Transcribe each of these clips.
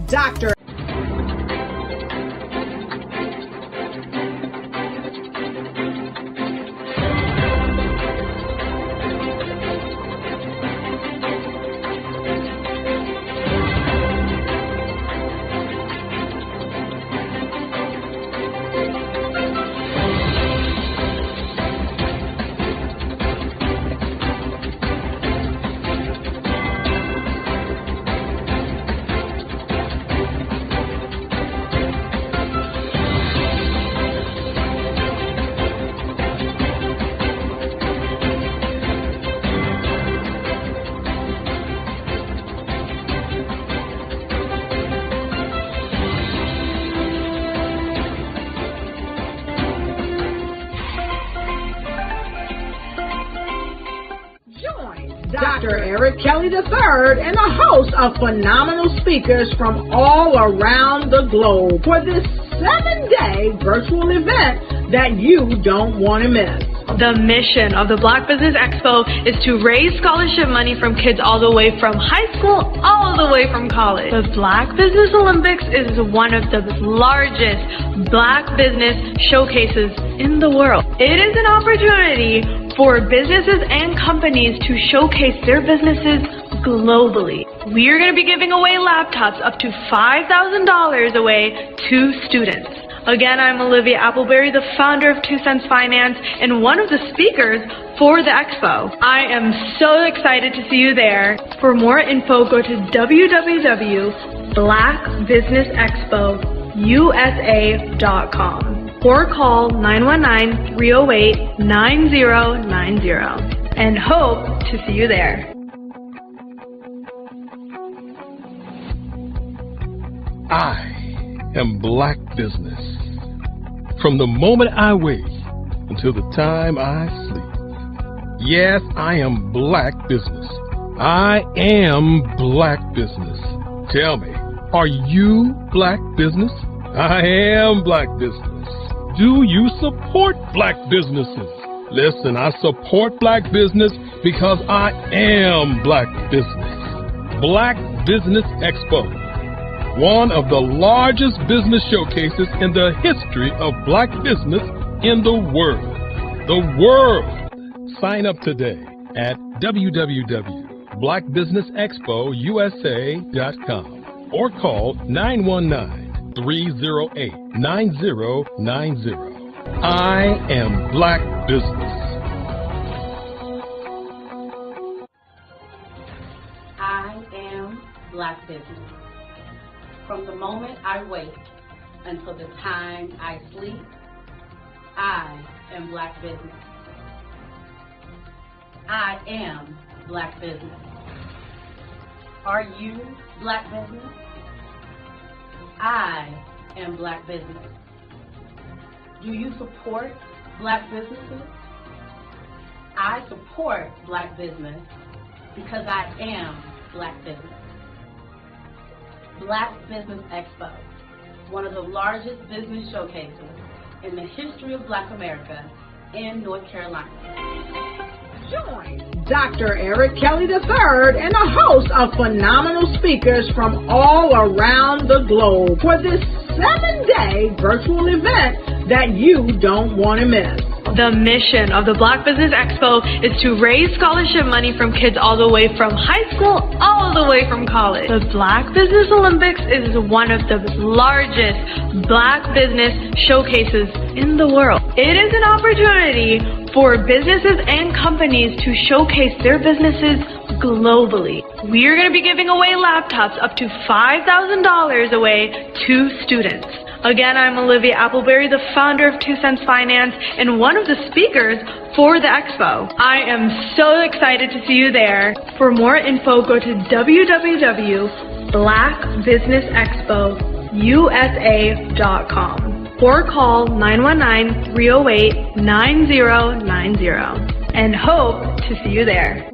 Dr. Dr. Eric Kelly III and a host of phenomenal speakers from all around the globe for this 7-day virtual event that you don't want to miss. The mission of the Black Business Expo is to raise scholarship money from kids all the way from high school all the way from college. The Black Business Olympics is one of the largest Black business showcases in the world. It is an opportunity for businesses and companies to showcase their businesses globally. We are going to be giving away laptops up to $5,000 away to students. Again, I'm Olivia Appleberry, the founder of 2 Cents Finance and one of the speakers for the expo. I am so excited to see you there. For more info, go to www.blackbusinessexpousa.com or call 919-308-9090 and hope to see you there. I am Black Business. From the moment I wake until the time I sleep. Yes, I am Black Business. I am Black Business. Tell me, are you Black Business? I am Black Business. Do you support Black businesses? Listen, I support Black business because I am Black Business. Black Business Expo, one of the largest business showcases in the history of Black business in the world. The world! Sign up today at www.blackbusinessexpousa.com or call 919-308-9090. I am Black Business. I am Black Business. From the moment I wake until the time I sleep, I am Black Business. I am Black Business. Are you Black Business? I am Black Business. Do you support Black businesses? I support Black business because I am Black Business. Black Business Expo, one of the largest business showcases in the history of Black America in North Carolina. Join Dr. Eric Kelly III and a host of phenomenal speakers from all around the globe for this 7-day virtual event that you don't want to miss. The mission of the Black Business Expo is to raise scholarship money from kids all the way from high school all the way from college. The Black Business Olympics is one of the largest Black business showcases in the world. It is an opportunity for businesses and companies to showcase their businesses globally. We are going to be giving away laptops up to $5,000 away to students. Again, I'm Olivia Appleberry, the founder of 2 Cents Finance and one of the speakers for the expo. I am so excited to see you there. For more info, go to www.blackbusinessexpousa.com or call 919-308-9090 and hope to see you there.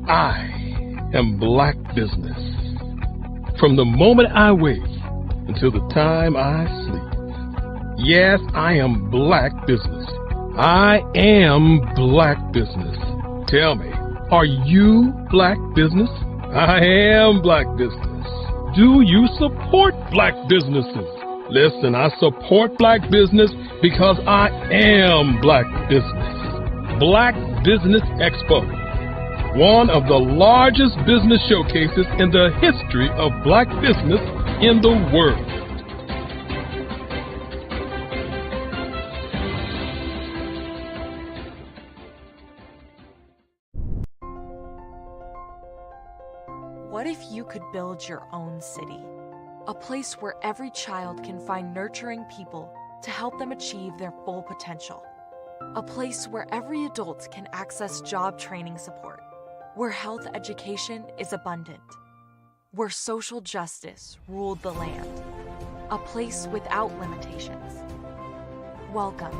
I am Black Business. From the moment I wake until the time I sleep. Yes, I am Black Business. I am Black Business. Tell me, Are you Black business? I am Black business. Do you support Black businesses? Listen, I support Black business because I am Black business. Black Business Expo, one of the largest business showcases in the history of Black business in the world. What if you could build your own city? A place where every child can find nurturing people to help them achieve their full potential. A place where every adult can access job training support. Where health education is abundant. Where social justice ruled the land. A place without limitations. Welcome.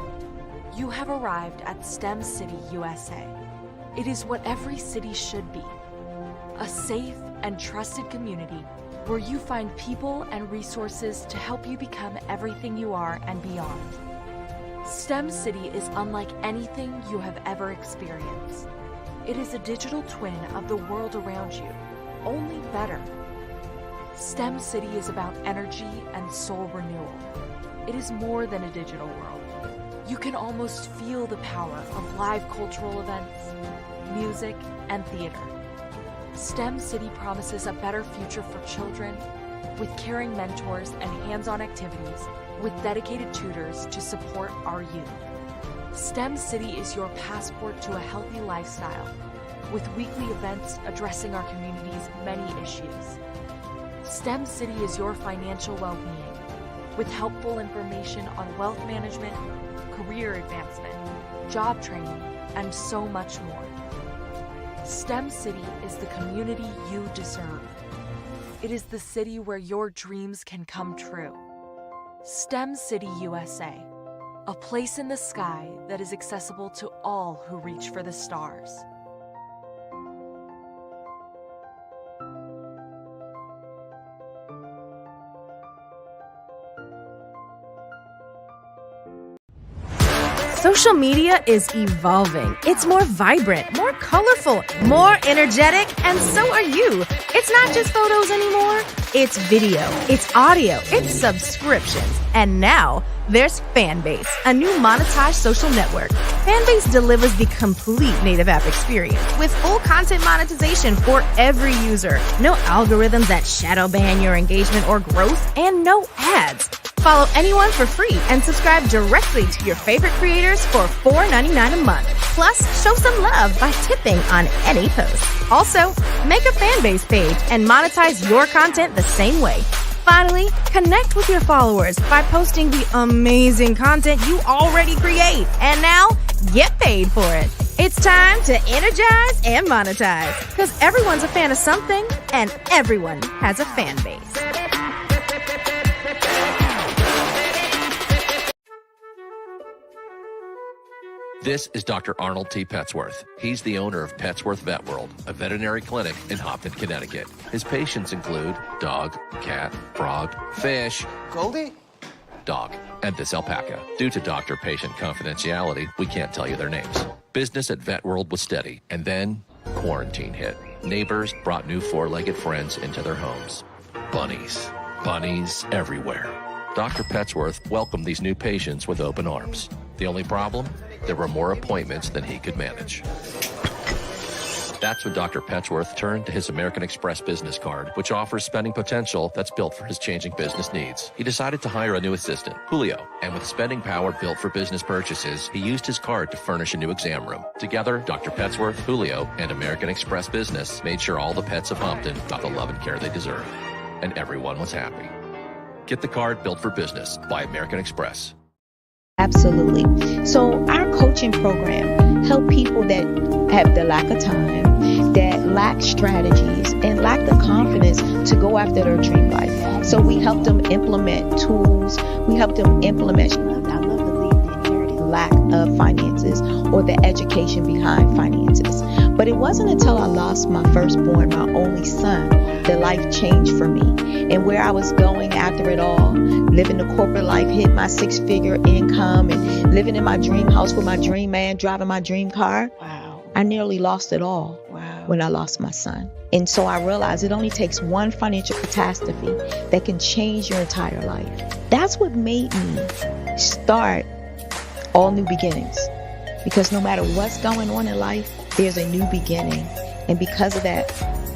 You have arrived at STEM City USA. It is what every city should be. A safe and trusted community where you find people and resources to help you become everything you are and beyond. STEM City is unlike anything you have ever experienced. It is a digital twin of the world around you, only better. STEM City is about energy and soul renewal. It is more than a digital world. You can almost feel the power of live cultural events, music, and theater. STEM City promises a better future for children with caring mentors and hands-on activities with dedicated tutors to support our youth. STEM City is your passport to a healthy lifestyle with weekly events addressing our community's many issues. STEM City is your financial well-being with helpful information on wealth management, career advancement, job training, and so much more. STEM City is the community you deserve. It is the city where your dreams can come true. STEM City USA, a place in the sky that is accessible to all who reach for the stars. Social media is evolving. It's more vibrant, more colorful, more energetic, and so are you. It's not just photos anymore. It's video, it's audio, it's subscriptions. And now there's Fanbase, a new monetized social network. Fanbase delivers the complete native app experience with full content monetization for every user. No algorithms that shadow ban your engagement or growth, and no ads. Follow anyone for free and subscribe directly to your favorite creators for $4.99 a month. Plus, show some love by tipping on any post. Also, make a Fanbase page and monetize your content the same way. Finally, connect with your followers by posting the amazing content you already create. And now, get paid for it. It's time to energize and monetize. Because everyone's a fan of something, and everyone has a fan base. This is Dr. Arnold T. Petsworth. He's the owner of Petsworth Vet World, a veterinary clinic in Hopton, Connecticut. His patients include dog, cat, frog, fish, Goldie, dog, and this alpaca. Due to doctor-patient confidentiality, we can't tell you their names. Business at Vet World was steady, and then quarantine hit. Neighbors brought new four-legged friends into their homes. Bunnies. Bunnies everywhere. Dr. Petsworth welcomed these new patients with open arms. The only problem? There were more appointments than he could manage. That's when Dr. Petsworth turned to his American Express business card, which offers spending potential that's built for his changing business needs. He decided to hire a new assistant, Julio, and with spending power built for business purchases, he used his card to furnish a new exam room. Together, Dr. Petsworth, Julio, and American Express Business made sure all the pets of Hopton got the love and care they deserve. And everyone was happy. Get the card built for business by American Express. Absolutely. So our coaching program help people that have the lack of time, that lack strategies, and lack the confidence to go after their dream life. So we help them implement tools. We help them implement, I love to leave the inherited lack of finances or the education behind finances. But it wasn't until I lost my firstborn, my only son, that life changed for me. And where I was going after it all, living the corporate life, hit my 6-figure income, and living in my dream house with my dream man, driving my dream car. Wow. I nearly lost it all. Wow. when I lost my son. And so I realized it only takes one financial catastrophe that can change your entire life. That's what made me start All New Beginnings. Because no matter what's going on in life, there's a new beginning. And because of that,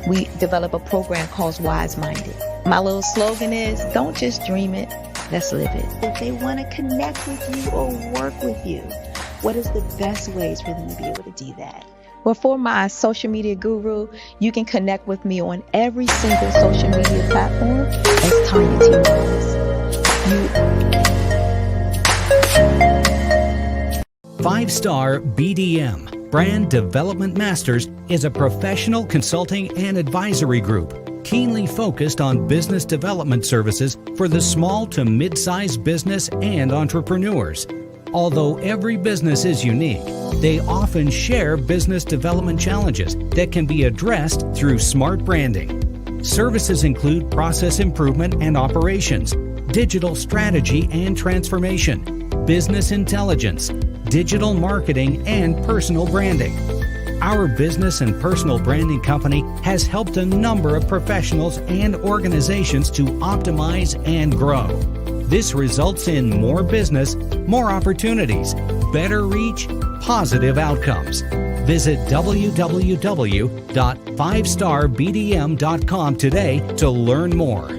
we develop a program called Wise Minded. My little slogan is, don't just dream it, let's live it. If they want to connect with you or work with you, what is the best ways for them to be able to do that? Well, for my social media guru, you can connect with me on every single social media platform as Tanya T. Wallace. 5-Star BDM, Brand Development Masters, is a professional consulting and advisory group keenly focused on business development services for the small to mid-sized business and entrepreneurs. Although every business is unique, they often share business development challenges that can be addressed through smart branding. Services include process improvement and operations, digital strategy and transformation, business intelligence, digital marketing, and personal branding. Our business and personal branding company has helped a number of professionals and organizations to optimize and grow. This results in more business, more opportunities, better reach, positive outcomes. Visit www.5starbdm.com today to learn more.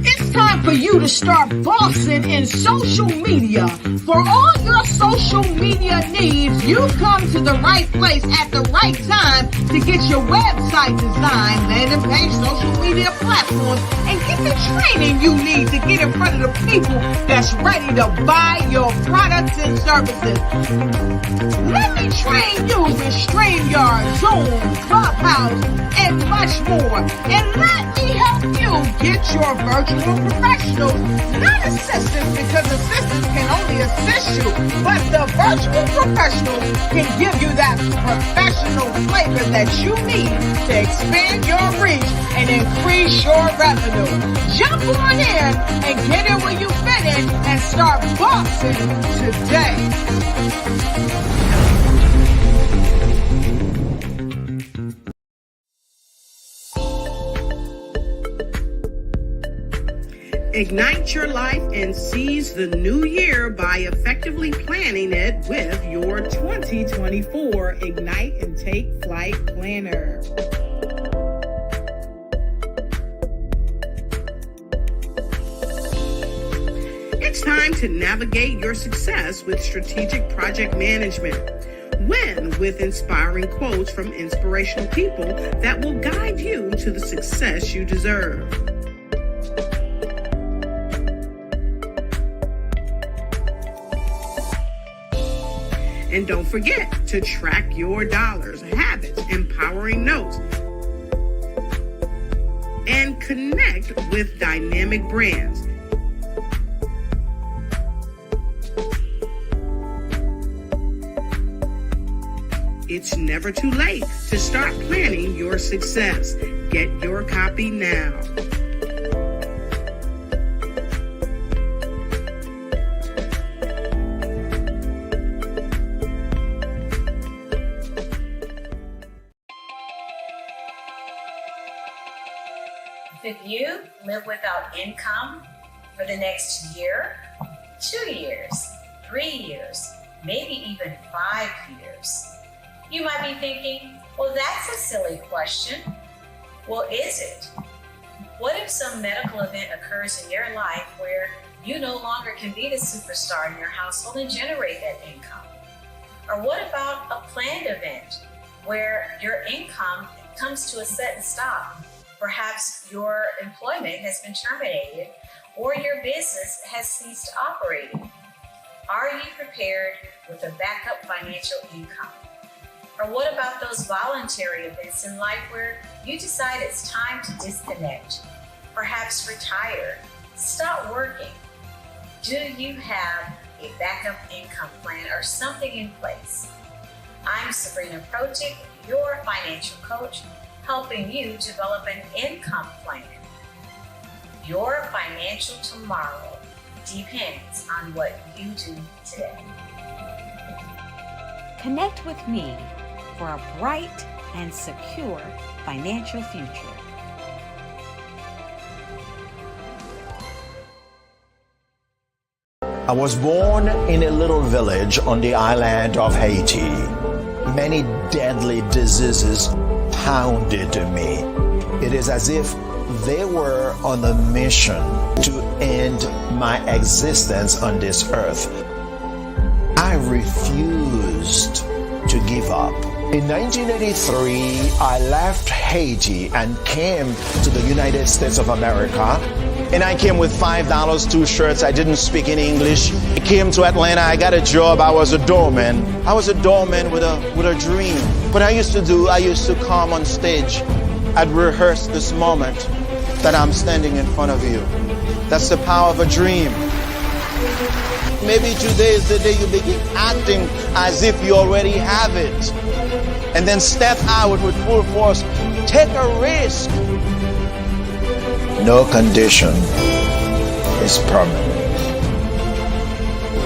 It's time for you to start bossing in social media. For all your social media needs, you've come to the right place at the right time to get your website designed, landing page, social media platforms, and get the training you need to get in front of the people that's ready to buy your products and services. Let me train you with StreamYard, Zoom, Clubhouse, and much more. And let me help you get your virtual professionals, not assistants, because assistants can only assist you, but the virtual professionals can give you that professional flavor that you need to expand your reach and increase your revenue. Jump on in and get in where you fit in and start boxing today. Ignite your life and seize the new year by effectively planning it with your 2024 Ignite and Take Flight Planner. It's time to navigate your success with strategic project management. Win with inspiring quotes from inspirational people that will guide you to the success you deserve. And don't forget to track your dollars, habits, empowering notes, and connect with dynamic brands. It's never too late to start planning your success. Get your copy now. Could you live without income for the next year, 2 years, 3 years, maybe even 5 years? You might be thinking, well, that's a silly question. Well, is it? What if some medical event occurs in your life where you no longer can be the superstar in your household and generate that income? Or what about a planned event where your income comes to a sudden stop? Perhaps your employment has been terminated or your business has ceased operating. Are you prepared with a backup financial income? Or what about those voluntary events in life where you decide it's time to disconnect, perhaps retire, stop working? Do you have a backup income plan or something in place? I'm Sabrina Protic, your financial coach, helping you develop an income plan. Your financial tomorrow depends on what you do today. Connect with me for a bright and secure financial future. I was born in a little village on the island of Haiti. Many deadly diseases pounded me. It is as if they were on a mission to end my existence on this earth. I refused to give up. In 1983, I left Haiti and came to the United States of America. And I came with $5, 2 shirts. I didn't speak in English. I came to Atlanta. I got a job. I was a doorman. I was a doorman with a dream. What I used to come on stage. I'd rehearse this moment that I'm standing in front of you. That's the power of a dream. Maybe today is the day you begin acting as if you already have it. And then step out with full force. Take a risk. No condition is permanent.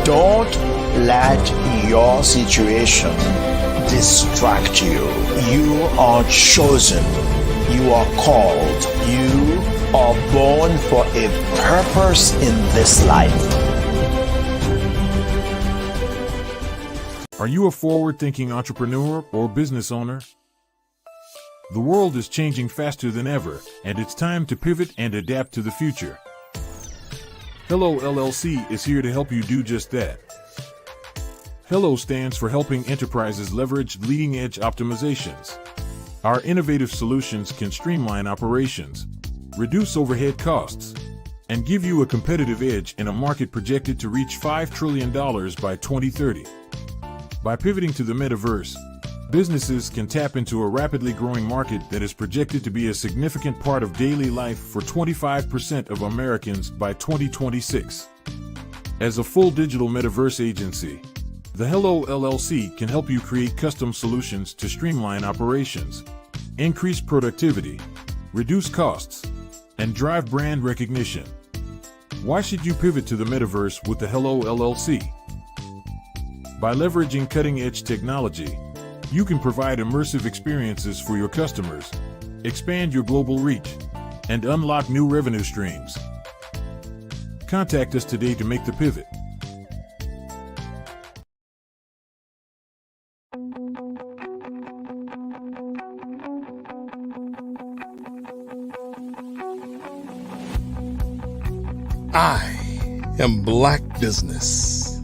Don't let your situation distract you. You are chosen. You are called. You are born for a purpose in this life. Are you a forward-thinking entrepreneur or business owner? The world is changing faster than ever, and it's time to pivot and adapt to the future. Hello LLC is here to help you do just that. Hello stands for helping enterprises leverage leading-edge optimizations. Our innovative solutions can streamline operations, reduce overhead costs, and give you a competitive edge in a market projected to reach $5 trillion by 2030. By pivoting to the metaverse, businesses can tap into a rapidly growing market that is projected to be a significant part of daily life for 25% of Americans by 2026. As a full digital metaverse agency, the Hello LLC can help you create custom solutions to streamline operations, increase productivity, reduce costs, and drive brand recognition. Why should you pivot to the metaverse with the Hello LLC? By leveraging cutting-edge technology, you can provide immersive experiences for your customers, expand your global reach, and unlock new revenue streams. Contact us today to make the pivot. I am Black Business.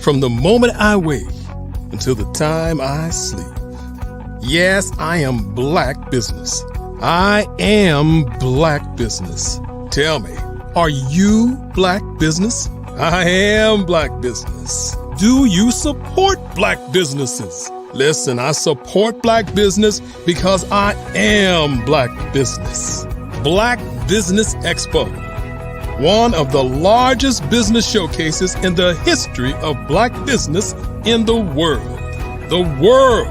From the moment I wake until the time I sleep. Yes, I am Black Business. I am Black Business. Tell me, are you Black Business? I am Black Business. Do you support Black businesses? Listen, I support Black business because I am Black Business. Black Business Expo, one of the largest business showcases in the history of Black business in the world. The world!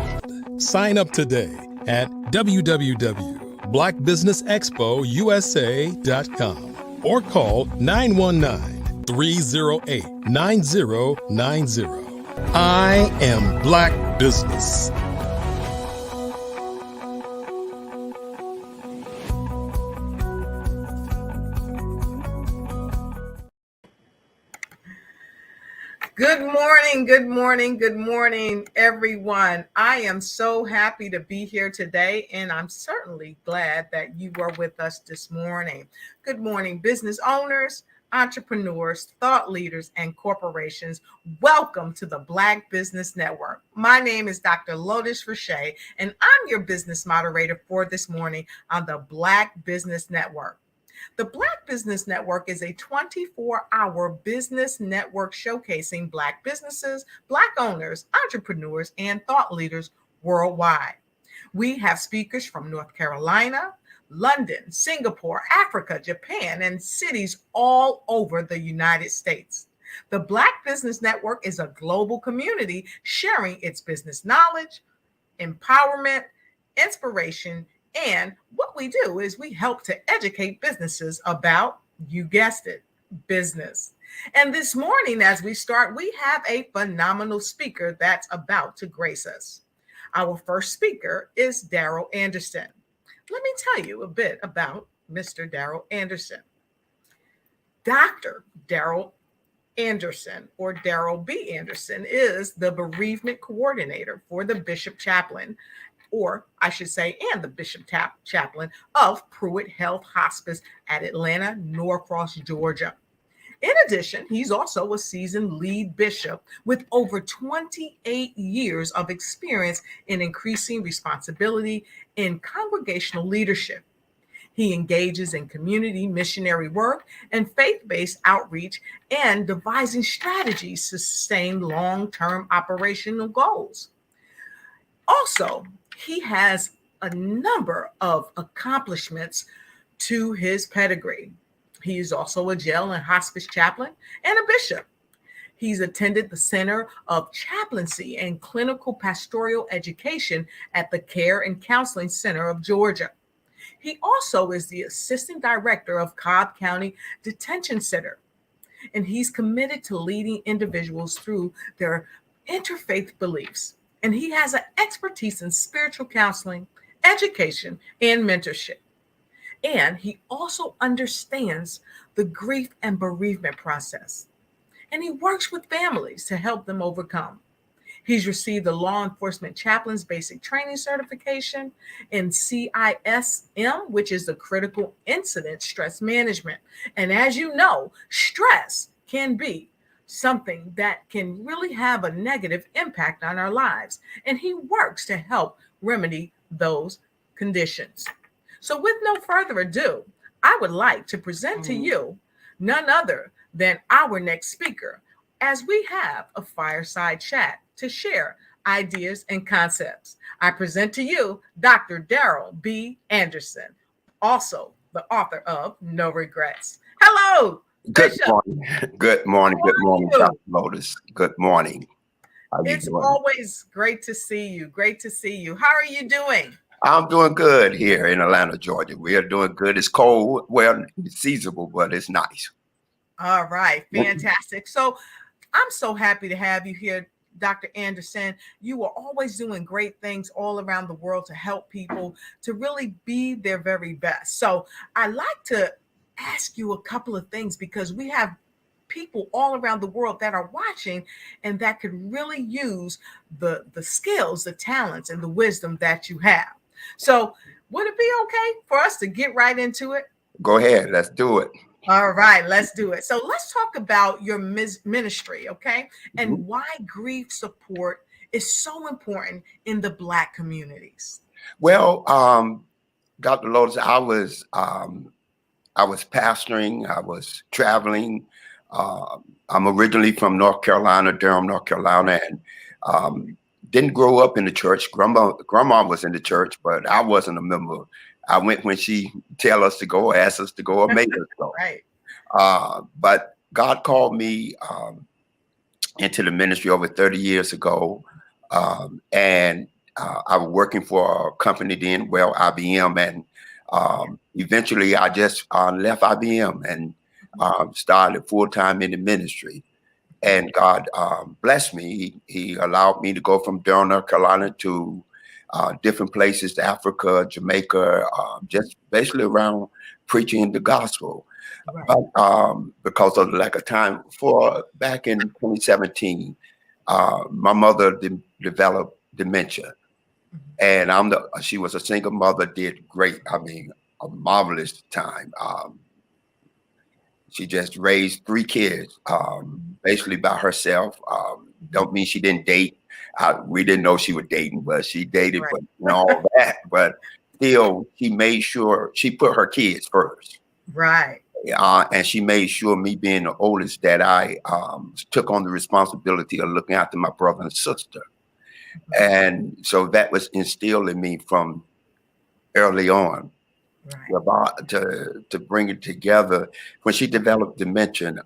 Sign up today at www.blackbusinessexpousa.com or call 919-308-9090. I am Black Business. Good morning, good morning, good morning, everyone. I am so happy to be here today, and I'm certainly glad that you are with us this morning. Good morning, business owners, entrepreneurs, thought leaders, and corporations. Welcome to the Black Business Network. My name is Dr. Lotus Rashay, and I'm your business moderator for this morning on the Black Business Network. The Black Business Network is a 24-hour business network showcasing Black businesses, Black owners, entrepreneurs, and thought leaders worldwide. We have speakers from North Carolina, London, Singapore, Africa, Japan, and cities all over the United States. The Black Business Network is a global community sharing its business knowledge, empowerment, inspiration, and what we do is we help to educate businesses about, you guessed it, business. And this morning, as we start, we have a phenomenal speaker that's about to grace us. Our first speaker is Daryl Anderson. Let me tell you a bit about Mr. Daryl Anderson. Dr. Daryl Anderson, or Daryl B. Anderson, is the bereavement coordinator for the Bishop Chaplain, or I should say, and the Bishop Chaplain of Pruitt Health Hospice at Atlanta, Norcross, Georgia. In addition, he's also a seasoned lead bishop with over 28 years of experience in increasing responsibility in congregational leadership. He engages in community missionary work and faith-based outreach and devising strategies to sustain long-term operational goals. Also, he has a number of accomplishments to his pedigree. He is also a jail and hospice chaplain and a bishop. He's attended the Center of Chaplaincy and Clinical Pastoral Education at the Care and Counseling Center of Georgia. He also is the assistant director of Cobb County Detention Center, and he's committed to leading individuals through their interfaith beliefs. And he has an expertise in spiritual counseling, education, and mentorship. And he also understands the grief and bereavement process. And he works with families to help them overcome. He's received the Law Enforcement Chaplain's Basic Training Certification in CISM, which is the Critical Incident Stress Management. And as you know, stress can be something that can really have a negative impact on our lives. And he works to help remedy those conditions. So with no further ado, I would like to present to you none other than our next speaker, as we have a fireside chat to share ideas and concepts. I present to you Dr. Daryl B. Anderson, also the author of No Regrets. Hello. Good Bishop. morning. Good morning. Good morning, Dr. Lotus. Good morning. It's always great to see you. Great to see you. How are you doing? I'm doing good here in Atlanta, Georgia. We are doing good. It's cold. Well, it's seasonable, but it's nice. All right. Fantastic. So I'm so happy to have you here, Dr. Anderson. You are always doing great things all around the world to help people to really be their very best. So I like to ask you a couple of things because we have people all around the world that are watching and that could really use the skills, the talents, and the wisdom that you have. So would it be okay for us to get right into it? Go ahead. Let's do it. All right, let's do it. So let's talk about your ministry, okay? And why grief support is so important in the Black communities. Well, Dr. Lotus, I was pastoring. I was traveling. I'm originally from North Carolina, Durham, North Carolina, and didn't grow up in the church. Grandma was in the church, but I wasn't a member. I went when she tell us to go, ask us to go, or made us go. Right. But God called me into the ministry over 30 years ago, and I was working for a company then, well, IBM, and eventually I just left IBM and started full-time in the ministry. And God blessed me. He allowed me to go from Durham, North Carolina to different places, to Africa, Jamaica, just basically around preaching the gospel. Right. But because of the lack of time, back in 2017, my mother developed dementia. And she was a single mother, did great. I mean, a marvelous time. She just raised 3 kids, basically by herself. Don't mean she didn't date. We didn't know she was dating, but she dated, right. But all that. But still, she made sure she put her kids first. Right. And she made sure, me being the oldest, that I took on the responsibility of looking after my brother and sister. And so that was instilled in me from early on. Right. About to bring it together. When she developed dementia,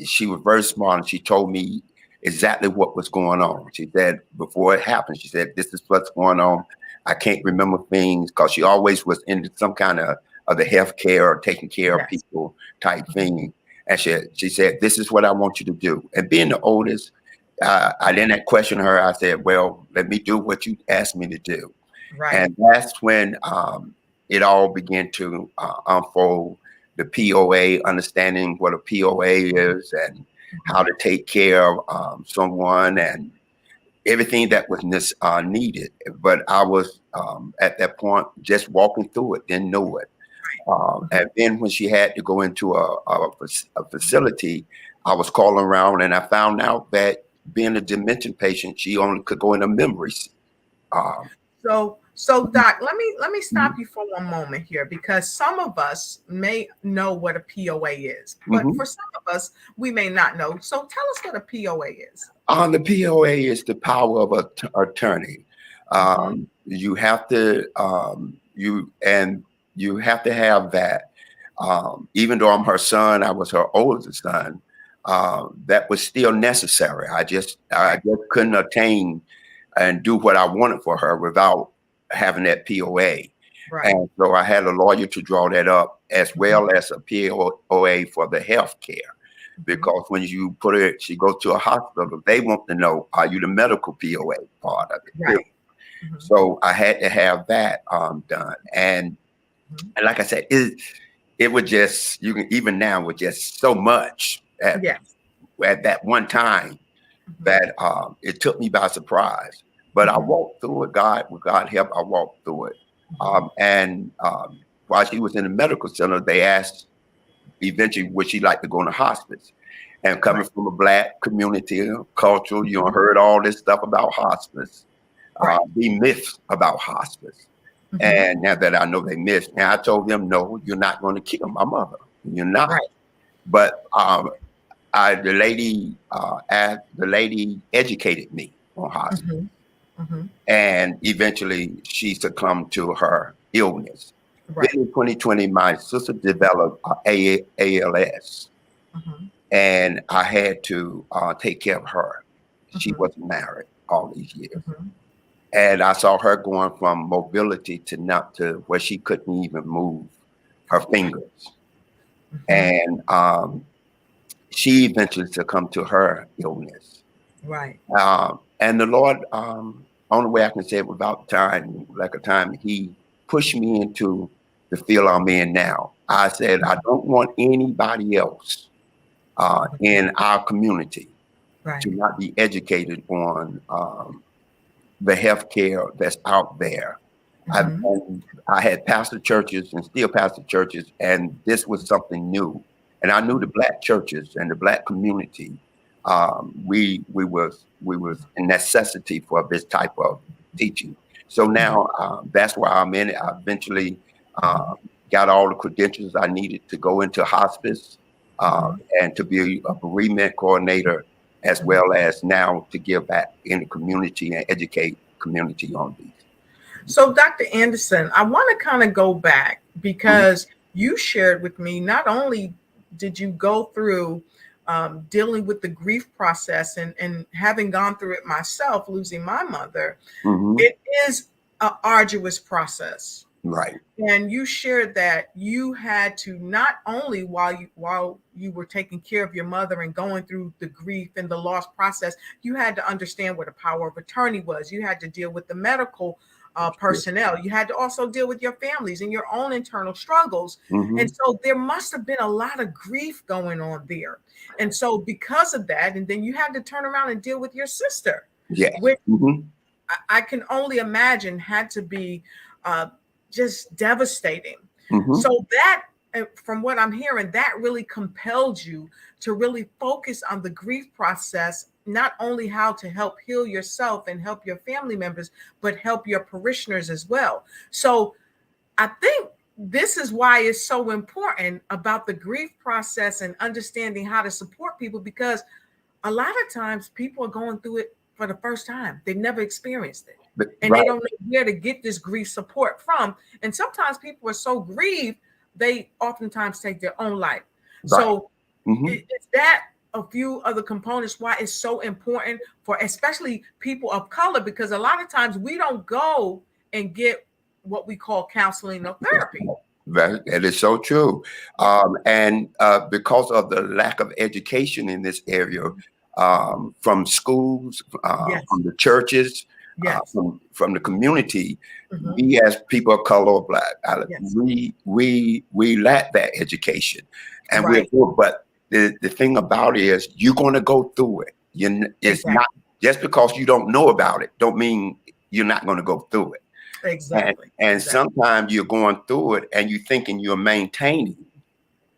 she was very smart, and she told me exactly what was going on. She said, before it happened, she said, this is what's going on. I can't remember things, because she always was into some kind of the healthcare or taking care of people type thing. And she said, this is what I want you to do. And being the oldest, I didn't question her. I said, well, let me do what you asked me to do. Right. And that's when it all began to unfold. The POA, understanding what a POA is and how to take care of someone and everything that was needed. But I was at that point just walking through it, didn't know it. And then when she had to go into a facility, I was calling around and I found out that being a dementia patient, she only could go in a memory. So Doc, let me stop you for one moment here, because some of us may know what a POA is, but for some of us, we may not know. So tell us what a POA is. The POA is the power of attorney. You have to you have to have that. Even though I'm her son, I was her oldest son. That was still necessary. I just couldn't attain and do what I wanted for her without having that POA. Right. And so I had a lawyer to draw that up, as well as a POA for the health care. Because when you she goes to a hospital, they want to know, are you the medical POA part of it? Right. So I had to have that done. And like I said, it was just, you can even now with just so much at that one time that it took me by surprise. But I walked through it. With God help, I walked through it. And while she was in the medical center, they asked eventually would she like to go into hospice. And coming from a Black community, cultural, you know, heard all this stuff about hospice, the myths about hospice. And now that I know they missed, now I told them, no, you're not going to kill my mother. You're not. Right. But the lady educated me on hospice. And eventually she succumbed to her illness. Then in 2020, my sister developed ALS. And I had to take care of her. She wasn't married all these years. And I saw her going from mobility to where she couldn't even move her fingers. And she eventually succumbed to her illness. Right. And the Lord, only way I can say it without time, he pushed me into the field I'm in now. I said, I don't want anybody else in our community to not be educated on the healthcare that's out there. I had pastor churches and still pastor churches, and this was something new. And I knew the Black churches and the Black community, we was a necessity for this type of teaching. So now that's why I'm in it. I eventually got all the credentials I needed to go into hospice and to be a bereavement coordinator, as well as now to give back in the community and educate community on these. So Dr. Anderson, I want to kind of go back, because you shared with me, not only did you go through dealing with the grief process and having gone through it myself, losing my mother, it is an arduous process. Right. And you shared that you had to, not only while you were taking care of your mother and going through the grief and the loss process, you had to understand what a power of attorney was. You had to deal with the medical personnel. You had to also deal with your families and your own internal struggles. And so there must have been a lot of grief going on there. And so because of that, and then you had to turn around and deal with your sister, which I can only imagine had to be just devastating. So that, from what I'm hearing, that really compelled you to really focus on the grief process, not only how to help heal yourself and help your family members, but help your parishioners as well. So I think this is why it's so important about the grief process and understanding how to support people, because a lot of times people are going through it for the first time. They've never experienced it. And they don't know where to get this grief support from. And sometimes people are so grieved, they oftentimes take their own life. So is that a few of the components why it's so important for especially people of color? Because a lot of times we don't go and get what we call counseling or therapy. That is so true. And because of the lack of education in this area, from schools, from the churches, from the community, we as people of color or black, we lack that education. And but the thing about it is you're going to go through it. It's not just because you don't know about it, don't mean you're not going to go through it. Exactly. And sometimes you're going through it and you're thinking you're maintaining,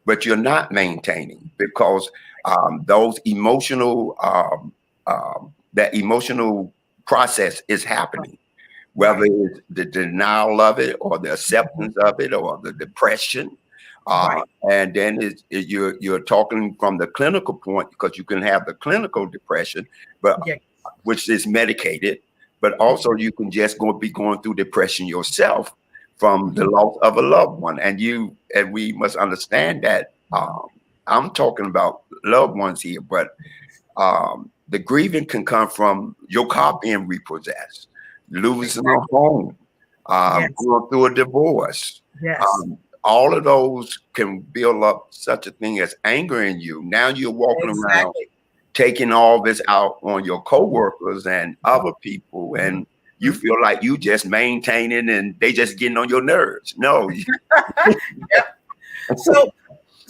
but you're not maintaining because those emotional, that emotional process is happening, whether it's the denial of it or the acceptance of it or the depression. And then you're talking from the clinical point, because you can have the clinical depression, but which is medicated. But also you can just be going through depression yourself from the loss of a loved one. And we must understand that I'm talking about loved ones here, but the grieving can come from your car being repossessed, losing a home, going through a divorce. All of those can build up such a thing as anger in you. Now you're walking around taking all this out on your coworkers and other people, and you feel like you just maintaining and they just getting on your nerves. No. So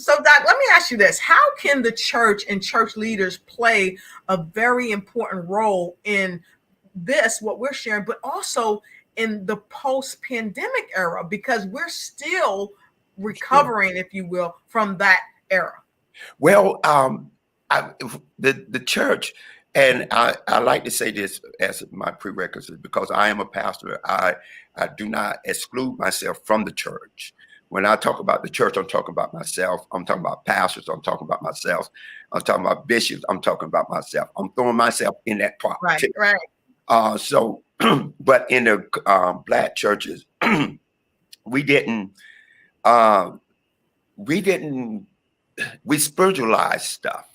Doc, let me ask you this. How can the church and church leaders play a very important role in this, what we're sharing, but also in the post-pandemic era, because we're still recovering, if you will, from that era? Well, the church, and I like to say this as my prerequisite, because I am a pastor. I do not exclude myself from the church. When I talk about the church, I'm talking about myself. I'm talking about pastors. I'm talking about myself. I'm talking about bishops. I'm talking about myself. I'm throwing myself in that pot. Right. So, but in the black churches, we spiritualize stuff.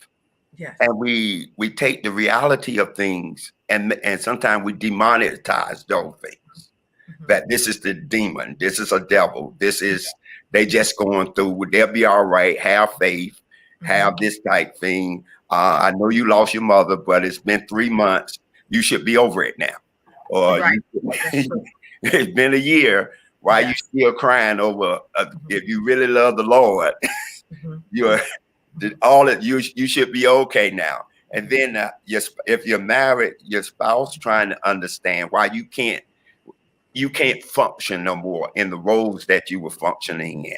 Yes. And we take the reality of things and sometimes we demonetize those things. That this is the demon, this is a devil, they just going through, they'll be all right, have faith, have this type thing. I know you lost your mother, but it's been 3 months. You should be over it now. Or it's been a year. Why you still crying over? If you really love the Lord, you should be okay now. And then if you're married, your spouse trying to understand why you can't function no more in the roles that you were functioning in.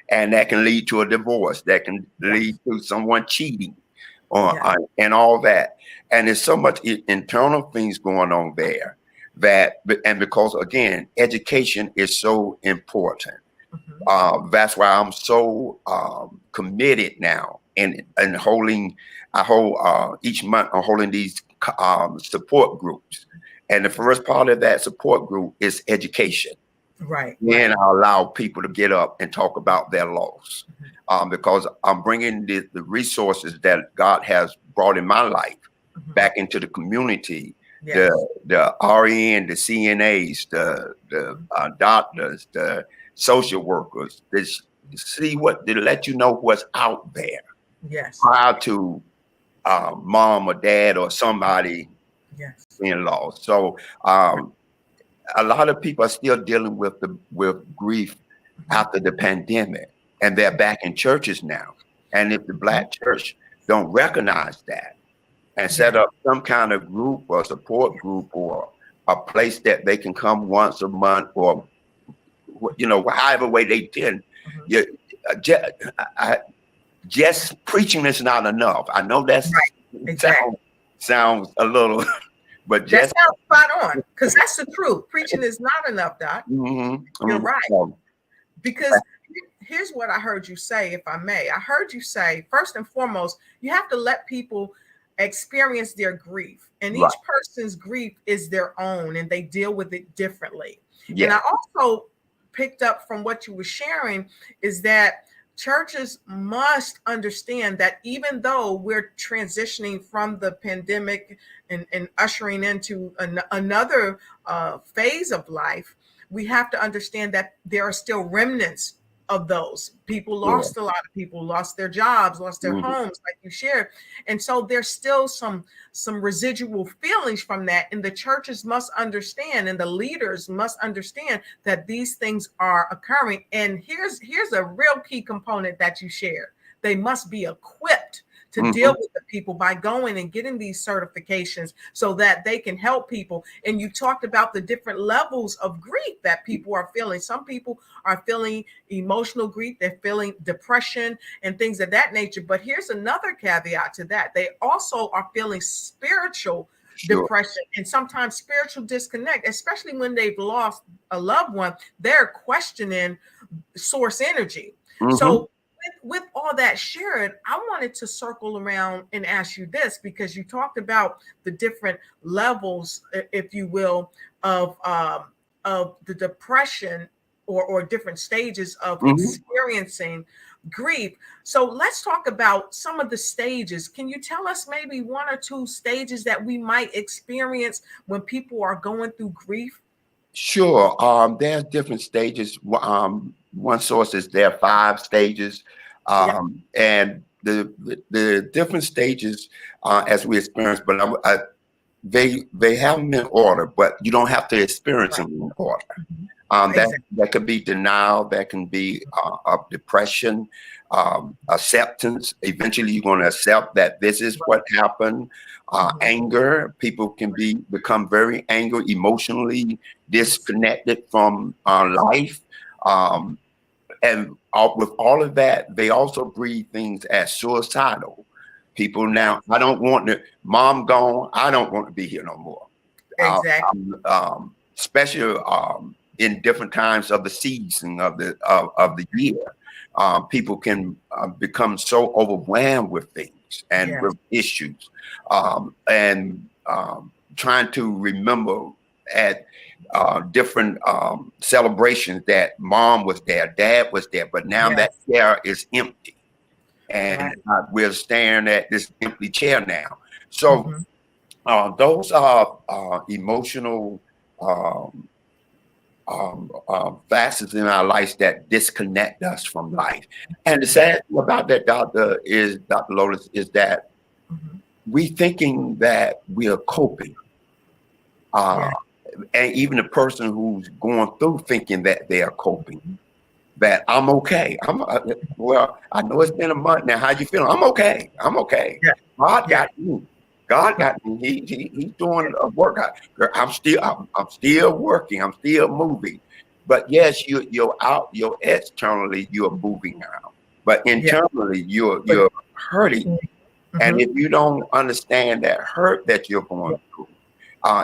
And that can lead to a divorce. That can lead to someone cheating and all that. And there's so much internal things going on there and because again, education is so important. That's why I'm so committed now in holding, each month I'm holding these support groups. And the first part of that support group is education. Right. Then I allow people to get up and talk about their loss, because I'm bringing the resources that God has brought in my life back into the community. Yes. The RN, the CNAs, the doctors, the social workers, to let you know what's out there. Yes. Prior to mom or dad or somebody being lost. So a lot of people are still dealing with grief after the pandemic, and they're back in churches now. And if the black church don't recognize that and set up some kind of group or support group or a place that they can come once a month or however way they can, just preaching is not enough. I know that's sounds a little. But that sounds spot on, because that's the truth. Preaching is not enough, Doc. You're right. Because here's what I heard you say, if I may. I heard you say, first and foremost, you have to let people experience their grief. And each person's grief is their own, and they deal with it differently. Yeah. And I also picked up from what you were sharing is that churches must understand that even though we're transitioning from the pandemic and ushering into another phase of life, we have to understand that there are still remnants of those. People Yeah. lost a lot of people, lost their jobs, lost their homes, like you shared. And so there's still some residual feelings from that. And the churches must understand, and the leaders must understand that these things are occurring. And here's a real key component that you shared. They must be equipped to deal with the people by going and getting these certifications so that they can help people. And you talked about the different levels of grief that people are feeling. Some people are feeling emotional grief, they're feeling depression and things of that nature. But here's another caveat to that. They also are feeling spiritual depression and sometimes spiritual disconnect, especially when they've lost a loved one. They're questioning source energy. So with all that shared, I wanted to circle around and ask you this, because you talked about the different levels, if you will, of the depression or different stages of experiencing grief. So let's talk about some of the stages. Can you tell us maybe one or two stages that we might experience when people are going through grief? Sure. There's different stages. One source is there are 5 stages, and the different stages as we experience, but they have them in order, but you don't have to experience them in order. That could be denial, that can be of depression, acceptance. Eventually, you're going to accept that this is what happened. Anger, people can become very angry, emotionally disconnected from life. And with all of that, they also breed things as suicidal. People now, I don't want to, mom gone, I don't want to be here no more. Exactly. Especially in different times of the season of the year. People can become so overwhelmed with things and with issues, and trying to remember at different celebrations that mom was there, dad was there, but now that chair is empty, and we're staring at this empty chair now. So those are emotional facets in our lives that disconnect us from life. And the sad thing about that, Dr. Lotus, is that we thinking that we are coping. And even the person who's going through thinking that they are coping, that I'm okay. Well, I know it's been a month now. How you feeling? I'm okay. I'm okay. God got me. God got me. He's doing a work. I'm still working. I'm still moving. But yes, you're externally you're moving now, but internally you're hurting. And if you don't understand that hurt that you're going through,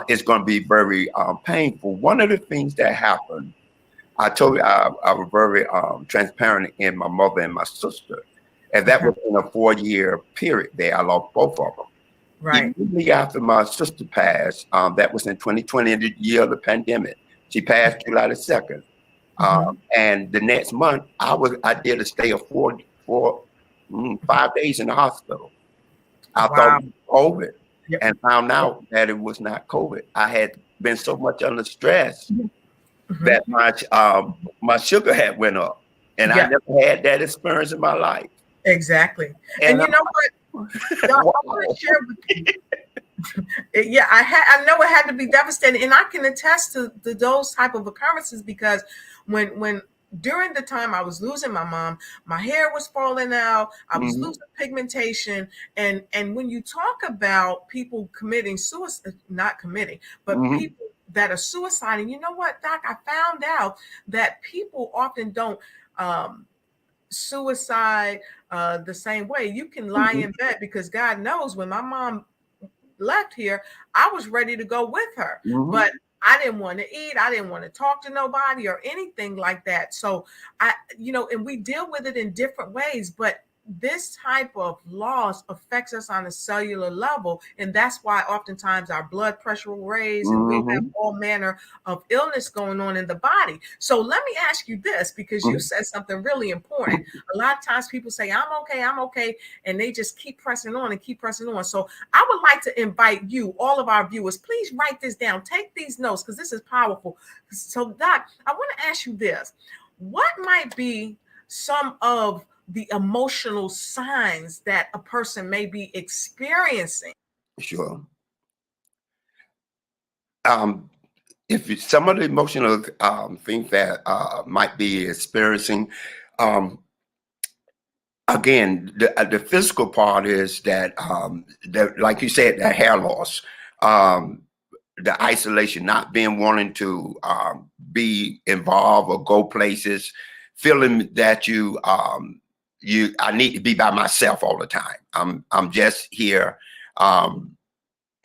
it's going to be very painful. One of the things that happened, I told you I was very transparent in my mother and my sister, and that was in a 4-year period there. I lost both of them. Right. Immediately after my sister passed, that was in 2020, the year of the pandemic. She passed July the 2nd. And the next month, I did a stay of 5 days in the hospital. I thought it was COVID, and found out that it was not COVID. I had been so much under stress that my sugar had went up, and I never had that experience in my life. Exactly. And you know what? I want to share with you. I know it had to be devastating, and I can attest to those type of occurrences, because when during the time I was losing my mom, my hair was falling out, I was losing pigmentation, and when you talk about people committing suicide, not committing, but people that are suiciding, you know what, Doc? I found out that people often don't suicide the same way. You can lie in bed, because God knows when my mom left here, I was ready to go with her, but I didn't want to eat. I didn't want to talk to nobody or anything like that. So and we deal with it in different ways, but this type of loss affects us on a cellular level. And that's why oftentimes our blood pressure will raise, and we have all manner of illness going on in the body. So let me ask you this, because you said something really important. A lot of times people say, I'm okay. And they just keep pressing on and keep pressing on. So I would like to invite you, all of our viewers, please write this down. Take these notes, because this is powerful. So Doc, I want to ask you this. What might be some of the emotional signs that a person may be experiencing? Sure. If some of the emotional things that might be experiencing, um, again, the physical part is that, like you said, the hair loss, the isolation, not being wanting to be involved or go places, feeling that I need to be by myself all the time. I'm just here.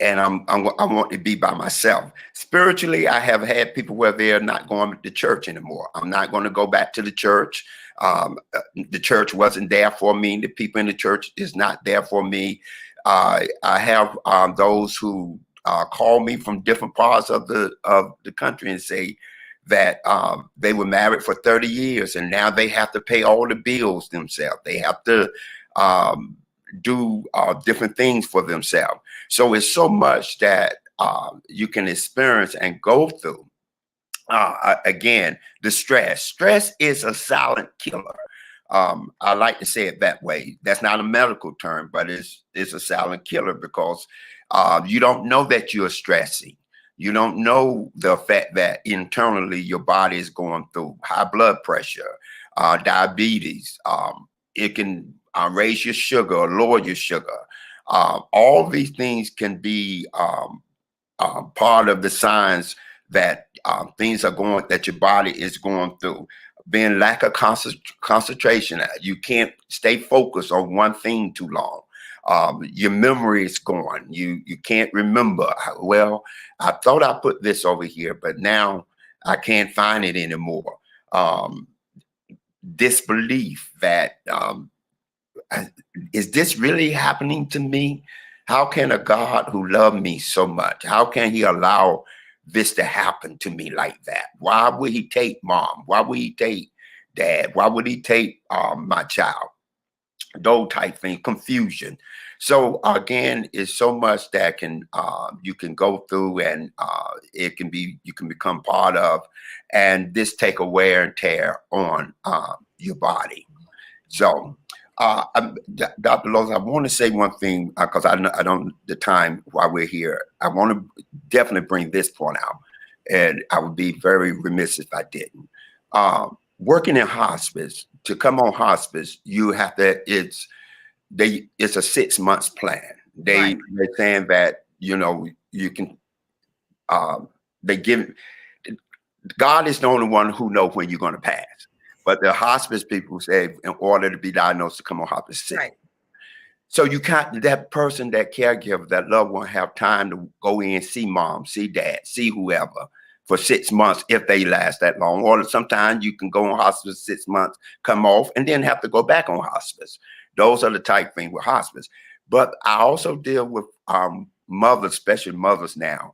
And I want to be by myself. Spiritually, I have had people where they're not going to church anymore. I'm not going to go back to the church. The church wasn't there for me. The people in the church is not there for me. I have those who call me from different parts of the country and say that they were married for 30 years and now they have to pay all the bills themselves. They have to do different things for themselves. So it's so much that you can experience and go through. Again, the stress. Stress is a silent killer. I like to say it that way. That's not a medical term, but it's a silent killer because you don't know that you're stressing. You don't know the effect that internally your body is going through. High blood pressure, diabetes. It can raise your sugar or lower your sugar. All these things can be part of the signs that things are going, that your body is going through. Being lack of concentration. You can't stay focused on one thing too long. Your memory is gone. You can't remember. Well, I thought I put this over here, but now I can't find it anymore. Disbelief that is this really happening to me? How can a God who loved me so much, how can he allow this to happen to me like that? Why would he take mom? Why would he take dad? Why would he take my child? Those type things, confusion. So again, it's so much that can you can go through, and it can be, you can become part of, and this take a wear and tear on your body. So Dr. Lowe's, I want to say one thing because I don't the time while we're here. I want to definitely bring this point out, and I would be very remiss if I didn't. Working in hospice, to come on hospice, you have to. It's a 6 months plan. They're saying that you can. They give. God is the only one who knows when you're going to pass. But the hospice people say in order to be diagnosed to come on hospice sick. Right. So you can't, that person, that caregiver, that loved one have time to go in, see mom, see dad, see whoever for 6 months if they last that long. Or sometimes you can go on hospice 6 months, come off, and then have to go back on hospice. Those are the type things with hospice. But I also deal with mothers, especially mothers now,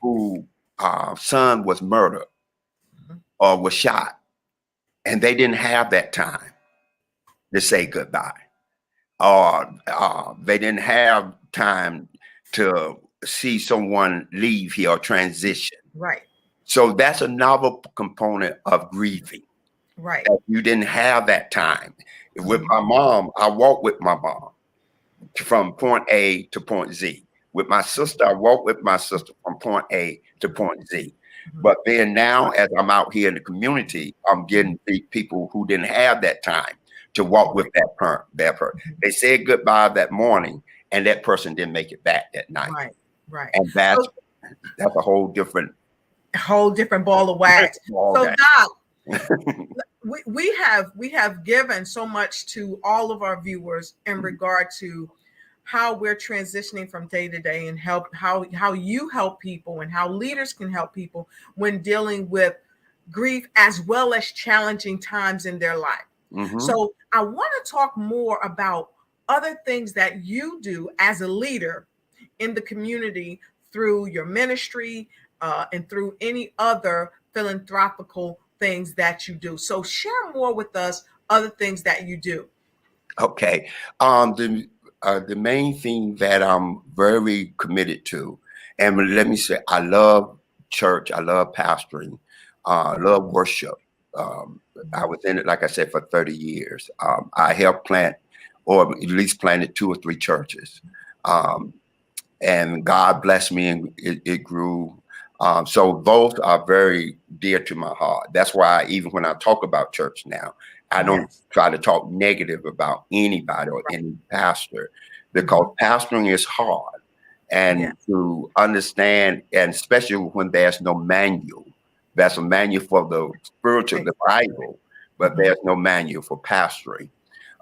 who son was murdered or was shot. And they didn't have that time to say goodbye. Or they didn't have time to see someone leave here or transition. Right. So that's another component of grieving. Right. That you didn't have that time. With my mom, I walked with my mom from point A to point Z. With my sister, I walked with my sister from point A to point Z. But then now, as I'm out here in the community, I'm getting people who didn't have that time to walk with that person. They said goodbye that morning, and that person didn't make it back that night. Right, right. And that's a whole different ball of wax. So, Doc, we have given so much to all of our viewers in regard to how we're transitioning from day to day, and how you help people and how leaders can help people when dealing with grief as well as challenging times in their life. So I want to talk more about other things that you do as a leader in the community through your ministry and through any other philanthropical things that you do. So share more with us other things that you do. Okay. The main thing that I'm very committed to, and let me say, I love church, I love pastoring, I love worship. I was in it, like I said, for 30 years. I helped plant, or at least planted 2 or 3 churches. And God blessed me, and it grew. So those are very dear to my heart. That's why even when I talk about church now, I don't try to talk negative about anybody or any pastor, because pastoring is hard. And to understand, and especially when there's no manual, there's a manual for the spiritual, the Bible, but there's no manual for pastoring.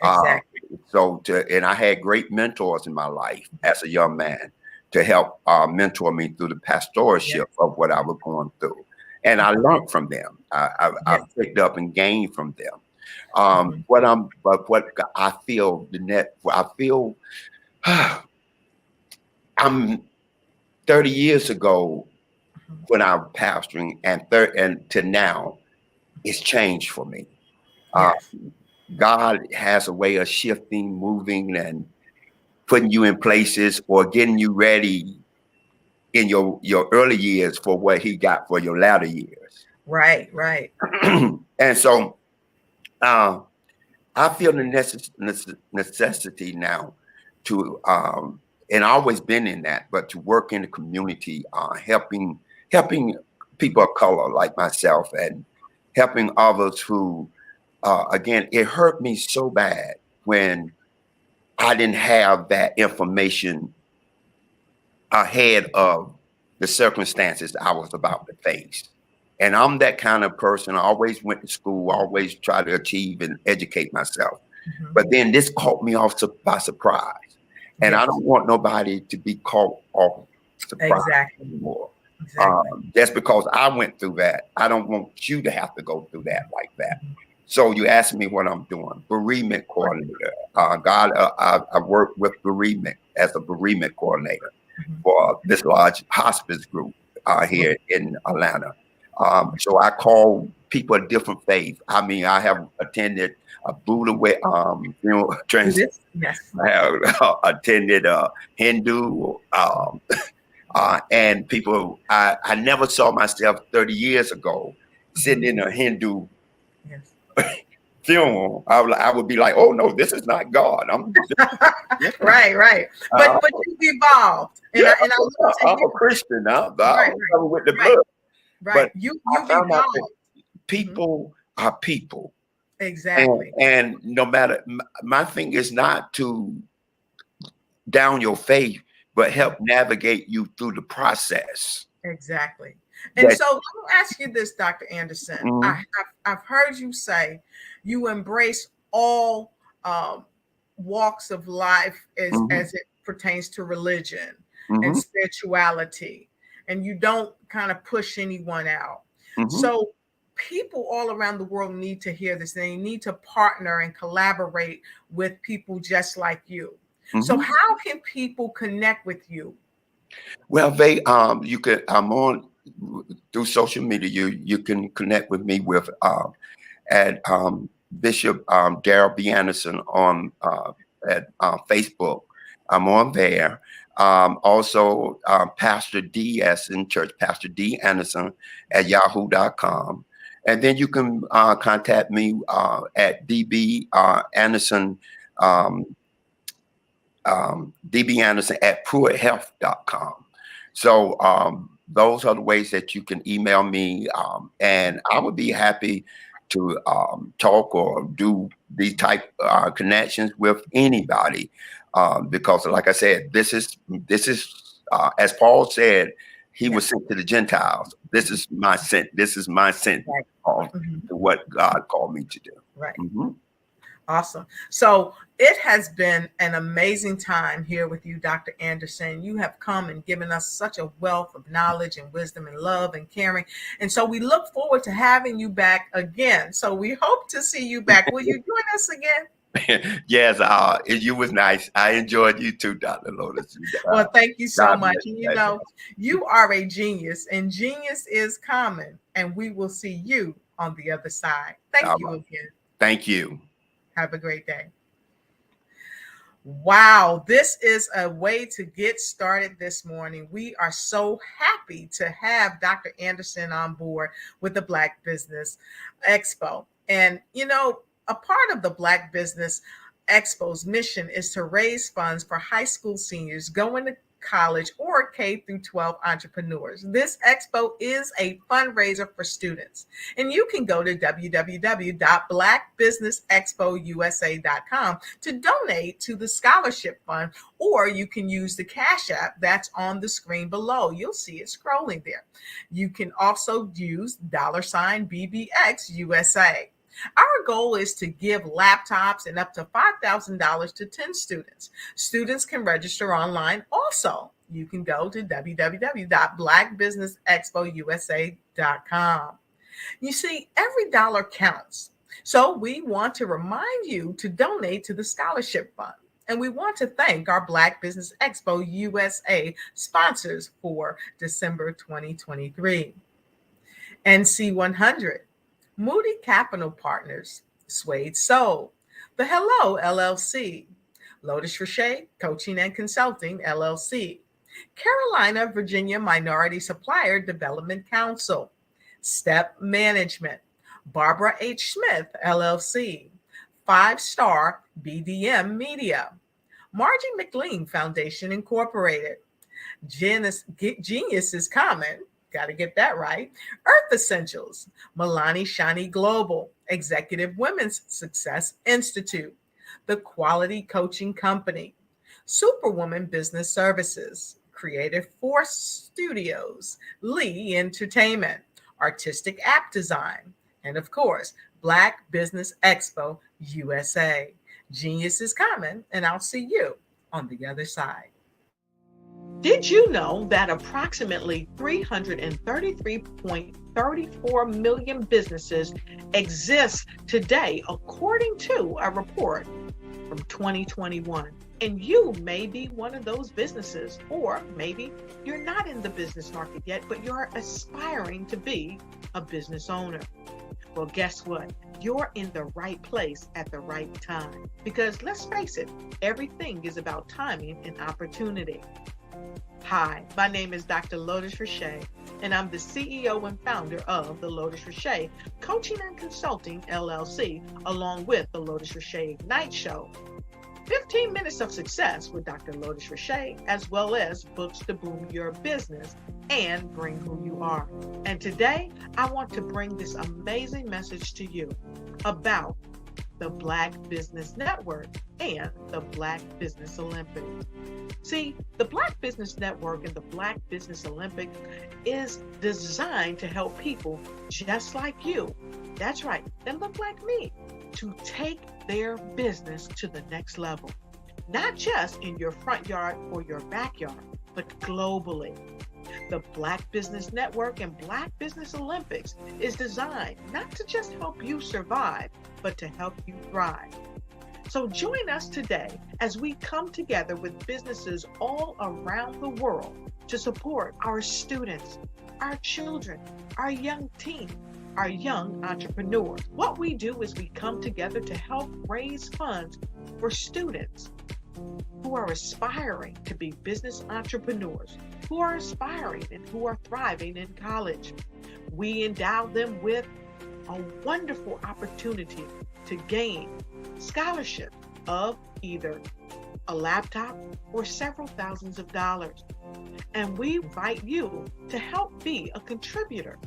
And I had great mentors in my life as a young man to help mentor me through the pastoralship of what I was going through. And I learned from them. I picked up and gained from them. What I feel, I'm 30 years ago when I was pastoring, and to now, it's changed for me. God has a way of shifting, moving, and putting you in places or getting you ready in your early years for what he got for your latter years. Right. And so I feel the necessity now to, and I've always been in that, but to work in the community, helping people of color like myself, and helping others who, again, it hurt me so bad when I didn't have that information ahead of the circumstances I was about to face. And I'm that kind of person. I always went to school, always tried to achieve and educate myself. But then this caught me off by surprise. And I don't want nobody to be caught off surprise anymore. Just because I went through that, I don't want you to have to go through that like that. So you asked me what I'm doing. Bereavement coordinator. I work with bereavement as a bereavement coordinator for this large hospice group here in Atlanta. So I call people of different faiths. I mean, I have attended a Buddha transit. I have attended Hindu, and people. I never saw myself 30 years ago sitting in a Hindu funeral. I would be like, oh no, this is not God. I'm right. But you've evolved. And I'm a Christian now. I'm with the blood. But you found out that people are people. Exactly. And no matter, my thing is not to down your faith, but help navigate you through the process. Exactly. And so let me ask you this, Dr. Anderson. I've heard you say you embrace all walks of life as it pertains to religion and spirituality, and you don't kind of push anyone out. So people all around the world need to hear this. They need to partner and collaborate with people just like you. So how can people connect with you? Well, you could, I'm on through social media. You can connect with me with at Bishop Darrell B. Anderson on at Facebook. I'm on there. Also, Pastor D. S. in church, Pastor D. Anderson at yahoo.com. And then you can contact me at DB Anderson, DB Anderson at pruitthealth.com. So those are the ways that you can email me. And I would be happy to talk or do these type connections with anybody. Because like I said, this is as Paul said, he was sent to the Gentiles. This is my sent. This is my sent to what God called me to do. Right. Awesome. So it has been an amazing time here with you, Dr. Anderson. You have come and given us such a wealth of knowledge and wisdom and love and caring. And so we look forward to having you back again. So we hope to see you back. Will you join us again? Yes, you was nice. I enjoyed you too, Dr. Lotus. Well, thank you so much. And you know, you are a genius, and genius is common, and we will see you on the other side. Thank you again. Thank you. Have a great day. Wow, this is a way to get started this morning. We are so happy to have Dr. Anderson on board with the Black Business Expo. And, you know, a part of the Black Business Expo's mission is to raise funds for high school seniors going to college or K through 12 entrepreneurs. This expo is a fundraiser for students, and you can go to www.blackbusinessexpousa.com to donate to the scholarship fund, or you can use the Cash App that's on the screen below. You'll see it scrolling there. You can also use $BBX USA. Our goal is to give laptops and up to $5,000 to 10 students. Students can register online. Also, you can go to www.blackbusinessexpousa.com. You see, every dollar counts. So we want to remind you to donate to the scholarship fund. And we want to thank our Black Business Expo USA sponsors for December 2023. NC100. Moody Capital Partners, Suede Soul, The Hello LLC, Lotus Richey Coaching and Consulting LLC, Carolina, Virginia Minority Supplier Development Council, Step Management, Barbara H. Smith LLC, 5-Star BDM Media, Margie McLean Foundation Incorporated, Genius is Common. Got to get that right. Earth Essentials, Milani Shani Global, Executive Women's Success Institute, The Quality Coaching Company, Superwoman Business Services, Creative Force Studios, Lee Entertainment, Artistic App Design, and of course, Black Business Expo USA. Genius is coming, and I'll see you on the other side. Did you know that approximately 333.34 million businesses exist today, according to a report from 2021? And you may be one of those businesses, or maybe you're not in the business market yet, but you're aspiring to be a business owner. Well, guess what? You're in the right place at the right time. Because let's face it, everything is about timing and opportunity. Hi, my name is Dr. Lotus Richey, and I'm the CEO and founder of the Lotus Richey Coaching and Consulting LLC, along with the Lotus Richey Ignite Show. 15 minutes of success with Dr. Lotus Richey, as well as books to boom your business and bring who you are. And today, I want to bring this amazing message to you about the Black Business Network and the Black Business Olympics. See, the Black Business Network and the Black Business Olympics is designed to help people just like you, that's right, that look like me, to take their business to the next level. Not just in your front yard or your backyard, but globally. The Black Business Network and Black Business Olympics is designed not to just help you survive, but to help you thrive. So join us today as we come together with businesses all around the world to support our students, our children, our young teens, our young entrepreneurs. What we do is we come together to help raise funds for students who are aspiring to be business entrepreneurs, who are aspiring and who are thriving in college. We endow them with a wonderful opportunity to gain scholarship of either a laptop or several thousands of dollars. And we invite you to help be a contributor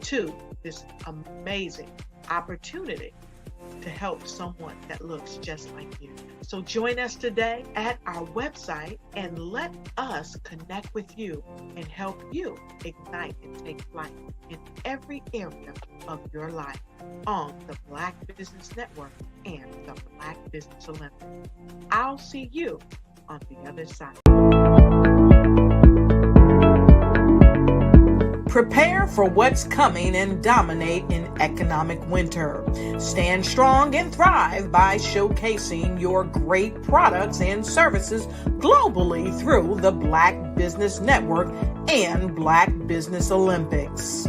to this amazing opportunity to help someone that looks just like you. So join us today at our website and let us connect with you and help you ignite and take flight in every area of your life on the Black Business Network and the Black Business Olympics. I'll see you on the other side. Prepare for what's coming and dominate in economic winter. Stand strong and thrive by showcasing your great products and services globally through the Black Business Network and Black Business Olympics.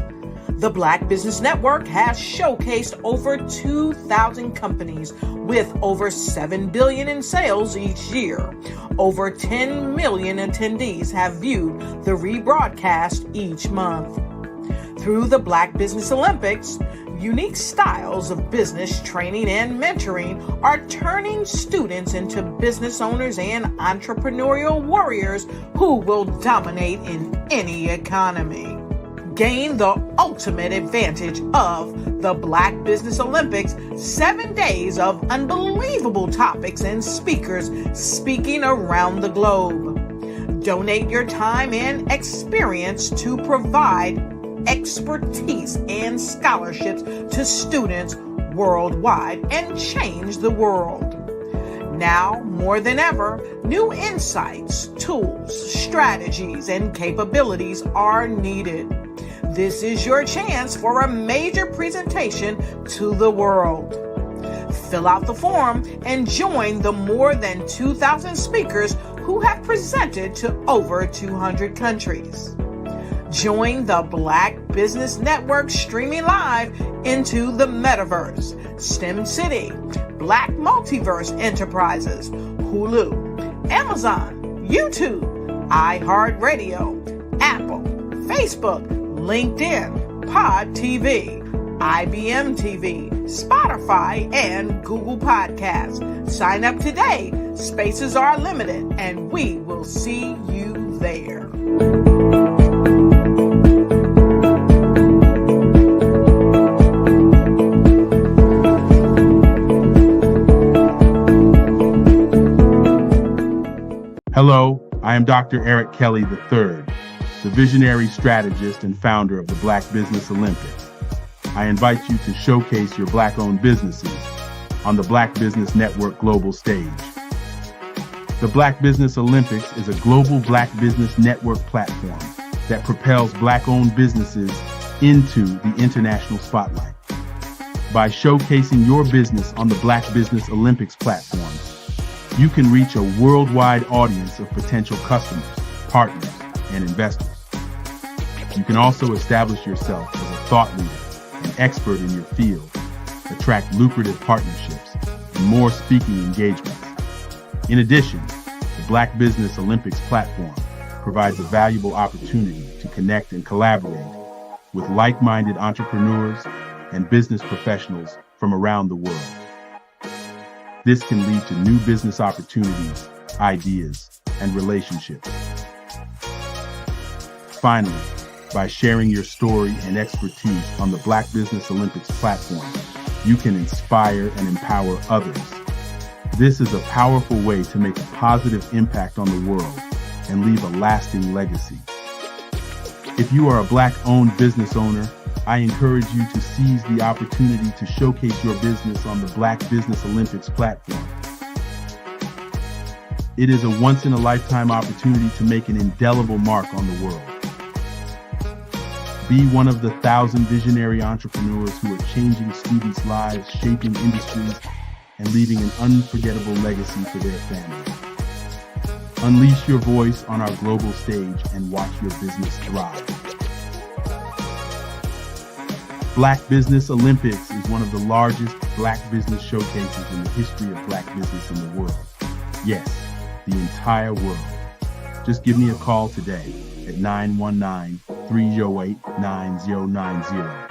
The Black Business Network has showcased over 2,000 companies with over $7 billion in sales each year. Over 10 million attendees have viewed the rebroadcast each month. Through the Black Business Olympics, unique styles of business training and mentoring are turning students into business owners and entrepreneurial warriors who will dominate in any economy. Gain the ultimate advantage of the Black Business Olympics, 7 days of unbelievable topics and speakers speaking around the globe. Donate your time and experience to provide expertise and scholarships to students worldwide and change the world. Now, more than ever, new insights, tools, strategies, and capabilities are needed. This is your chance for a major presentation to the world. Fill out the form and join the more than 2,000 speakers who have presented to over 200 countries. Join the Black Business Network streaming live into the Metaverse, STEM City, Black Multiverse Enterprises, Hulu, Amazon, YouTube, iHeartRadio, Apple, Facebook, LinkedIn, Pod TV, IBM TV, Spotify, and Google Podcasts. Sign up today. Spaces are limited, and we will see you there. Hello, I am Dr. Eric Kelly III, the visionary strategist and founder of the Black Business Olympics. I invite you to showcase your Black-owned businesses on the Black Business Network global stage. The Black Business Olympics is a global Black Business Network platform that propels Black-owned businesses into the international spotlight. By showcasing your business on the Black Business Olympics platform, you can reach a worldwide audience of potential customers, partners, and investors. You can also establish yourself as a thought leader and expert in your field, attract lucrative partnerships, and more speaking engagements. In addition, the Black Business Olympics platform provides a valuable opportunity to connect and collaborate with like-minded entrepreneurs and business professionals from around the world. This can lead to new business opportunities, ideas, and relationships. Finally, by sharing your story and expertise on the Black Business Olympics platform, you can inspire and empower others. This is a powerful way to make a positive impact on the world and leave a lasting legacy. If you are a Black-owned business owner, I encourage you to seize the opportunity to showcase your business on the Black Business Olympics platform. It is a once-in-a-lifetime opportunity to make an indelible mark on the world. Be one of the 1,000 visionary entrepreneurs who are changing students' lives, shaping industries, and leaving an unforgettable legacy for their families. Unleash your voice on our global stage and watch your business thrive. Black Business Olympics is one of the largest Black business showcases in the history of Black business in the world. Yes, the entire world. Just give me a call today at 919-308-9090.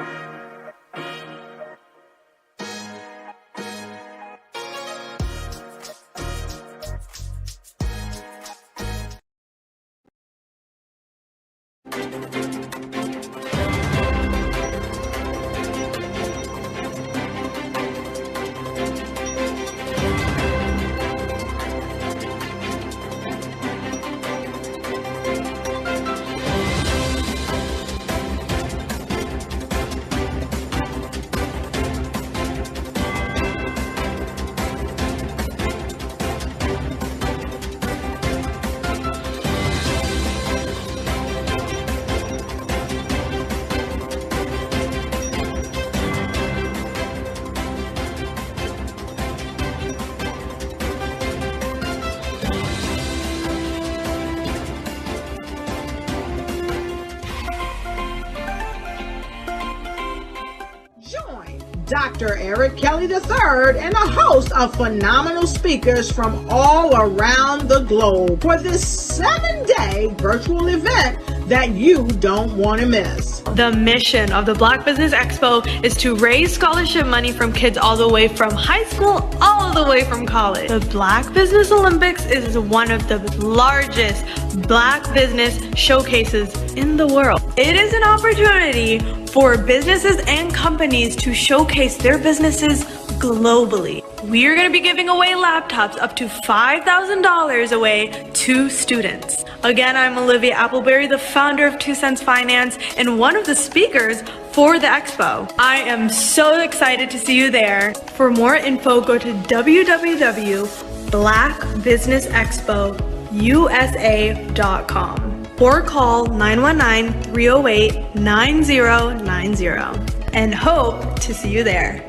Dr. Eric Kelly III and a host of phenomenal speakers from all around the globe for this 7-day virtual event that you don't want to miss. The mission of the Black Business Expo is to raise scholarship money from kids all the way from high school, all the way from college. The Black Business Olympics is one of the largest Black business showcases in the world. It is an opportunity for businesses and companies to showcase their businesses globally. We are going to be giving away laptops up to $5,000 away to students. Again, I'm Olivia Appleberry, the founder of 2 Cents Finance and one of the speakers for the expo. I am so excited to see you there. For more info, go to www.blackbusinessexpousa.com or call 919-308-9090 and hope to see you there.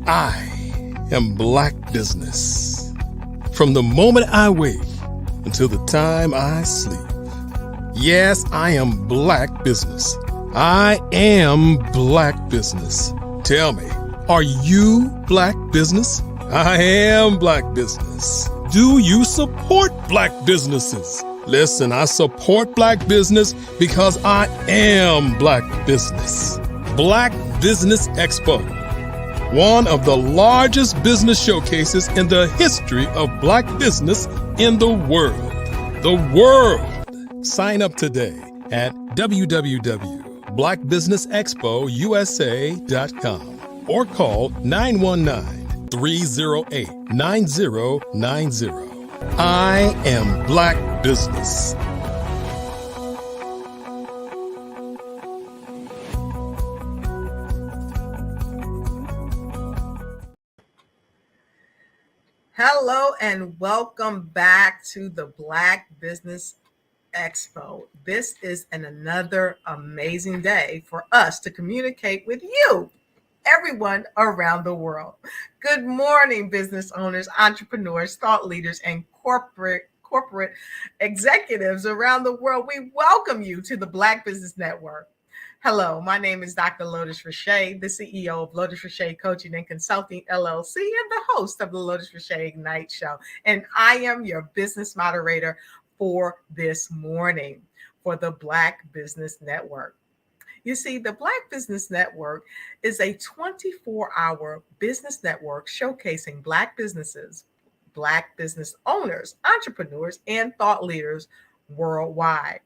I am Black Business. From the moment I wake until the time I sleep. Yes, I am Black Business. I am Black Business. Tell me, are you Black Business? I am Black Business. Do you support Black businesses? Listen, I support Black business because I am Black Business. Black Business Expo, one of the largest business showcases in the history of Black business in the world. The world. Sign up today at www.blackbusinessexpousa.com or call 919-308-9090. I am Black Business. Hello and welcome back to the Black Business Expo. This is another amazing day for us to communicate with you, everyone around the world. Good morning, business owners, entrepreneurs, thought leaders, and corporate executives around the world. We welcome you to the Black Business Network. Hello, my name is Dr. Lotus Rashay, the CEO of Lotus Rashay Coaching and Consulting LLC and the host of the Lotus Rashay Ignite Show. And I am your business moderator for this morning for the Black Business Network. You see, the Black Business Network is a 24-hour business network showcasing Black businesses, Black business owners, entrepreneurs, and thought leaders worldwide.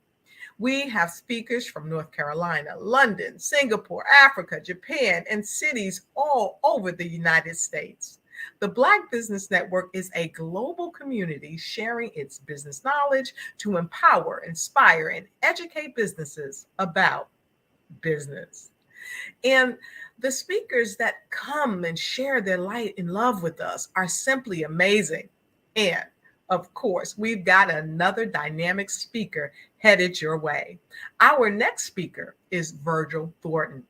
We have speakers from North Carolina, London, Singapore, Africa, Japan, and cities all over the United States. The Black Business Network is a global community sharing its business knowledge to empower, inspire, and educate businesses about business. And the speakers that come and share their light and love with us are simply amazing. And of course, we've got another dynamic speaker headed your way. Our next speaker is Virgil Thornton.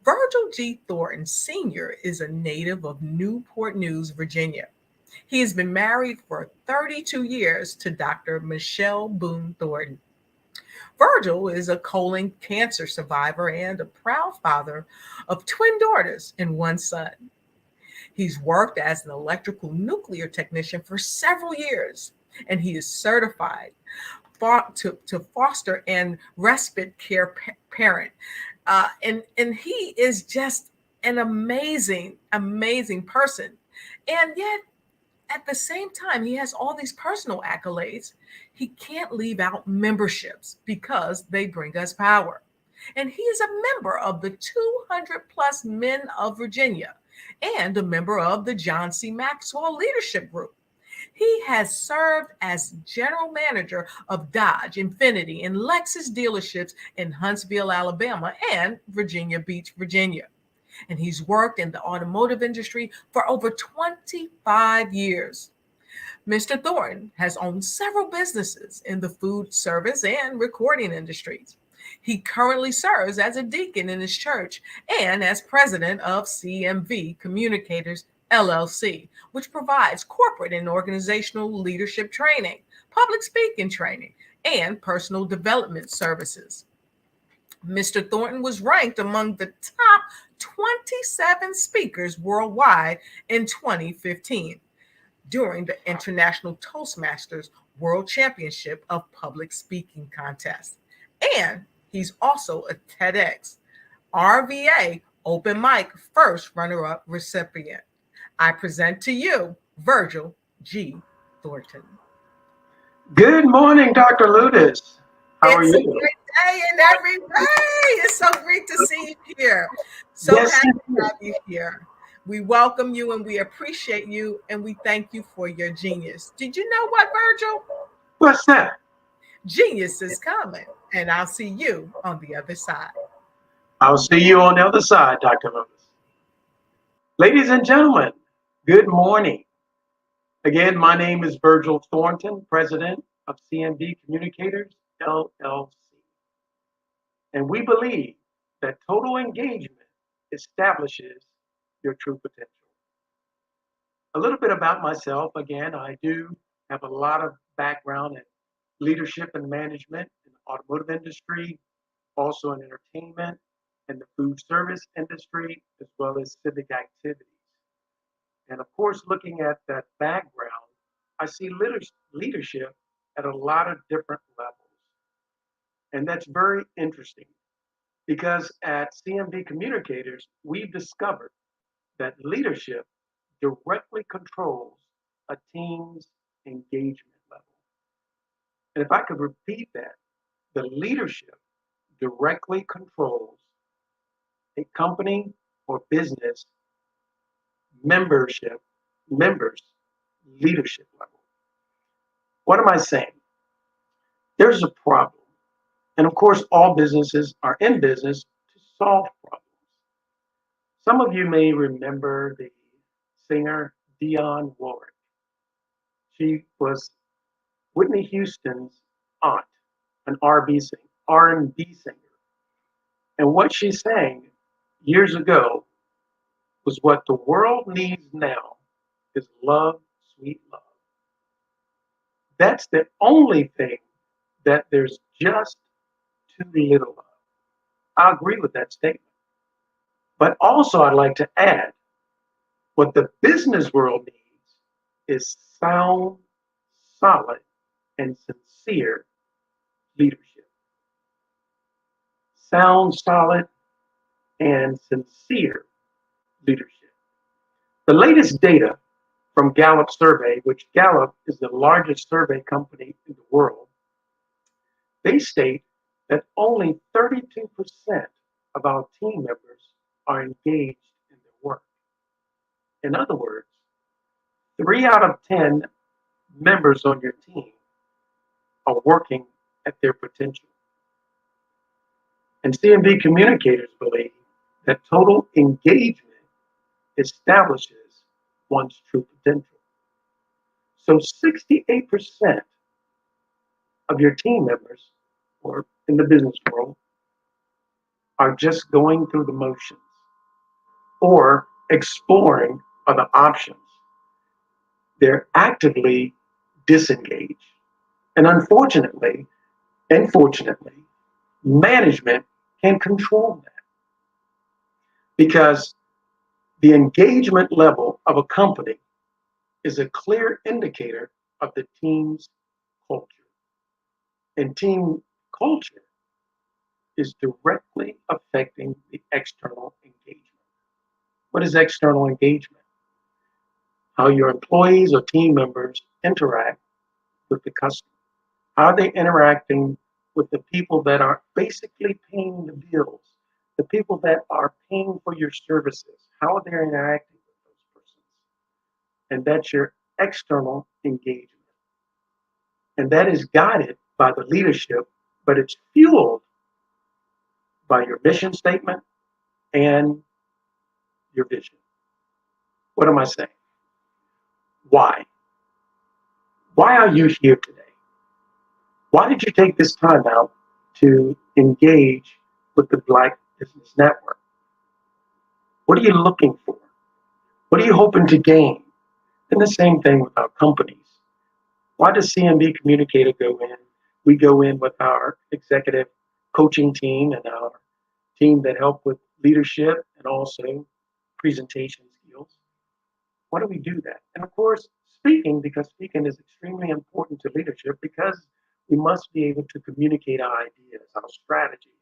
Virgil G. Thornton Sr. is a native of Newport News, Virginia. He has been married for 32 years to Dr. Michelle Boone Thornton. Virgil is a colon cancer survivor and a proud father of twin daughters and one son. He's worked as an electrical nuclear technician for several years, and he is certified to foster and respite care parent. And he is just an amazing person. And yet, at the same time, he has all these personal accolades. He can't leave out memberships because they bring us power. And he is a member of the 200 plus Men of Virginia and a member of the John C. Maxwell Leadership Group. He has served as general manager of Dodge, Infiniti, and Lexus dealerships in Huntsville, Alabama, and Virginia Beach, Virginia. And he's worked in the automotive industry for over 25 years. Mr. Thornton has owned several businesses in the food service and recording industries. He currently serves as a deacon in his church and as president of CMV Communicators LLC, which provides corporate and organizational leadership training, public speaking training, and personal development services. Mr. Thornton was ranked among the top 27 speakers worldwide in 2015 during the International Toastmasters World Championship of Public Speaking Contest. And he's also a TEDx RVA Open Mic First Runner-Up recipient. I present to you Virgil G. Thornton. Good morning, Dr. Ludis. How are you? It's a great day in every way. It's so great to see you here. So Yes, happy to have you here. We welcome you and we appreciate you and we thank you for your genius. Did you know what, Virgil? What's that? Genius is coming, and I'll see you on the other side. I'll see you on the other side, Dr. Ludis. Ladies and gentlemen, good morning. Again, my name is Virgil Thornton, president of CMD Communicators, LLC. And we believe that total engagement establishes your true potential. A little bit about myself. Again, I do have a lot of background in leadership and management in the automotive industry, also in entertainment and the food service industry, as well as civic activities. And of course, looking at that background, I see leadership at a lot of different levels. And that's very interesting because at CMD Communicators, we've discovered that leadership directly controls a team's engagement level. And if I could repeat that, the leadership directly controls a company or business members' leadership level. What am I saying? There's a problem. And of course, all businesses are in business to solve problems. Some of you may remember the singer Dionne Warwick. She was Whitney Houston's aunt, an R&B singer. And what she sang years ago was what the world needs now is love, sweet love. That's the only thing that there's just too little of. I agree with that statement. But also I'd like to add, what the business world needs is sound, solid, and sincere leadership. Sound, solid, and sincere leadership. The latest data from Gallup survey, which Gallup is the largest survey company in the world, they state that only 32% of our team members are engaged in their work. In other words, 3 out of 10 members on your team are working at their potential. And CMD Communicators believe that total engagement establishes one's true potential. So 68% of your team members, or in the business world, are just going through the motions or exploring other options. They're actively disengaged. And unfortunately, management can control that. Because the engagement level of a company is a clear indicator of the team's culture. And team culture is directly affecting the external engagement. What is external engagement? How your employees or team members interact with the customer. How are they interacting with the people that are basically paying the bills, the people that are paying for your services? How are they interacting with those persons? And that's your external engagement. And that is guided by the leadership, but it's fueled by your mission statement and your vision. What am I saying? Why? Why are you here today? Why did you take this time out to engage with the Black Business Network? What are you looking for? What are you hoping to gain? And the same thing with our companies. Why does CMB Communicator go in? We go in with our executive coaching team and our team that help with leadership and also presentation skills. Why do we do that? And of course, speaking, because speaking is extremely important to leadership because we must be able to communicate our ideas, our strategies.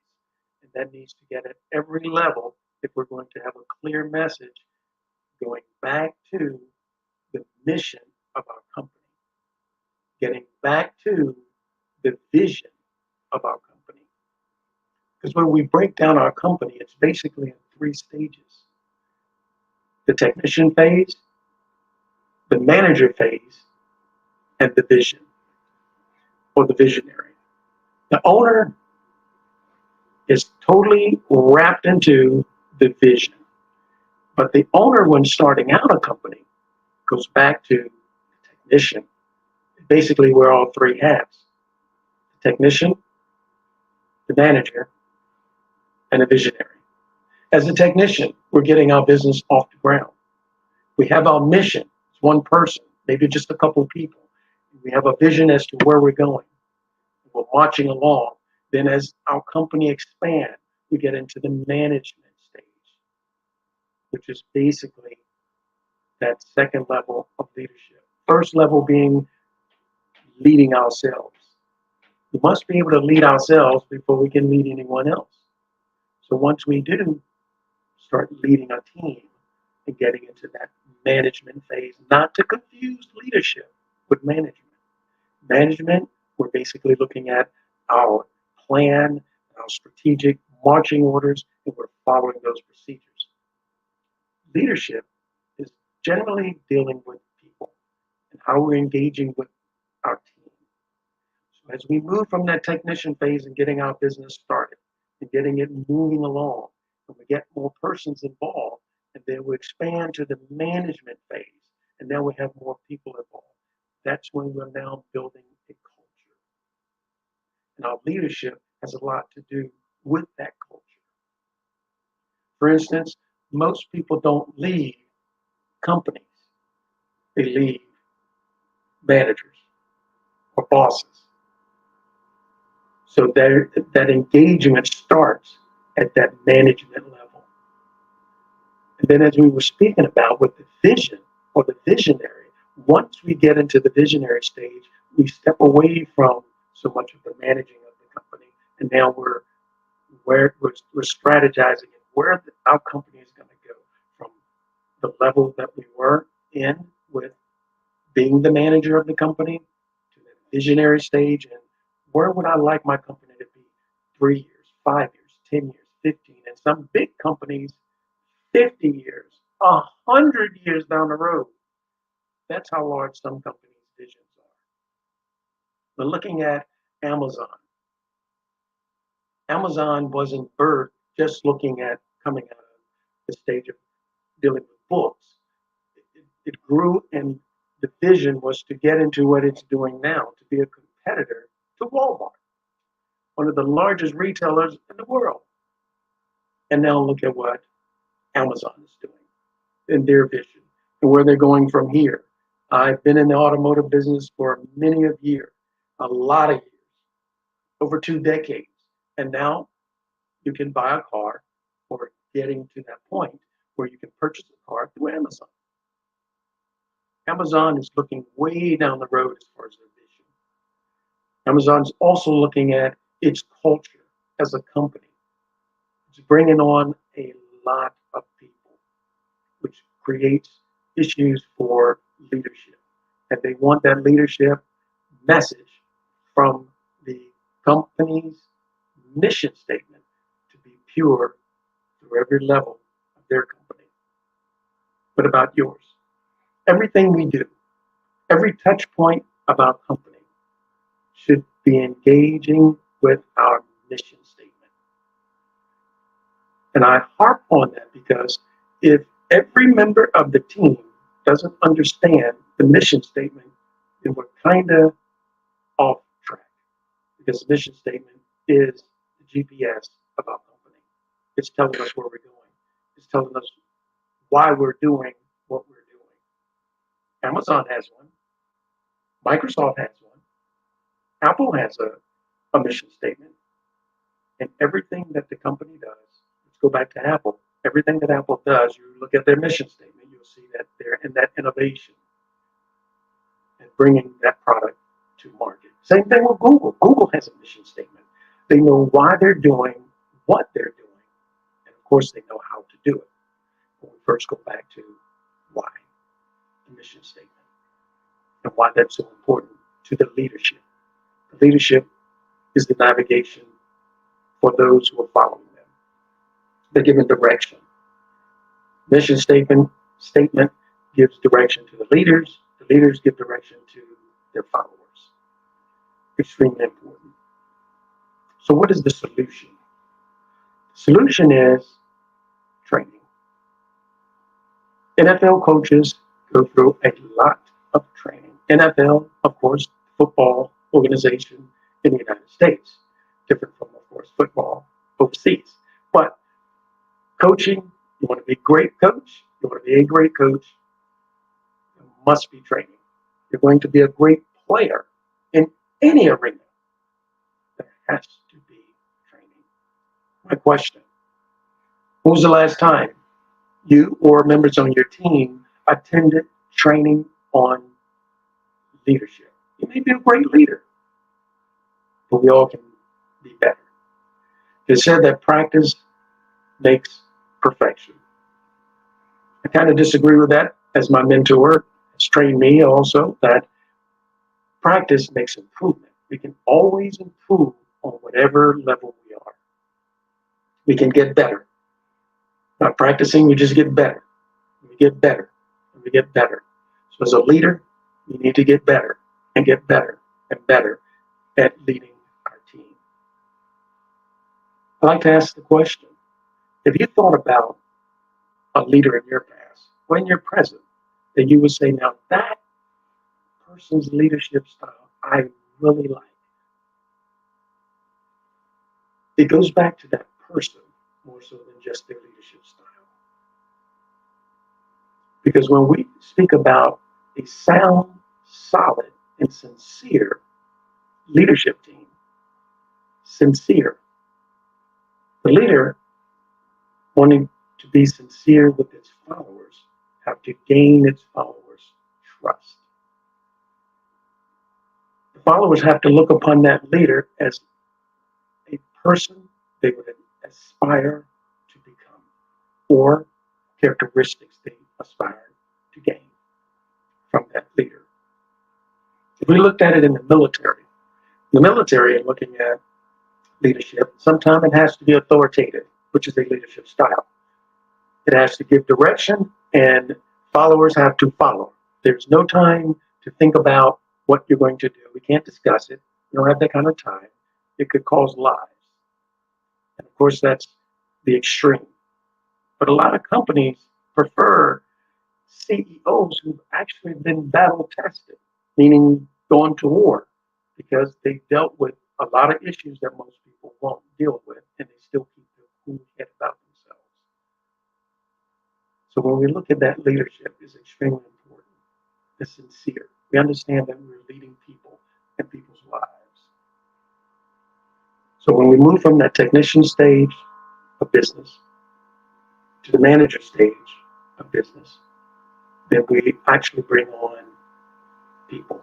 And that needs to get at every level if we're going to have a clear message going back to the mission of our company, getting back to the vision of our company. Because when we break down our company, it's basically in 3 stages: the technician phase, the manager phase, and the vision or the visionary. The owner is totally wrapped into the vision. But the owner, when starting out a company, goes back to the technician. Basically, wear all 3 hats: the technician, the manager, and the visionary. As a technician, we're getting our business off the ground. We have our mission. It's one person, maybe just a couple of people. We have a vision as to where we're going. We're marching along. Then as our company expands, we get into the management stage, which is basically that second level of leadership. First level being leading ourselves. We must be able to lead ourselves before we can lead anyone else. So once we do start leading a team and getting into that management phase, not to confuse leadership with management. Management, we're basically looking at our plan, our strategic marching orders, and we're following those procedures. Leadership is generally dealing with people and how we're engaging with our team. So as we move from that technician phase and getting our business started and getting it moving along, and we get more persons involved, and then we expand to the management phase, and now we have more people involved. That's when we're now building a culture. And our leadership has a lot to do with that culture. For instance, most people don't leave companies. They leave managers or bosses. So that engagement starts at that management level. And then as we were speaking about with the vision or the visionary, once we get into the visionary stage, we step away from so much of the managing of the company, and now we're strategizing where our company is going to go from the level that we were in with being the manager of the company to the visionary stage, and where would I like my company to be 3 years, 5 years, 10 years, 15, and some big companies 50 years, 100 years down the road. That's how large some companies' visions are. We're looking at Amazon. Amazon wasn't birthed just looking at coming out of the stage of dealing with books. It grew, and the vision was to get into what it's doing now, to be a competitor to Walmart, one of the largest retailers in the world. And now look at what Amazon is doing in their vision and where they're going from here. I've been in the automotive business for many of years, a lot of years, over 2 decades. And now you can buy a car or getting to that point where you can purchase a car through Amazon. Amazon is looking way down the road as far as their vision. Amazon's also looking at its culture as a company. It's bringing on a lot of people, which creates issues for leadership. And they want that leadership message from the company's mission statement to be pure through every level of their company. What about yours? Everything we do, every touch point of our company should be engaging with our mission statement. And I harp on that because if every member of the team doesn't understand the mission statement, then we're kind of off track, because the mission statement is the GPS of our company. It's telling us where we're going. It's telling us why we're doing what we're doing. Amazon has one. Microsoft has one. Apple has a mission statement. And everything that the company does, let's go back to Apple. Everything that Apple does, you look at their mission statement, you'll see that they're in that innovation and bringing that product to market. Same thing with Google. Google has a mission statement. They know why they're doing what they're doing. And of course, they know how to do it. But we first go back to why, the mission statement, and why that's so important to the leadership. The leadership is the navigation for those who are following them. They're given direction. Mission statement gives direction to the leaders. The leaders give direction to their followers. Extremely important. So what is the solution? The solution is training. NFL coaches go through a lot of training. NFL, of course, football organization in the United States. Different from, of course, football overseas. But coaching, you want to be a great coach, you want to be a great coach, there must be training. You're going to be a great player in any arena. There has to be training. My question, when was the last time you or members on your team attended training on leadership? You may be a great leader, but we all can be better. It said that practice makes perfection. I kind of disagree with that, as my mentor has trained me also, that practice makes improvement. We can always improve on whatever level we are. We can get better. By practicing, we just get better. We get better, and we get better. So as a leader, you need to get better and get better and better at leading our team. I'd like to ask the question, have you thought about a leader in your past or in your present that you would say, now that person's leadership style I really like? It goes back to that person more so than just their leadership style. Because when we speak about a sound, solid, and sincere leadership team, sincere, the leader wanting to be sincere with its followers have to gain its followers' trust. The followers have to look upon that leader as a person they would aspire to become, or characteristics they aspire to gain from that leader. If we looked at it in the military and looking at leadership, sometimes it has to be authoritative, which is a leadership style. It has to give direction, and followers have to follow. There's no time to think about what you're going to do. We can't discuss it. You don't have that kind of time. It could cause lives. And of course, that's the extreme. But a lot of companies prefer CEOs who've actually been battle tested, meaning gone to war, because they dealt with a lot of issues that most people won't deal with, and they still keep their cool head about themselves. So when we look at that, leadership is extremely important. It's sincere. We understand that we're leading people and people's lives. So when we move from that technician stage of business to the manager stage of business, then we actually bring on people.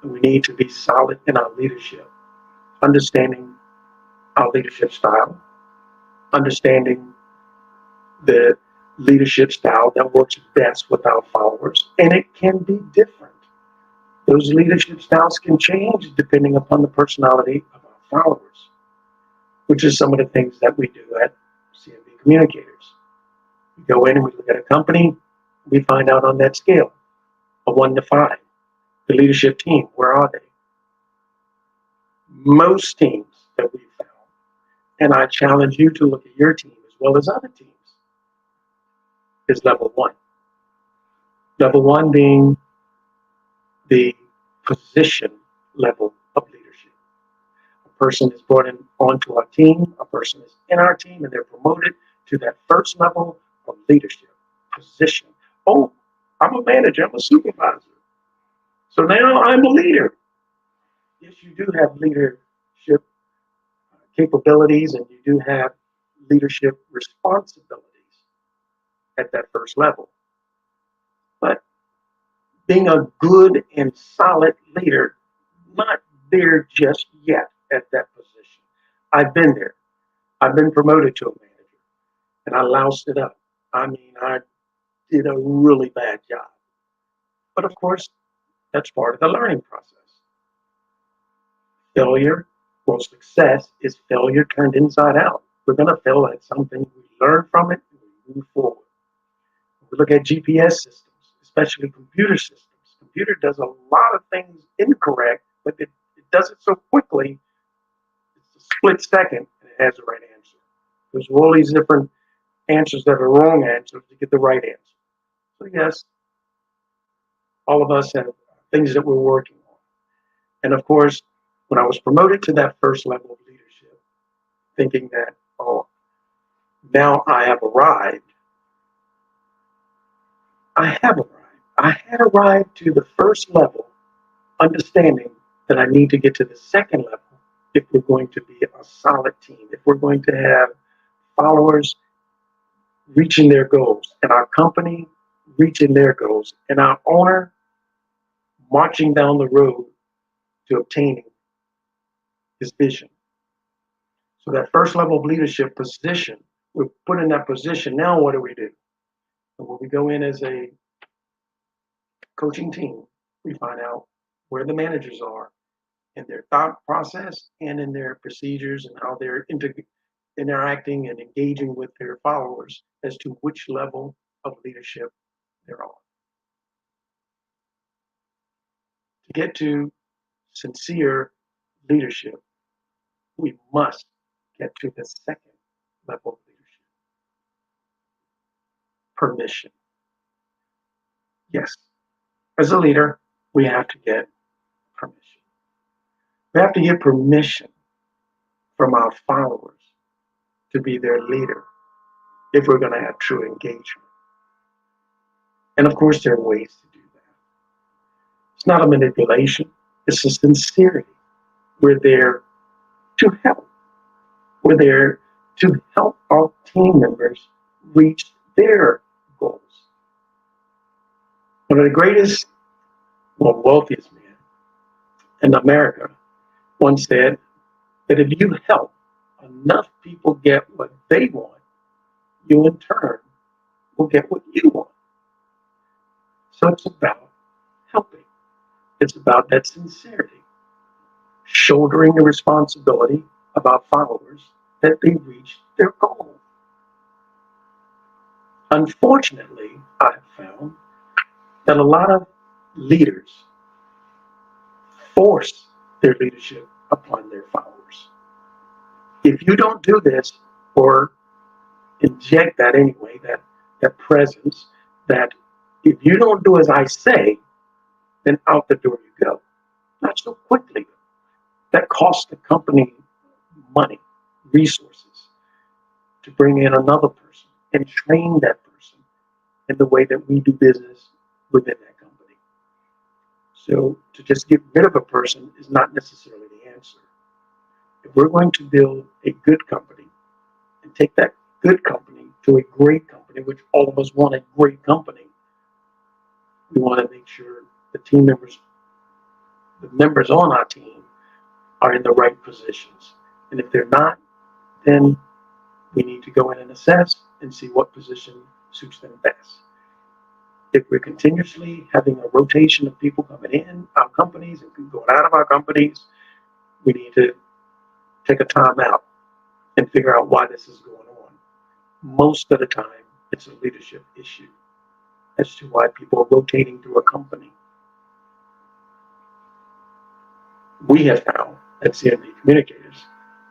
And we need to be solid in our leadership, understanding our leadership style, understanding the leadership style that works best with our followers, and it can be different. Those leadership styles can change depending upon the personality of our followers, which is some of the things that we do at CMB Communicators. We go in and we look at a company, we find out on that scale, a 1 to 5, the leadership team, where are they? Most teams that we've found, and I challenge you to look at your team as well as other teams, is level 1. Level 1 being the position level of leadership. A person is brought in onto our team, a person is in our team, and they're promoted to that first level of leadership, position, Oh, I'm a manager, I'm a supervisor. So now I'm a leader. Yes, you do have leadership capabilities and you do have leadership responsibilities at that first level. But being a good and solid leader, not there just yet at that position. I've been there. I've been promoted to a manager and I loused it up. I mean, I did a really bad job. But of course, that's part of the learning process. Failure, well, success is failure turned inside out. We're going to fail at something. We learn from it and we move forward. We look at GPS systems, especially computer systems. Computer does a lot of things incorrect, but it does it so quickly, it's a split second, and it has the right answer. There's all these different answers that are wrong answers to get the right answer. So yes, all of us have things that we're working on. And of course, when I was promoted to that first level of leadership, thinking that, oh, now I have arrived, I have arrived. I had arrived to the first level, understanding that I need to get to the second level if we're going to be a solid team, if we're going to have followers reaching their goals, and our company reaching their goals, and our owner marching down the road to obtaining his vision. So that first level of leadership position, we're put in that position. Now what do we do? And when we go in as a coaching team, we find out where the managers are in their thought process and in their procedures and how they're interacting and engaging with their followers as to which level of leadership they're on. To get to sincere leadership, we must get to the second level of leadership. Permission. Yes, as a leader, we have to get permission. We have to get permission from our followers to be their leader if we're going to have true engagement. And of course, there are ways to do that. It's not a manipulation, it's a sincerity. We're there to help. We're there to help our team members reach their goals. One of the greatest, wealthiest men in America once said that if you help enough people get what they want, you in turn will get what you want. So it's about helping. It's about that sincerity, shouldering the responsibility of our followers that they reach their goal. Unfortunately, I've found that a lot of leaders force their leadership upon their followers. If you don't do this, or inject that anyway, that presence, that if you don't do as I say, then out the door you go. Not so quickly. That costs the company money, resources, to bring in another person and train that person in the way that we do business within that company. So to just get rid of a person is not necessarily the answer. If we're going to build a good company and take that good company to a great company, which all of us want a great company, we want to make sure the team members, the members on our team, are in the right positions. And if they're not, then we need to go in and assess and see what position suits them best. If we're continuously having a rotation of people coming in our companies and people going out of our companies, we need to take a time out and figure out why this is going on. Most of the time, it's a leadership issue as to why people are rotating through a company. We have found at CMD Communicators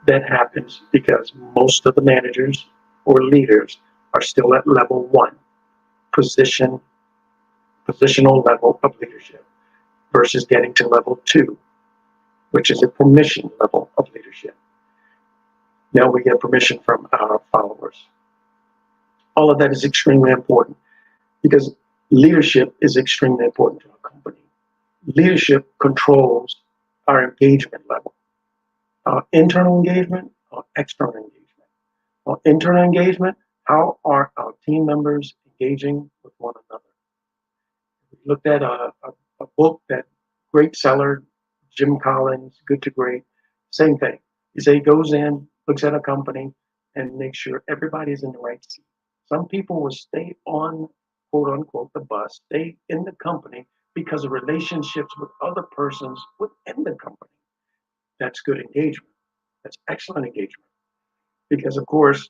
that happens because most of the managers or leaders are still at level one, positional level of leadership, versus getting to level two, which is a permission level of leadership. Now we get permission from our followers. All of that is extremely important because Leadership is extremely important to our company. Leadership controls our engagement level, our internal engagement, our external engagement. Our internal engagement, how are our team members engaging with one another? We looked at a book, that great seller, Jim Collins, Good to Great, same thing. He said he goes in, looks at a company, and makes sure everybody's in the right seat. Some people will stay on, quote unquote, the bus, stay in the company because of relationships with other persons within the company. That's good engagement. That's excellent engagement. Because, of course,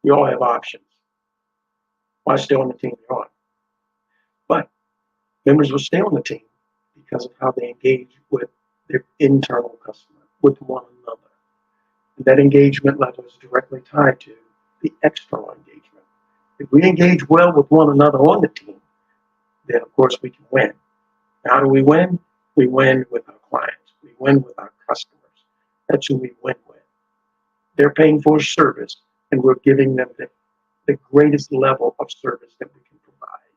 we all have options. Why stay on the team you're on? But members will stay on the team because of how they engage with their internal customer, with one another. And that engagement level is directly tied to the external engagement. If we engage well with one another on the team, then of course we can win. How do we win? We win with our clients. We win with our customers. That's who we win with. They're paying for a service, and we're giving them the greatest level of service that we can provide.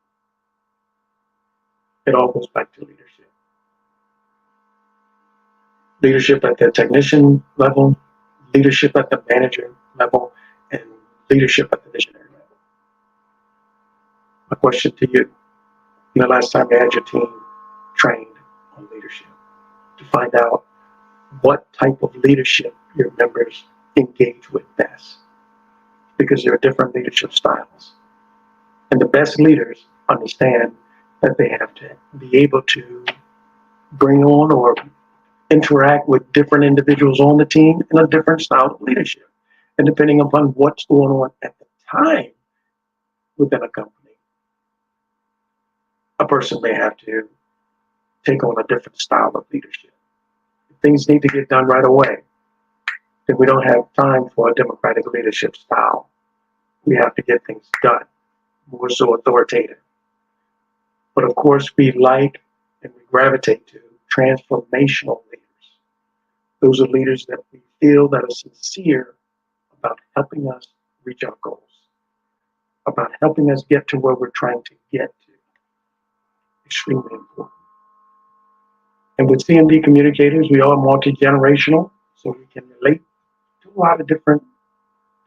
It all goes back to leadership. Leadership at the technician level, leadership at the manager level, and leadership at the visionary level. My question to you, the last time you had your team trained on leadership, to find out what type of leadership your members engage with best, because there are different leadership styles. And the best leaders understand that they have to be able to bring on or interact with different individuals on the team in a different style of leadership. And depending upon what's going on at the time within a company, a person may have to take on a different style of leadership. If things need to get done right away, then we don't have time for a democratic leadership style. We have to get things done. We're so authoritative. But of course, we like and we gravitate to transformational leaders. Those are leaders that we feel that are sincere about helping us reach our goals, about helping us get to where we're trying to get to. Extremely important. And with CMD communicators, we are multi-generational, so we can relate to a lot of different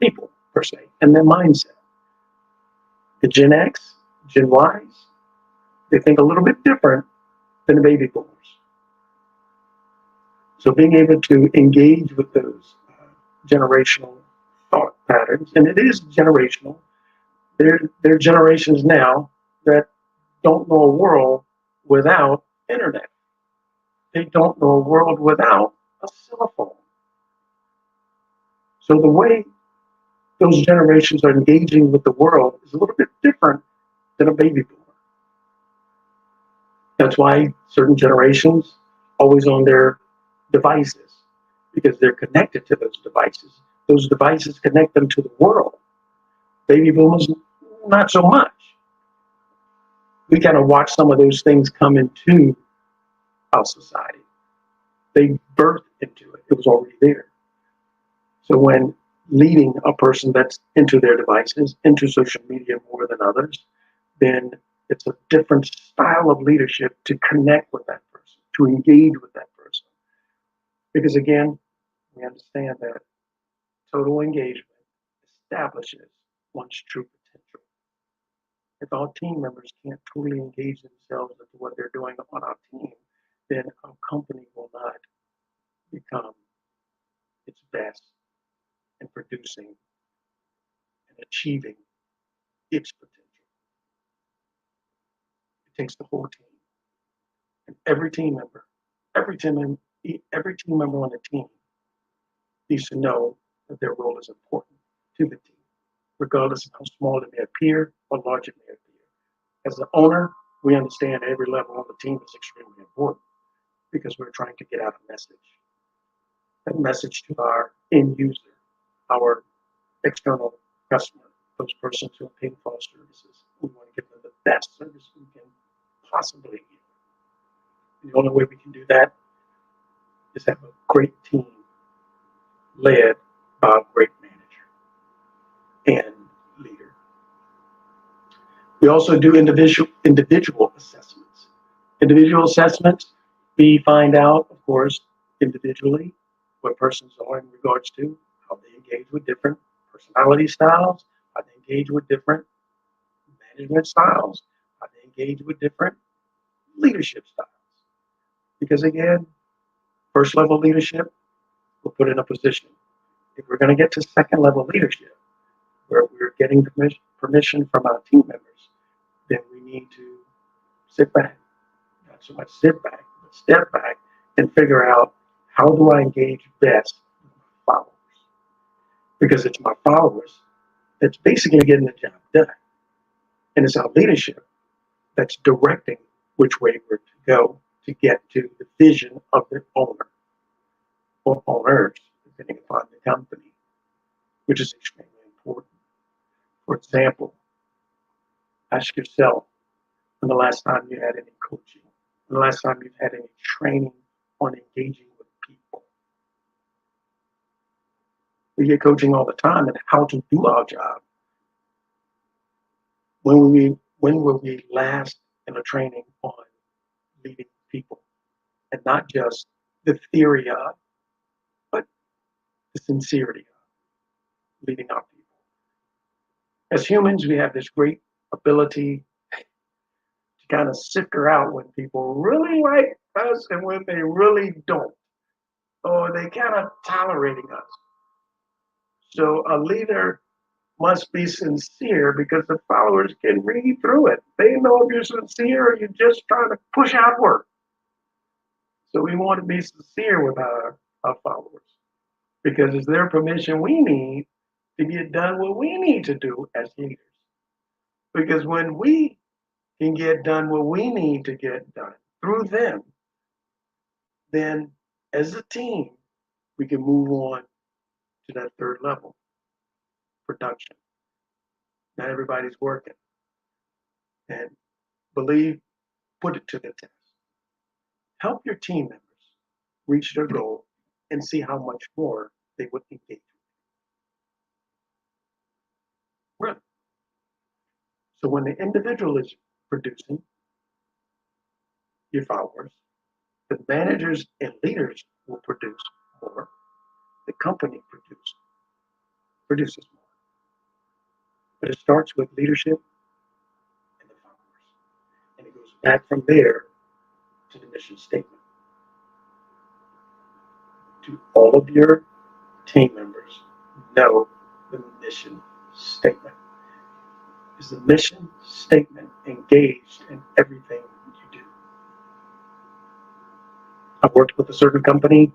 people, per se, and their mindset. The Gen X, Gen Ys, they think a little bit different than the baby boomers. So being able to engage with those generational thought patterns, and it is generational. There are generations now that don't know a world without internet. They don't know a world without a cell phone. So the way those generations are engaging with the world is a little bit different than a baby boomer. That's why certain generations always on their devices, because they're connected to those devices. Those devices connect them to the world. Baby boomers, not so much. We kind of watch some of those things come into our society. They birthed into it. It was already there. So when leading a person that's into their devices, into social media more than others, then it's a different style of leadership to connect with that person, to engage with that person. Because again, we understand that total engagement establishes one's true potential. If our team members can't truly engage themselves into what they're doing on our team, then our company will not become its best in producing and achieving its potential. It takes the whole team. And every team member on the team needs to know that their role is important to the team, regardless of how small it may appear or large it may appear. As the owner, we understand every level on the team is extremely important because we're trying to get out a message. That message to our end user, our external customer, those persons who are paying for our services. We want to give them the best service we can possibly give. The only way we can do that is have a great team led by a great manager and leader. We also do individual assessments. Individual assessments, we find out, of course, individually what persons are in regards to how they engage with different personality styles, how they engage with different management styles, how they engage with different leadership styles. Because again, first level leadership will put in a position. If we're going to get to second level leadership, where we're getting permission from our team members, then we need to sit back, not so much sit back, but step back and figure out how do I engage best with my followers? Because it's my followers that's basically getting the job done. And it's our leadership that's directing which way we're to go to get to the vision of the owner or owners, depending upon the company, which is extremely important. For example, ask yourself when the last time you had any coaching, when the last time you've had any training on engaging with people. We get coaching all the time on how to do our job. When were we last in a training on leading people? And not just the theory of, but the sincerity of leading our people. As humans, we have this great ability to kind of sift out when people really like us and when they really don't, or they kind of tolerating us. So a leader must be sincere because the followers can read through it. They know if you're sincere or you're just trying to push out work. So we want to be sincere with our followers because it's their permission we need to get done what we need to do as leaders. Because when we can get done what we need to get done through them, then as a team, we can move on to that third level, production. Not everybody's working. And put it to the test. Help your team members reach their goal and see how much more they would engage. Really. So when the individual is producing your followers, the managers and leaders will produce more. The company produces more. But it starts with leadership and the followers. And it goes back from there to the mission statement. Do all of your team members know the mission statement? Is the mission statement engaged in everything you do? I've worked with a certain company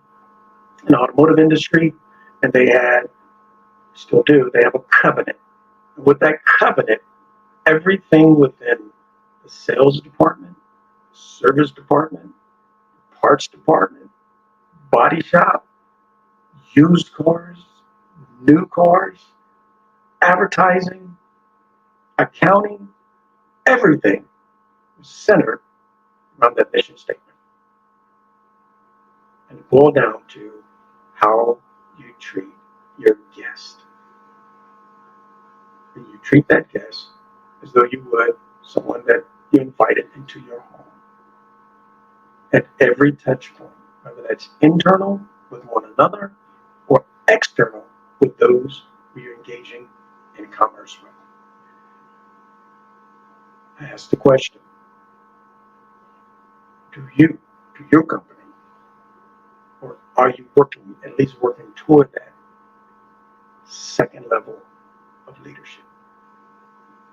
in the automotive industry, and they still do, they have a covenant. And with that covenant, everything within the sales department, service department, parts department, body shop, used cars, new cars, advertising, accounting, everything is centered around that mission statement. And it boils down to how you treat your guest. And you treat that guest as though you would someone that you invited into your home. At every touch point, whether that's internal with one another or external with those who you're engaging in commerce with. I ask the question, do your company, or are you at least working toward that second level of leadership,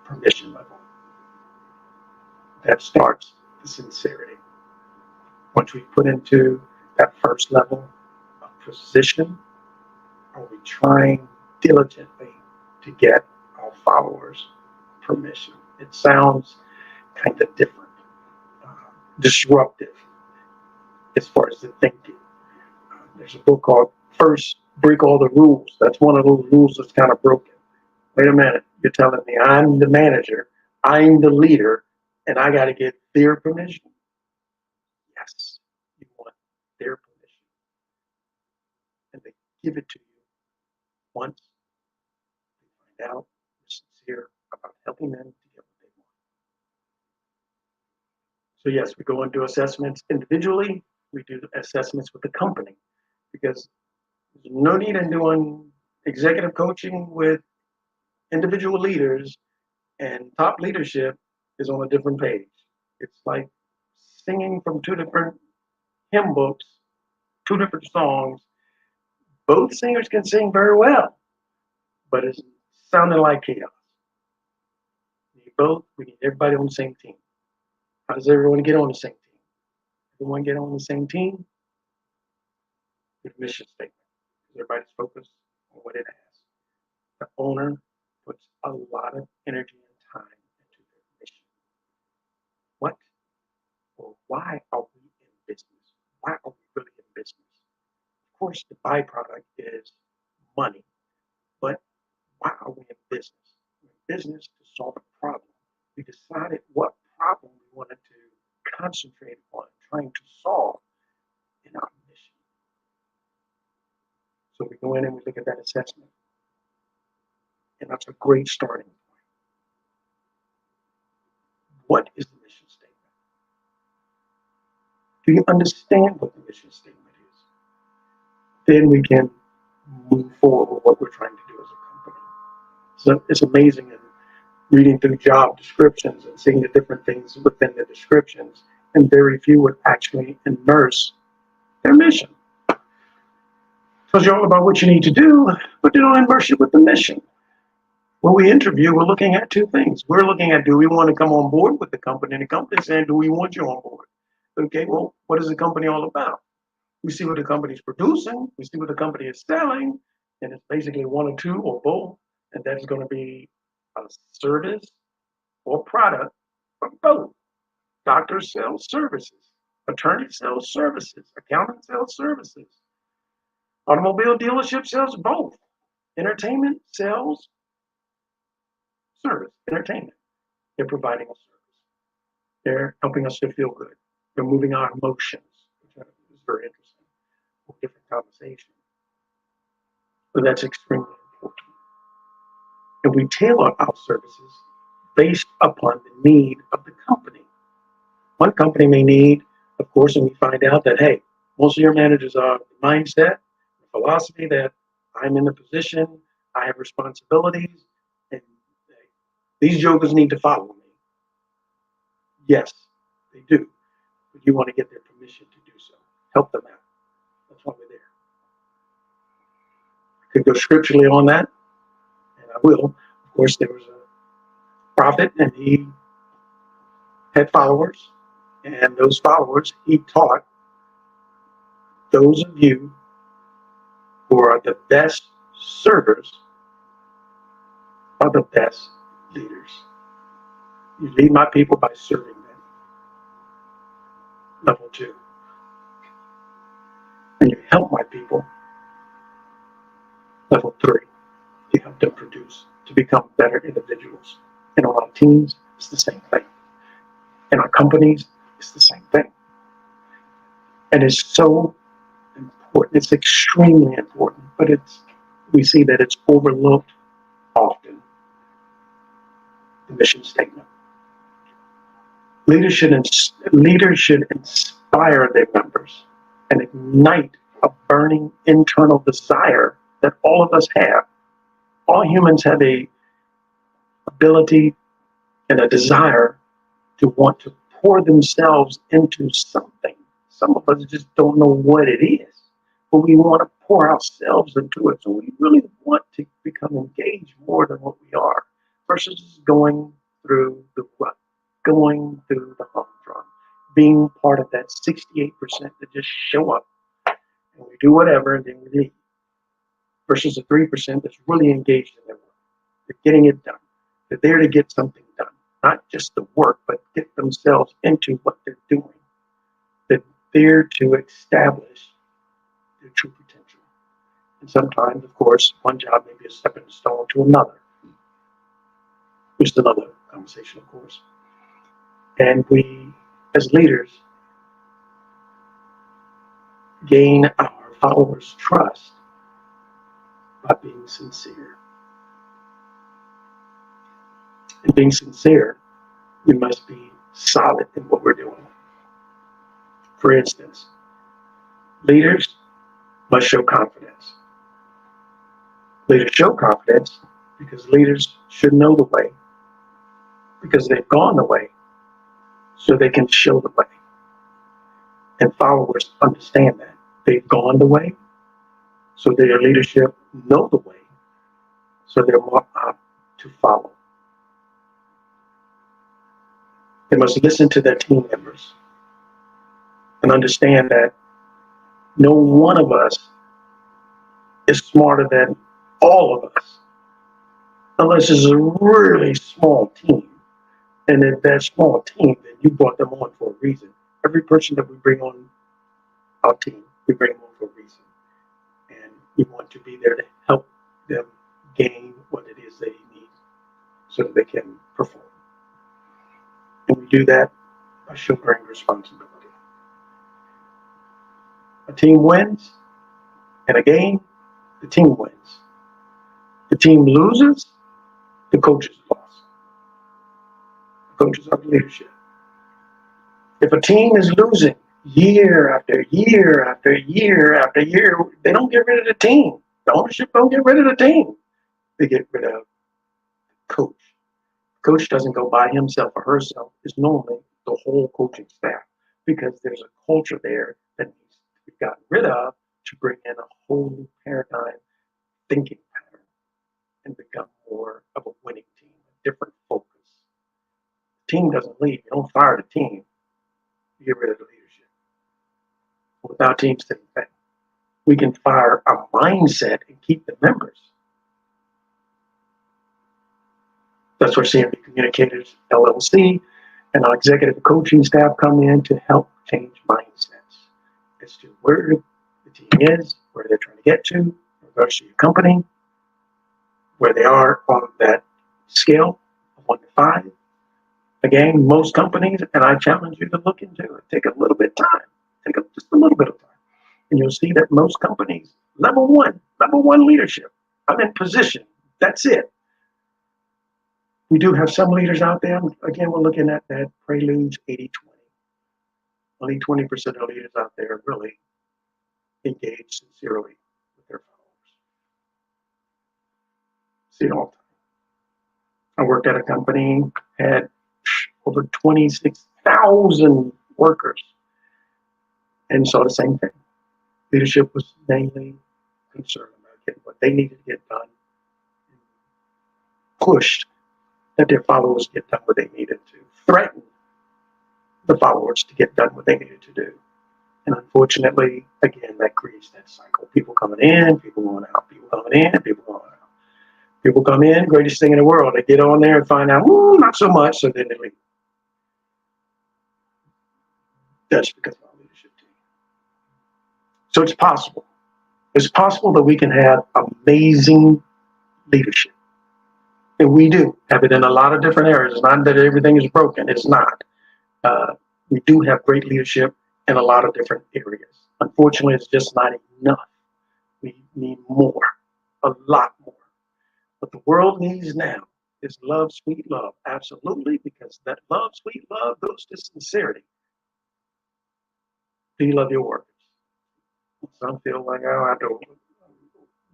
permission level? That starts the sincerity. Once we put into that first level of position, are we trying diligently to get our followers permission? It sounds kind of different, disruptive as far as the thinking. There's a book called First Break All the Rules. That's one of those rules that's kind of broken. Wait a minute, you're telling me I'm the manager, I'm the leader, and I got to get their permission? Yes, you want their permission. And they give it to you once they find out you're sincere about helping them to get what they want. So yes, we go and do assessments individually. We do assessments with the company because there's no need in doing executive coaching with individual leaders and top leadership is on a different page. It's like singing from two different hymn books, two different songs. Both singers can sing very well, but it's sounding like chaos. We need everybody on the same team. How does everyone get on the same team? Everyone get on the same team with mission statement. Everybody's focused on what it has. The owner puts a lot of energy and time into their mission. What or why are we in business? Why are we really in business? Of course, the byproduct is money, but why are we in business? We're in business to solve a problem. We decided what problem we wanted to concentrate on trying to solve in our mission. So we go in and we look at that assessment. And that's a great starting point. What is the mission statement? Do you understand what the mission statement is? Then we can move forward with what we're trying to do as a company. So it's amazing in reading through job descriptions and seeing the different things within the descriptions, and very few would actually immerse their mission. Tells you all about what you need to do, but they don't immerse you with the mission. When we interview, we're looking at two things. We're looking at, do we want to come on board with the company? And the company is saying, do we want you on board? Okay, well, what is the company all about? We see what the company is producing. We see what the company is selling. And it's basically one or two or both. And that's going to be a service or product from both. Doctor sells services. Attorney sells services. Accountant sells services. Automobile dealership sells both. Entertainment sells service, entertainment. They're providing a service. They're helping us to feel good. They're moving our emotions, which is very interesting. A different conversation. But that's extremely important. And we tailor our services based upon the need of the company. One company may need, of course, and we find out that, hey, most of your managers are the mindset, the philosophy that I'm in a position, I have responsibilities, and these jokers need to follow me. Yes, they do. But you want to get their permission to do so. Help them out. That's why we're there. I could go scripturally on that, and I will. Of course, there was a prophet, and he had followers, and those followers, he taught those of you who are the best servers are the best leaders. You lead my people by serving them. Level 2. And you help my people. Level 3. You help them produce to become better individuals. In our teams, it's the same thing. In our companies, it's the same thing. And it's so important. It's extremely important, but we see that it's overlooked often. The mission statement. Leaders should inspire their members and ignite a burning internal desire that all of us have. All humans have a ability and a desire to want to pour themselves into something. Some of us just don't know what it is, but we want to pour ourselves into it. So we really want to become engaged more than what we are, versus just going through the rut, going through the humdrum, being part of that 68% that just show up and we do whatever and then we leave, versus the 3% that's really engaged in their work. They're getting it done. They're there to get something done, not just the work, but get themselves into what they're doing. They're there to establish their true potential. And sometimes, of course, one job may be a stepping stone to another, which is another conversation, of course. And we, as leaders, gain our followers' trust by being sincere. And being sincere, we must be solid in what we're doing. For instance, leaders must show confidence. Leaders show confidence because leaders should know the way, because they've gone the way, so they can show the way. And followers understand that. They've gone the way, so their leadership know the way, so they're more apt to follow. They must listen to their team members and understand that no one of us is smarter than all of us, unless it's a really small team. And if that small team, then you brought them on for a reason. Every person that we bring on our team, we bring them on for a reason. And we want to be there to help them gain what it is they need so that they can perform. And we do that by shouldering responsibility. A team wins, and a game, the team wins. The team loses, the coaches lost. The coaches are the leadership. If a team is losing year after year after year after year, they don't get rid of the team. The ownership don't get rid of the team. They get rid of the coach. Coach doesn't go by himself or herself. It's normally the whole coaching staff, because there's a culture there that needs to be gotten rid of to bring in a whole new paradigm thinking pattern and become more of a winning team, a different focus. The team doesn't leave. You don't fire the team. You get rid of the leadership. Without teams sitting back, we can fire our mindset and keep the members. That's where CMB Communicators LLC and our executive coaching staff come in to help change mindsets as to where the team is, where they're trying to get to, in regards to your company, where they are on that scale of 1 to 5. Again, most companies, and I challenge you to look into it, take a little bit of time, just a little bit of time. And you'll see that most companies, level one leadership, I'm in position, that's it. We do have some leaders out there. Again, we're looking at that Preludes 80-20. Only 20% of leaders out there really engage sincerely with their followers. See it all the time. I worked at a company, had over 26,000 workers, and saw the same thing. Leadership was mainly concerned about getting what they needed to get done, pushed that their followers get done what they needed to, threaten the followers to get done what they needed to do. And unfortunately, again, that creates that cycle. People coming in, people going out, people coming in, people going out. People come in, greatest thing in the world. They get on there and find out, not so much, so then they leave. That's because of our leadership team. So it's possible. It's possible that we can have amazing leadership. And we do have it in a lot of different areas. It's not that everything is broken. It's not. We do have great leadership in a lot of different areas. Unfortunately, it's just not enough. We need more, a lot more. What the world needs now is love, sweet love. Absolutely, because that love, sweet love goes to sincerity. Do you love your workers? Some feel like, oh, I don't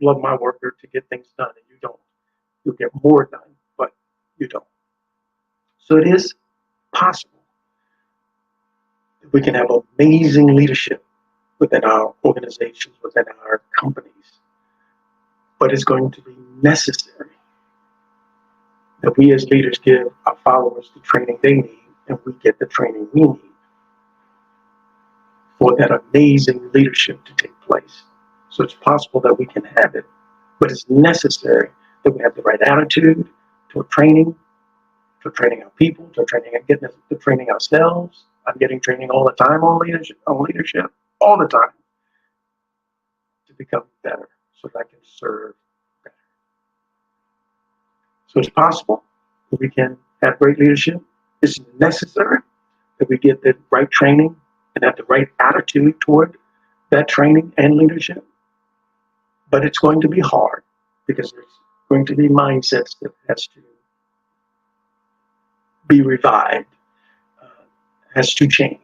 love my worker to get things done, and you don't. You'll get more done, but you don't. So it is possible that we can have amazing leadership within our organizations, within our companies, but it's going to be necessary that we as leaders give our followers the training they need, and we get the training we need for that amazing leadership to take place. So it's possible that we can have it, but it's necessary that we have the right attitude to training our people, to training ourselves. I'm getting training all the time on leadership, all the time, to become better so that I can serve better. So it's possible that we can have great leadership. It's necessary that we get the right training and have the right attitude toward that training and leadership. But it's going to be hard because there's going to be mindsets that has to be revived, has to change.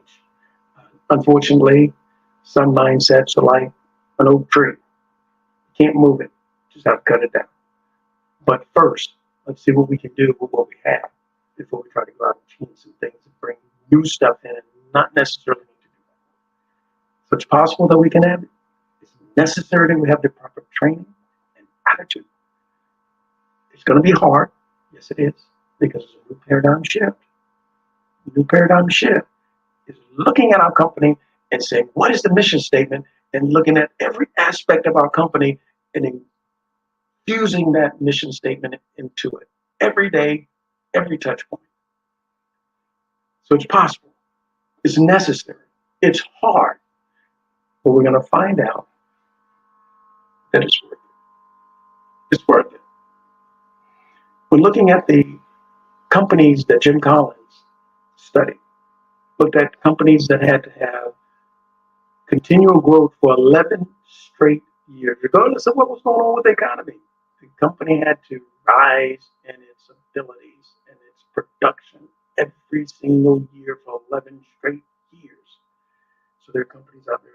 Unfortunately, some mindsets are like an oak tree. Can't move it, just have to cut it down. But first, let's see what we can do with what we have before we try to go out and change some things and bring new stuff in and not necessarily need to do that. So it's possible that we can have it. It's necessary that we have the proper training and attitude. It's going to be hard. Yes, it is, because it's a new paradigm shift. A new paradigm shift is looking at our company and saying, what is the mission statement? And looking at every aspect of our company and infusing that mission statement into it every day, every touch point. So it's possible. It's necessary. It's hard. But we're going to find out that it's worth it. It's worth it. We're looking at the companies that Jim Collins studied, looked at companies that had to have continual growth for 11 straight years, regardless of what was going on with the economy. The company had to rise in its abilities and its production every single year for 11 straight years. So there are companies out there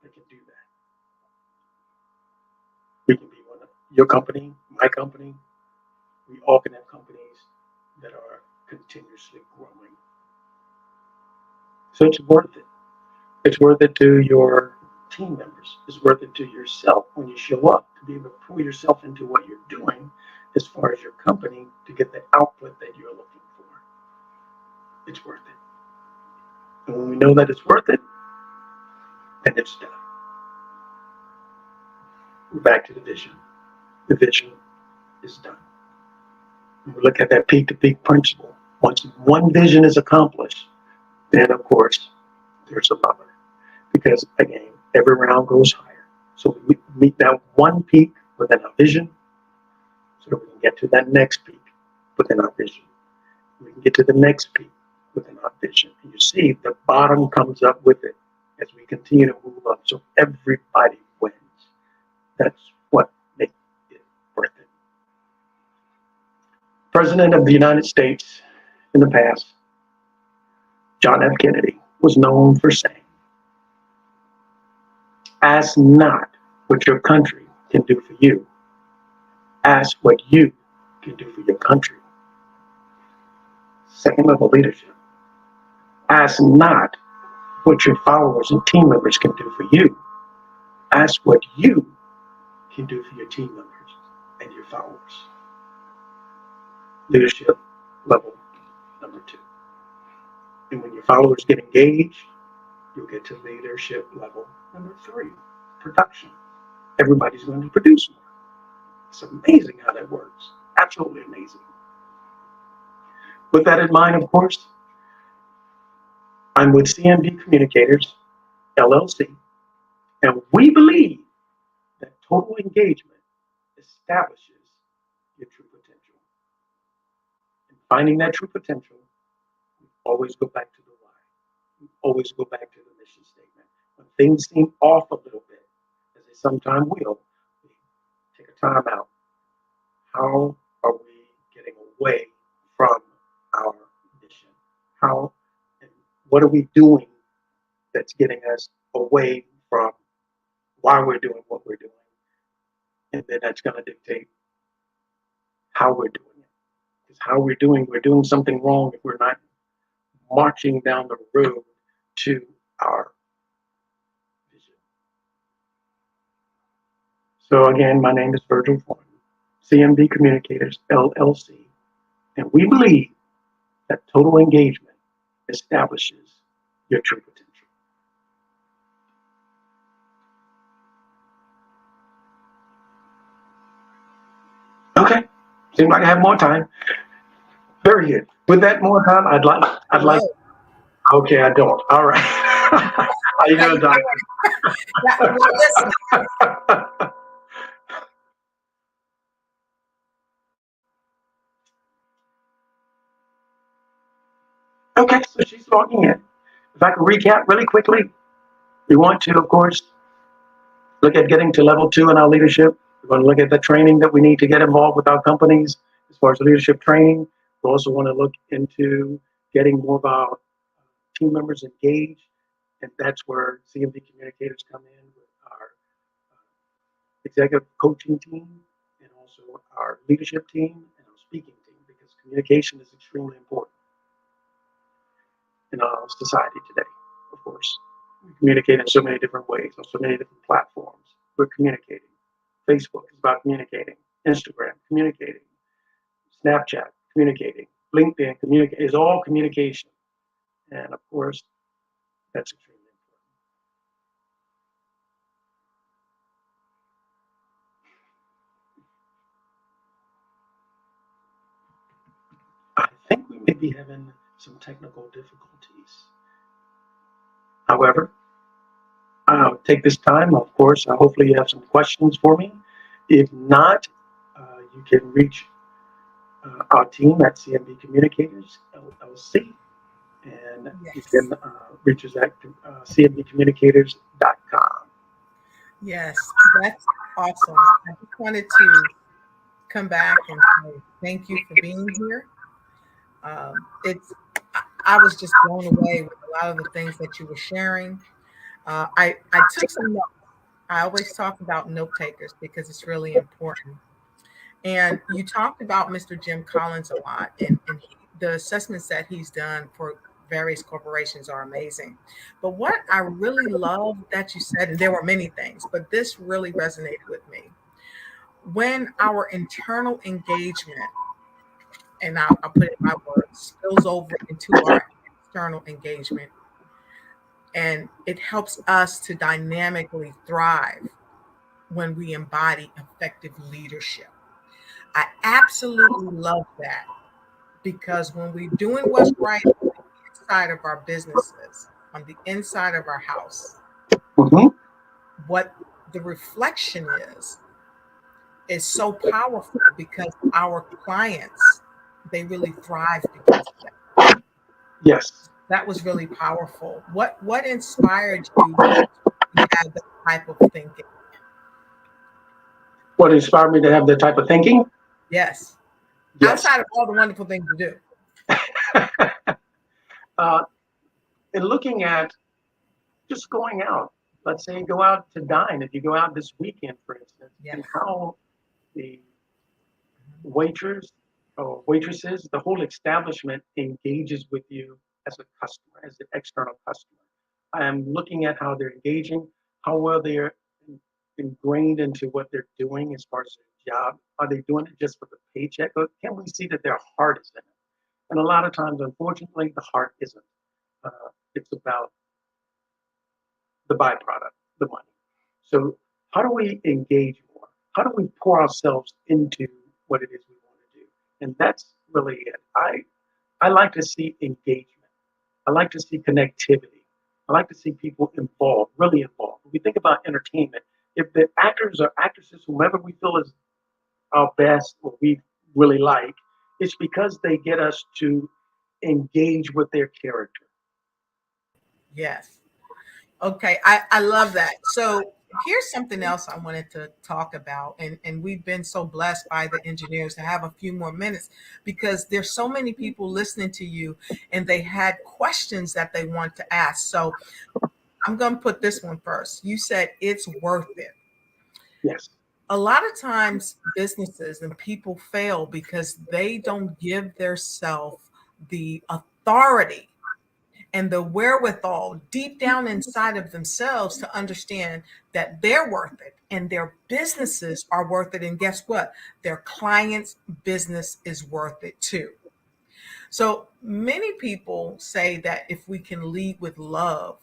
that can do that. We can be one of your company, my company. We all can have companies that are continuously growing. So it's worth it. It's worth it to your team members. It's worth it to yourself when you show up, to be able to pull yourself into what you're doing as far as your company to get the output that you're looking for. It's worth it. And when we know that it's worth it, then it's done. We're back to the vision. The vision is done. And we look at that peak-to-peak principle. Once one vision is accomplished, then of course there's another. Because again, every round goes higher. So we meet that one peak within our vision, so that we can get to that next peak within our vision. We can get to the next peak within our vision. And you see, the bottom comes up with it as we continue to move up. So everybody wins. That's what makes it worth it. President of the United States in the past, John F. Kennedy, was known for saying, ask not what your country can do for you. Ask what you can do for your country. Second level leadership. Ask not what your followers and team members can do for you. Ask what you can do for your team members and your followers. Leadership level number 2. And when your followers get engaged, you'll get to leadership level number 3, production. Everybody's going to produce more. It's amazing how that works. Absolutely amazing. With that in mind, of course, I'm with CMB Communicators, LLC, and we believe that total engagement establishes your true potential. And finding that true potential, we always go back to the why. We always go back to the mission statement. When things seem off a little bit, as they sometimes will, we take a time out. How are we getting away from our mission? How and what are we doing that's getting us away from why we're doing what we're doing? And then that's going to dictate how we're doing it. Because how we're doing something wrong if we're not marching down the road to our vision. So again, my name is Virgil Thornton, CMB Communicators, LLC, and we believe that total engagement establishes your true potential. Okay, seems like I have more time. Very good. With that more time, I'd like. Okay, I don't. All right. How you doing, Doctor? Okay, so she's logging in. If I can recap really quickly, we want to, of course, look at getting to level 2 in our leadership. We're going to look at the training that we need to get involved with our companies as far as leadership training. We also want to look into getting more of our team members engaged And that's where CMD communicators come in with our executive coaching team and also our leadership team and our speaking team, because communication is extremely important in our society today, of course. We communicate in so many different ways, on so many different platforms. We're communicating. Facebook is about communicating. Instagram, communicating. Snapchat, communicating. LinkedIn, communicate is all communication. And of course, that's extremely important. I think we may be having some technical difficulties. However, I'll take this time, of course, hopefully you have some questions for me. If not, you can reach our team at CMB Communicators, LLC, and you can reach us at cmbcommunicators.com. Yes, that's awesome. I just wanted to come back and say thank you for being here. I was just blown away with a lot of the things that you were sharing. I took some notes. I always talk about note takers because it's really important. And you talked about Mr. Jim Collins a lot, and the assessments that he's done for various corporations are amazing. But what I really love that you said, and there were many things, but this really resonated with me. When our internal engagement, and I'll put it in my words, spills over into our external engagement, and it helps us to dynamically thrive when we embody effective leadership. I absolutely love that, because when we're doing what's right on the inside of our businesses, on the inside of our house, what the reflection is so powerful, because our clients, they really thrive because of that. Yes. That was really powerful. What inspired you to have that type of thinking? What inspired me to have that type of thinking? Yes. Yes. Outside of all the wonderful things you do. And looking at just going out, let's say go out to dine. If you go out this weekend, for instance, and how the waiters or waitresses, the whole establishment engages with you as a customer, as an external customer. I am looking at how they're engaging, how well they're ingrained into what they're doing as far as their job. Are they doing it just for the paycheck, or can we see that their heart is in it? And a lot of times, unfortunately, the heart isn't. It's about the byproduct, the money. So how do we engage more? How do we pour ourselves into what it is we want to do? And that's really it. I like to see engagement. I like to see connectivity. I like to see people involved, really involved. When we think about entertainment, if the actors or actresses, whomever we feel is our best, or we really like, it's because they get us to engage with their character. Yes. Okay, I love that. So here's something else I wanted to talk about. And we've been so blessed by the engineers to have a few more minutes, because there's so many people listening to you and they had questions that they want to ask. So I'm going to put this one first. You said it's worth it. Yes. A lot of times businesses and people fail because they don't give themselves the authority and the wherewithal deep down inside of themselves to understand that they're worth it and their businesses are worth it. And guess what? Their client's business is worth it too. So many people say that if we can lead with love,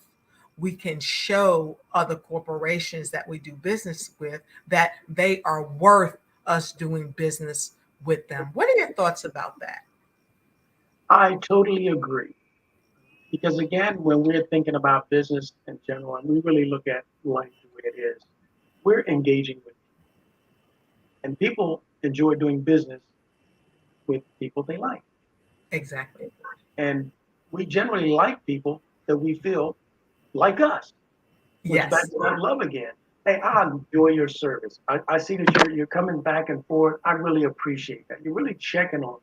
we can show other corporations that we do business with that they are worth us doing business with them. What are your thoughts about that? I totally agree. Because again, when we're thinking about business in general, and we really look at life the way it is, we're engaging with people. And people enjoy doing business with people they like. Exactly. And we generally like people that we feel like us. Which Yes. back to that love again. Hey, I enjoy your service. I see that you're coming back and forth. I really appreciate that. You're really checking on me.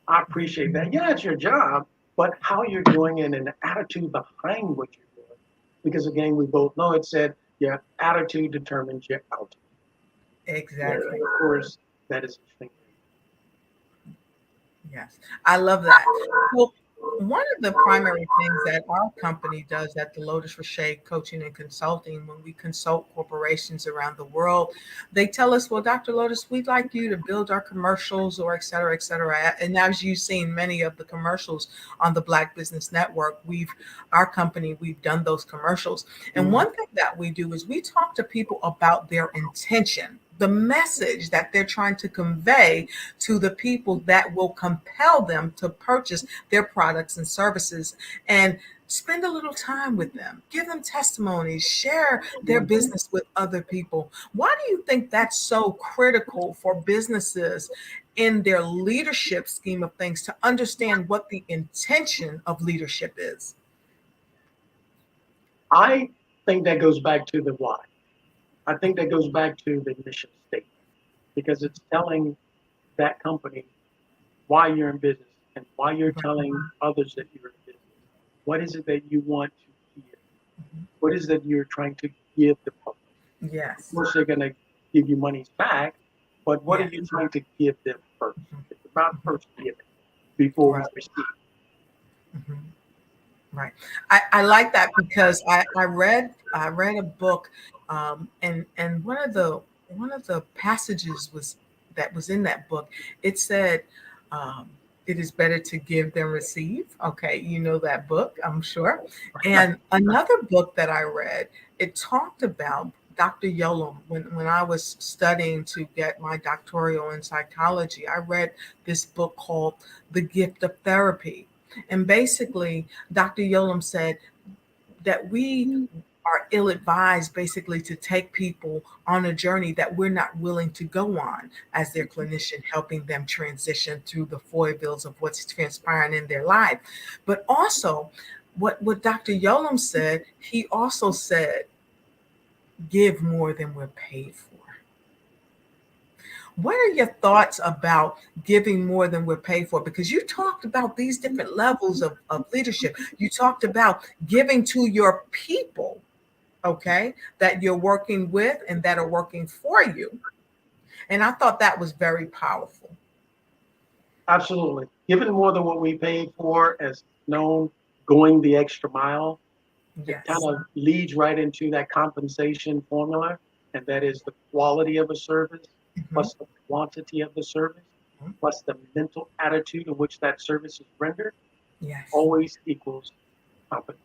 I appreciate that. Yeah, it's your job, but how you're doing it and the attitude behind what you're doing because again, we both know it said your attitude determines your altitude. Exactly. Of course, that is extremely. Yes, I love that. Well, one of the primary things that our company does at the Lotus Roche Coaching and Consulting, when we consult corporations around the world, they tell us, well, Dr. Lotus, we'd like you to build our commercials or et cetera, et cetera. And as you've seen many of the commercials on the Black Business Network, our company, we've done those commercials. And one thing that we do is we talk to people about their intention, the message that they're trying to convey to the people that will compel them to purchase their products and services, and spend a little time with them, give them testimonies, share their business with other people. Why do you think that's so critical for businesses in their leadership scheme of things to understand what the intention of leadership is? I think that goes back to the why. I think that goes back to the mission statement, because it's telling that company why you're in business and why you're telling others that you're in business. What is it that you want to hear? What is it that you're trying to give the public? Yes. Of course, they're going to give you monies back, but what are you trying to give them first? It's about first giving before we receive. Right. I like that because I read a book, and one of the passages was in that book. It said, it is better to give than receive. Okay, you know that book, I'm sure. And another book that I read, it talked about Dr. Yolam. When I was studying to get my doctoral in psychology, I read this book called The Gift of Therapy. And basically, Dr. Yolam said that we are ill-advised basically to take people on a journey that we're not willing to go on as their clinician, helping them transition through the foibles of what's transpiring in their life. But also, what Dr. Yolam said, he also said, give more than we're paid for. What are your thoughts about giving more than we're paid for? Because you talked about these different levels of leadership. You talked about giving to your people, okay, that you're working with and that are working for you. And I thought that was very powerful. Absolutely. Giving more than what we paid for, as known, going the extra mile, yes. It kind of leads right into that compensation formula, and that is the quality of a service, plus the quantity of the service, plus the mental attitude in which that service is rendered, always equals compensation.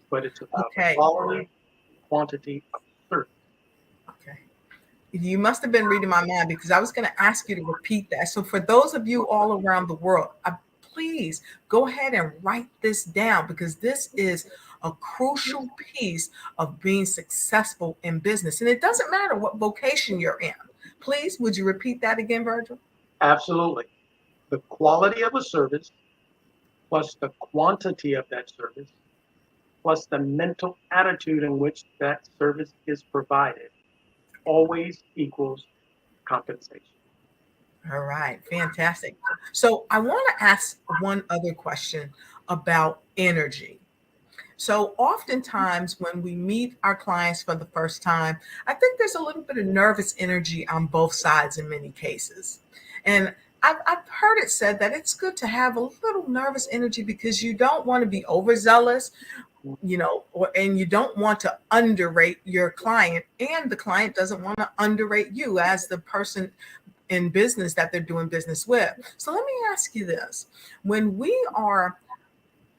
But it's about quality, quantity of service. Okay. You must have been reading my mind, because I was going to ask you to repeat that. So for those of you all around the world, please go ahead and write this down, because this is a crucial piece of being successful in business. And it doesn't matter what vocation you're in. Please, would you repeat that again, Virgil? Absolutely. The quality of a service, plus the quantity of that service, plus the mental attitude in which that service is provided, always equals compensation. All right, fantastic. So I want to ask one other question about energy. So oftentimes when we meet our clients for the first time, I think there's a little bit of nervous energy on both sides in many cases. And I've heard it said that it's good to have a little nervous energy because you don't want to be overzealous, and you don't want to underrate your client, and the client doesn't want to underrate you as the person in business that they're doing business with. So let me ask you this. When we are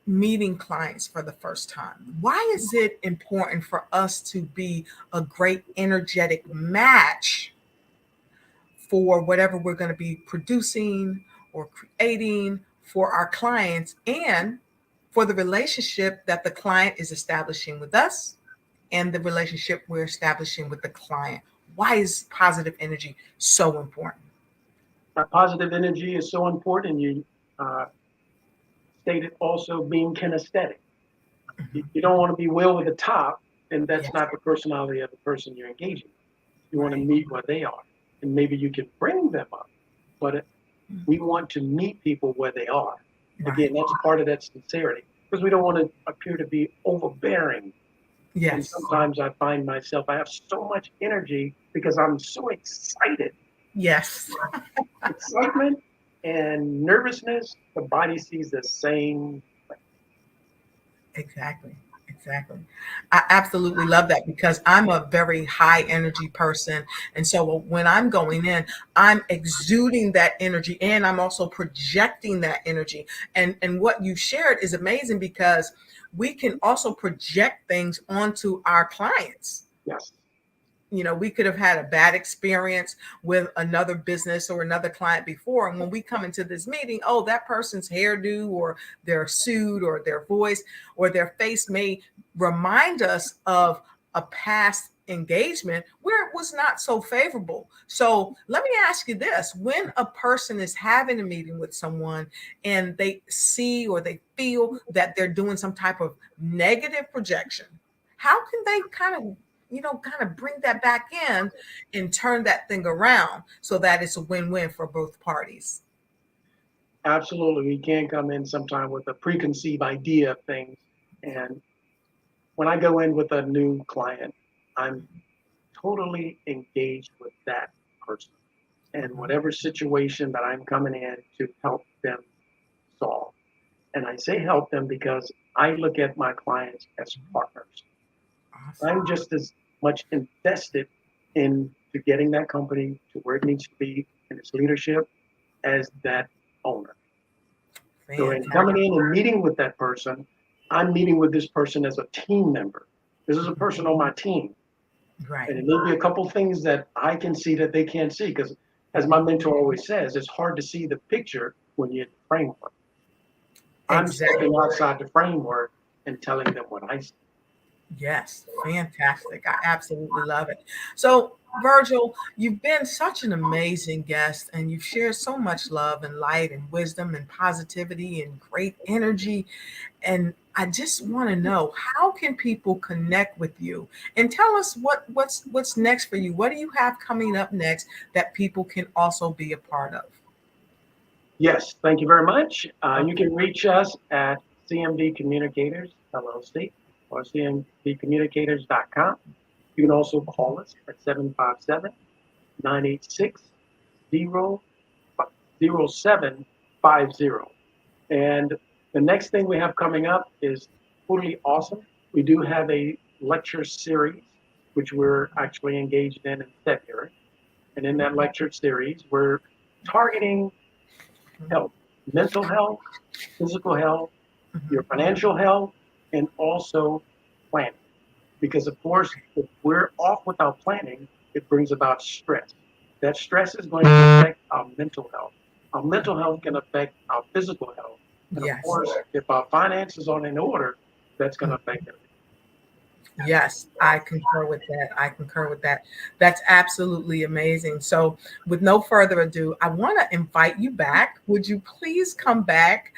meeting clients for the first time, why is it important for us to be a great energetic match for whatever we're going to be producing or creating for our clients, and for the relationship that the client is establishing with us and the relationship we're establishing with the client? Why is positive energy so important? Positive energy is so important. You stated also being kinesthetic. You don't want to be well with the top, and that's not the personality of the person you're engaging. You want to meet where they are, and maybe you can bring them up, but we want to meet people where they are. Again, that's part of that sincerity. because we don't want to appear to be overbearing. Yes. And sometimes I find myself, I have so much energy because I'm so excited. Yes. Excitement and nervousness, the body sees the same. Exactly. Exactly. I absolutely love that because I'm a very high energy person. And so when I'm going in, I'm exuding that energy and I'm also projecting that energy. And what you shared is amazing because we can also project things onto our clients. Yes. You know, we could have had a bad experience with another business or another client before. And when we come into this meeting, oh, that person's hairdo or their suit or their voice or their face may remind us of a past engagement where it was not so favorable. So let me ask you this. When a person is having a meeting with someone and they see or they feel that they're doing some type of negative projection, how can they kind of bring that back in and turn that thing around so that it's a win-win for both parties? Absolutely. We can come in sometime with a preconceived idea of things. And when I go in with a new client, I'm totally engaged with that person and whatever situation that I'm coming in to help them solve. And I say help them because I look at my clients as partners. Awesome. I'm just as much invested into getting that company to where it needs to be in its leadership as that owner. So in coming in and meeting with that person, I'm meeting with this person as a team member. This is a person on my team. Right. And it may be a couple things that I can see that they can't see because, as my mentor always says, it's hard to see the picture when you're in the framework. I'm stepping outside the framework and telling them what I see. Yes, fantastic. I absolutely love it. So, Virgil, you've been such an amazing guest and you've shared so much love and light and wisdom and positivity and great energy. And I just want to know, how can people connect with you? And tell us what's next for you. What do you have coming up next that people can also be a part of? Yes, thank you very much. You can reach us at CMD Communicators, LLC, or cmdcommunicators.com. You can also call us at 757-986-0750. And the next thing we have coming up is totally awesome. We do have a lecture series, which we're actually engaged in February. And in that lecture series, we're targeting health, mental health, physical health, your financial health, and also planning. Because of course, if we're off without planning, it brings about stress. That stress is going to affect our mental health. Our mental health can affect our physical health. And of course, if our finances aren't in order, that's going to affect everything. Yes, I concur with that. I concur with that. That's absolutely amazing. So, with no further ado, I want to invite you back. Would you please come back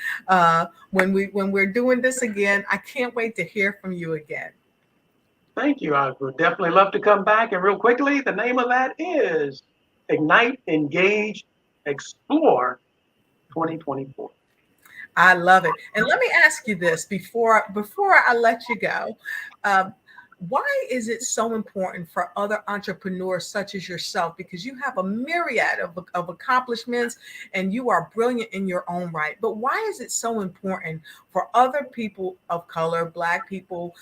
when we're doing this again? I can't wait to hear from you again. Thank you. I would definitely love to come back. And real quickly, the name of that is Ignite, Engage, Explore 2024. I love it. And let me ask you this before I let you go. Why is it so important for other entrepreneurs such as yourself? Because you have a myriad of accomplishments and you are brilliant in your own right. But why is it so important for other people of color, Black people,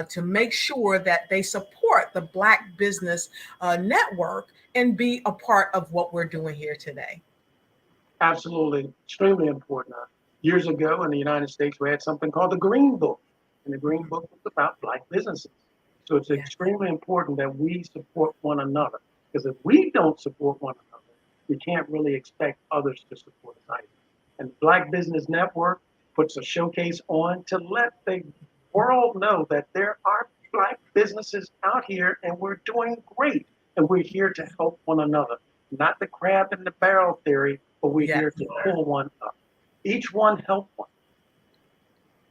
to make sure that they support the Black Business Network and be a part of what we're doing here today? Absolutely. Extremely important. Years ago in the United States, we had something called the Green Book. And the Green Book was about Black businesses. So it's extremely important that we support one another. Because if we don't support one another, we can't really expect others to support us either. And the Black Business Network puts a showcase on to let the world know that there are Black businesses out here and we're doing great. And we're here to help one another. Not the crab in the barrel theory, but we're here to pull one up. Each one help one.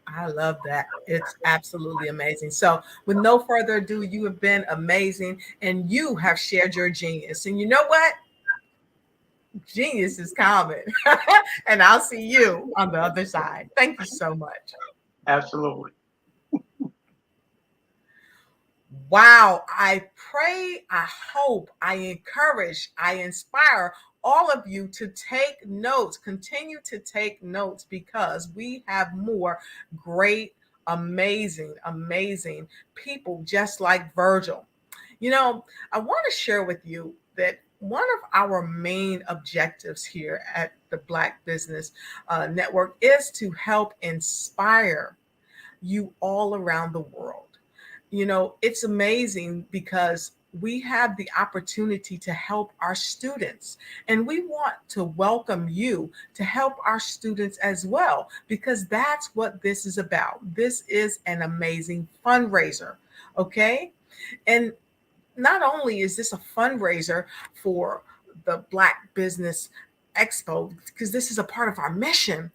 I love that. It's absolutely amazing. So with no further ado, you have been amazing and you have shared your genius. And you know what? Genius is common. And I'll see you on the other side. Thank you so much. Absolutely. Wow. I pray, I hope, I encourage, I inspire all of you to take notes, continue to take notes, because we have more great, amazing, amazing people just like Virgil. You know, I want to share with you that one of our main objectives here at the Black Business Network is to help inspire you all around the world. You know, it's amazing because we have the opportunity to help our students, and we want to welcome you to help our students as well, because that's what this is about. This is an amazing fundraiser, okay? And not only is this a fundraiser for the Black Business Expo, because this is a part of our mission,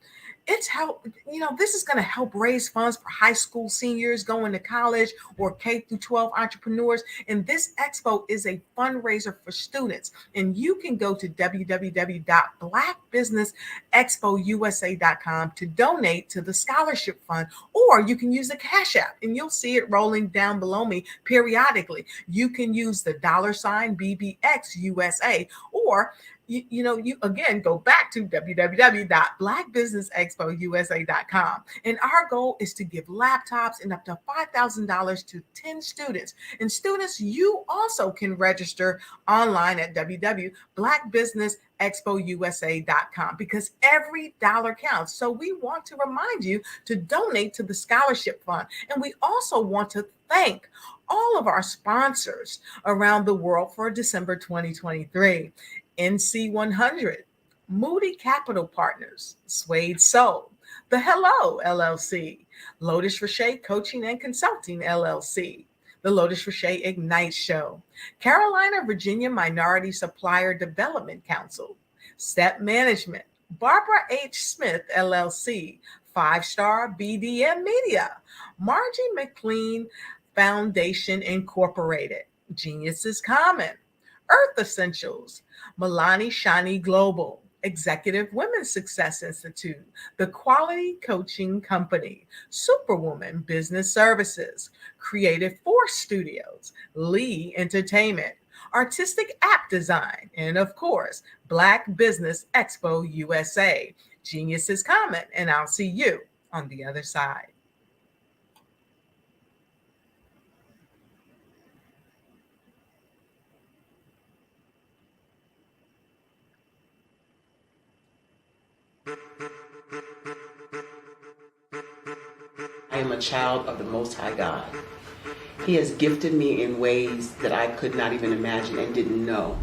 it's help, you know, this is going to help raise funds for high school seniors going to college or K through 12 entrepreneurs. And this expo is a fundraiser for students. And you can go to www.blackbusinessexpousa.com to donate to the scholarship fund, or you can use the Cash App, and you'll see it rolling down below me periodically. You can use the $ BBXUSA, or you again go back to www.blackbusinessexpousa.com. And our goal is to give laptops and up to $5,000 to 10 students. And students, you also can register online at www.blackbusinessexpousa.com, because every dollar counts. So we want to remind you to donate to the scholarship fund. And we also want to thank all of our sponsors around the world for December 2023. NC100, Moody Capital Partners, Suede Soul, The Hello LLC, Lotus Rocher Coaching and Consulting LLC, the Lotus Rocher Ignite Show, Carolina, Virginia Minority Supplier Development Council, Step Management, Barbara H. Smith LLC, 5-Star BDM Media, Margie McLean Foundation Incorporated, Geniuses Common, Earth Essentials, Milani Shani Global, Executive Women's Success Institute, The Quality Coaching Company, Superwoman Business Services, Creative Force Studios, Lee Entertainment, Artistic App Design, and of course, Black Business Expo USA. Geniuses Common, and I'll see you on the other side. I am a child of the Most High God. He has gifted me in ways that I could not even imagine and didn't know.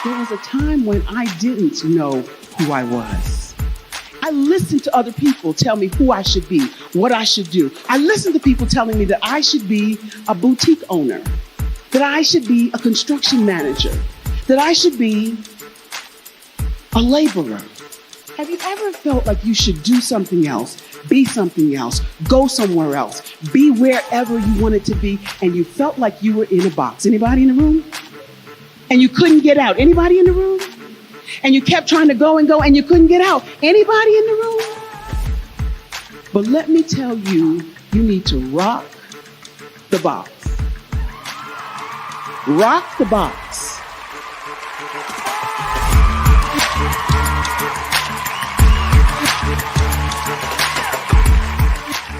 There was a time when I didn't know who I was. I listened to other people tell me who I should be, what I should do. I listened to people telling me that I should be a boutique owner, that I should be a construction manager, that I should be a laborer. Have you ever felt like you should do something else, be something else, go somewhere else, be wherever you wanted to be, and you felt like you were in a box? Anybody in the room? And you couldn't get out? Anybody in the room? And you kept trying to go and go and you couldn't get out? Anybody in the room? But let me tell you, you need to rock the box. Rock the box.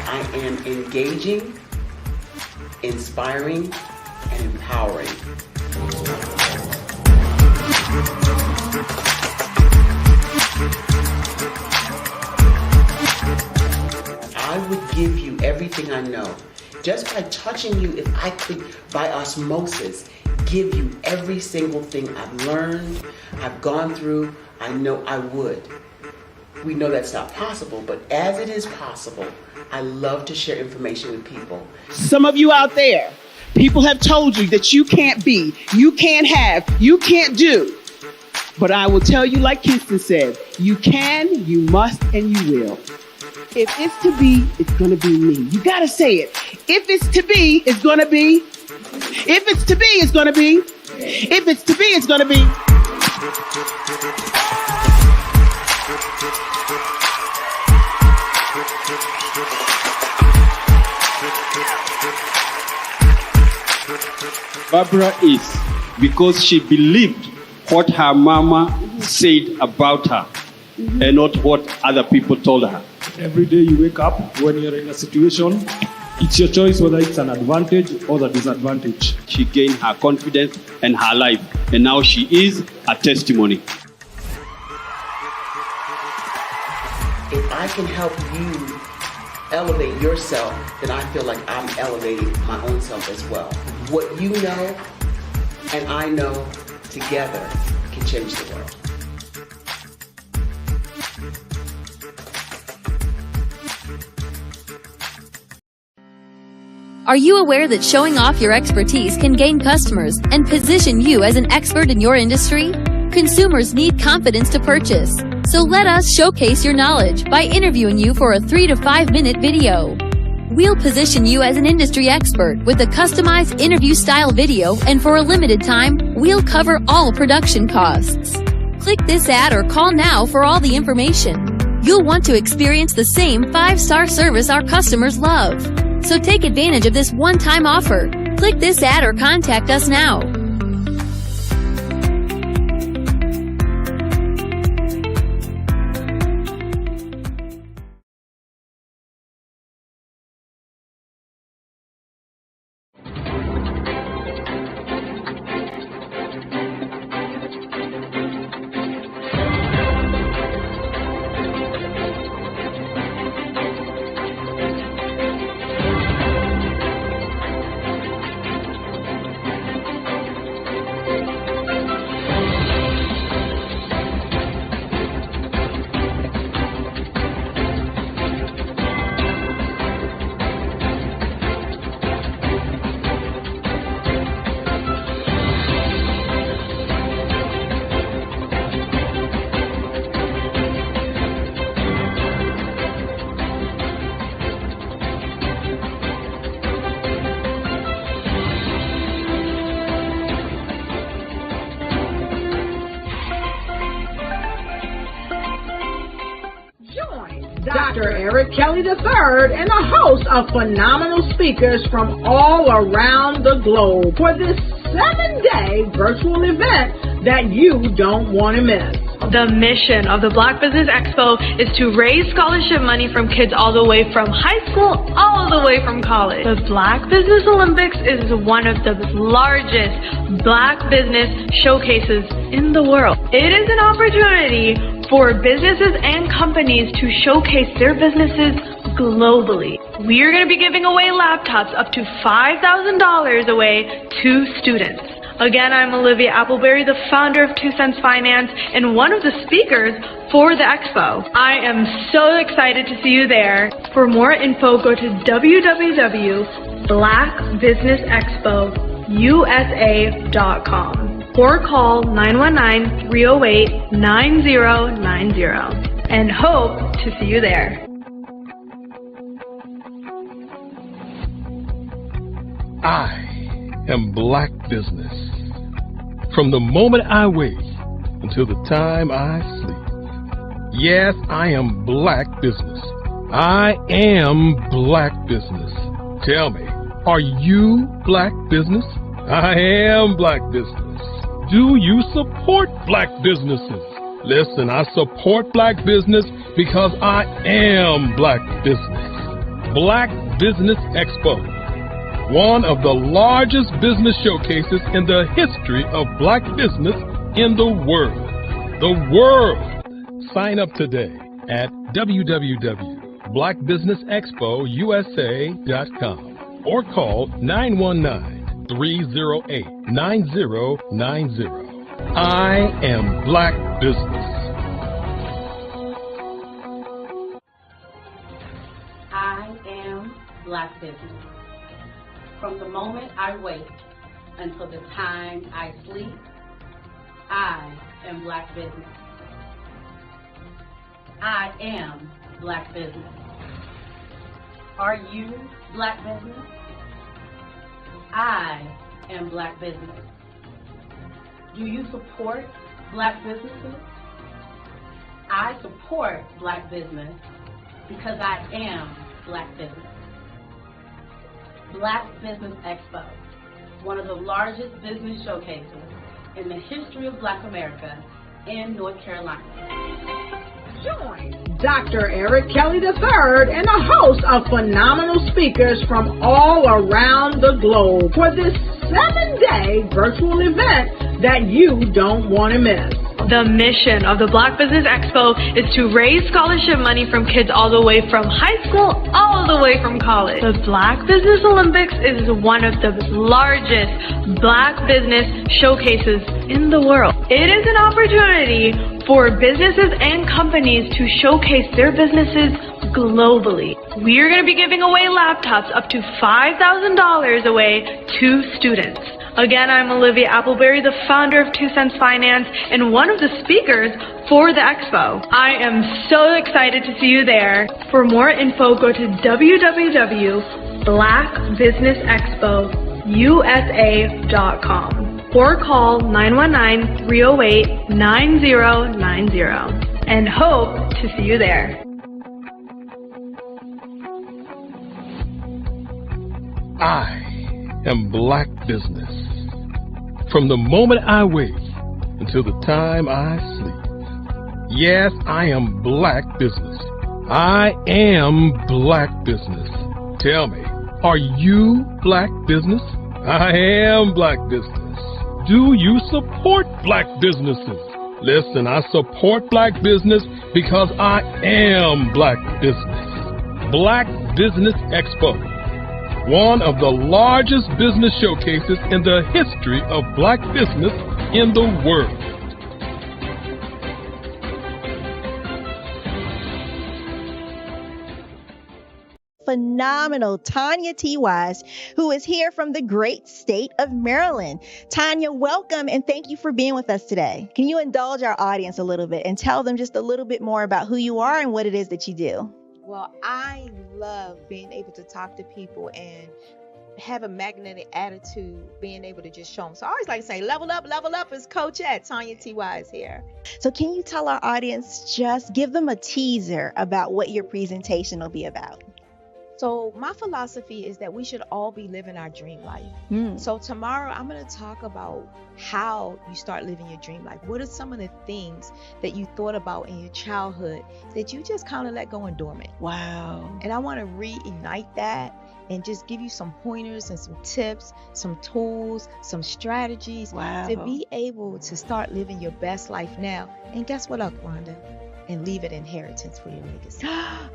I am engaging, inspiring, and empowering. I would give you everything I know. Just by touching you, if I could, by osmosis, give you every single thing I've learned, I've gone through, I know I would. We know that's not possible, but as it is possible, I love to share information with people. Some of you out there, people have told you that you can't be, you can't have, you can't do. But I will tell you, like Kingston said, you can, you must, and you will. If it's to be, it's going to be me. You got to say it. If it's to be, it's going to be. If it's to be, it's going to be. If it's to be, it's going to be. Barbara is because she believed what her mama said about her and not what other people told her. Every day you wake up, when you're in a situation, it's your choice whether it's an advantage or the disadvantage. She gained her confidence and her life, and now she is a testimony. If I can help you elevate yourself, then I feel like I'm elevating my own self as well. What you know and I know together can change the world. Are you aware that showing off your expertise can gain customers and position you as an expert in your industry? Consumers need confidence to purchase. So let us showcase your knowledge by interviewing you for a 3 to 5 minute video. We'll position you as an industry expert with a customized interview-style video, and for a limited time, we'll cover all production costs. Click this ad or call now for all the information. You'll want to experience the same 5-star service our customers love. So take advantage of this one-time offer. Click this ad or contact us now. Dr. Eric Kelly III and a host of phenomenal speakers from all around the globe for this 7-day virtual event that you don't want to miss. The mission of the Black Business Expo is to raise scholarship money from kids all the way from high school all the way from college. The Black Business Olympics is one of the largest Black business showcases in the world. It is an opportunity for businesses and companies to showcase their businesses globally. We are going to be giving away laptops up to $5,000 away to students. Again, I'm Olivia Appleberry, the founder of 2 Cents Finance and one of the speakers for the expo. I am so excited to see you there. For more info, go to www.blackbusinessexpousa.com or call 919-308-9090 and hope to see you there. I am Black Business. From the moment I wake until the time I sleep. Yes, I am Black Business. I am Black Business. Tell me, are you Black Business? I am Black Business. Do you support Black businesses? Listen, I support Black business because I am Black Business. Black Business Expo, one of the largest business showcases in the history of Black business in the world. The world! Sign up today at www.blackbusinessexpousa.com or call 919-308-9090. I am Black Business. I am Black Business. From the moment I wake until the time I sleep, I am Black Business. I am Black Business. Are you Black Business? I am Black Business. Do you support Black businesses? I support Black business because I am Black business. Black Business Expo, one of the largest business showcases in the history of Black America in North Carolina. Join Dr. Eric Kelly III and a host of phenomenal speakers from all around the globe for this 7-day virtual event that you don't want to miss. The mission of the Black Business Expo is to raise scholarship money from kids all the way from high school, all the way from college. The Black Business Olympics is one of the largest Black business showcases in the world. It is an opportunity for businesses and companies to showcase their businesses globally. We are going to be giving away laptops up to $5,000 away to students. Again, I'm Olivia Appleberry, the founder of 2 Cents Finance and one of the speakers for the expo. I am so excited to see you there. For more info, go to www.blackbusinessexpousa.com or call 919-308-9090 and hope to see you there. I am Black business. From the moment I wake until the time I sleep. Yes, I am Black business. I am Black business. Tell me, are you Black business? I am Black business. Do you support Black businesses? Listen, I support Black business because I am Black business. Black Business Expo, one of the largest business showcases in the history of Black business in the world. Phenomenal Tanya T. Wise, who is here from the great state of Maryland. Tanya, welcome and thank you for being with us today. Can you indulge our audience a little bit and tell them just a little bit more about who you are and what it is that you do? Well, I love being able to talk to people and have a magnetic attitude, being able to just show them. So I always like to say, level up is Coach at Tanya T. Wise here. So can you tell our audience, just give them a teaser about what your presentation will be about? So my philosophy is that we should all be living our dream life. So tomorrow I'm going to talk about how you start living your dream life. What are some of the things that you thought about in your childhood that you just kind of let go and dormant? Wow. And I want to reignite that and just give you some pointers and some tips, some tools, some strategies to be able to start living your best life now. And guess what, Wanda? And leave an inheritance for your legacy.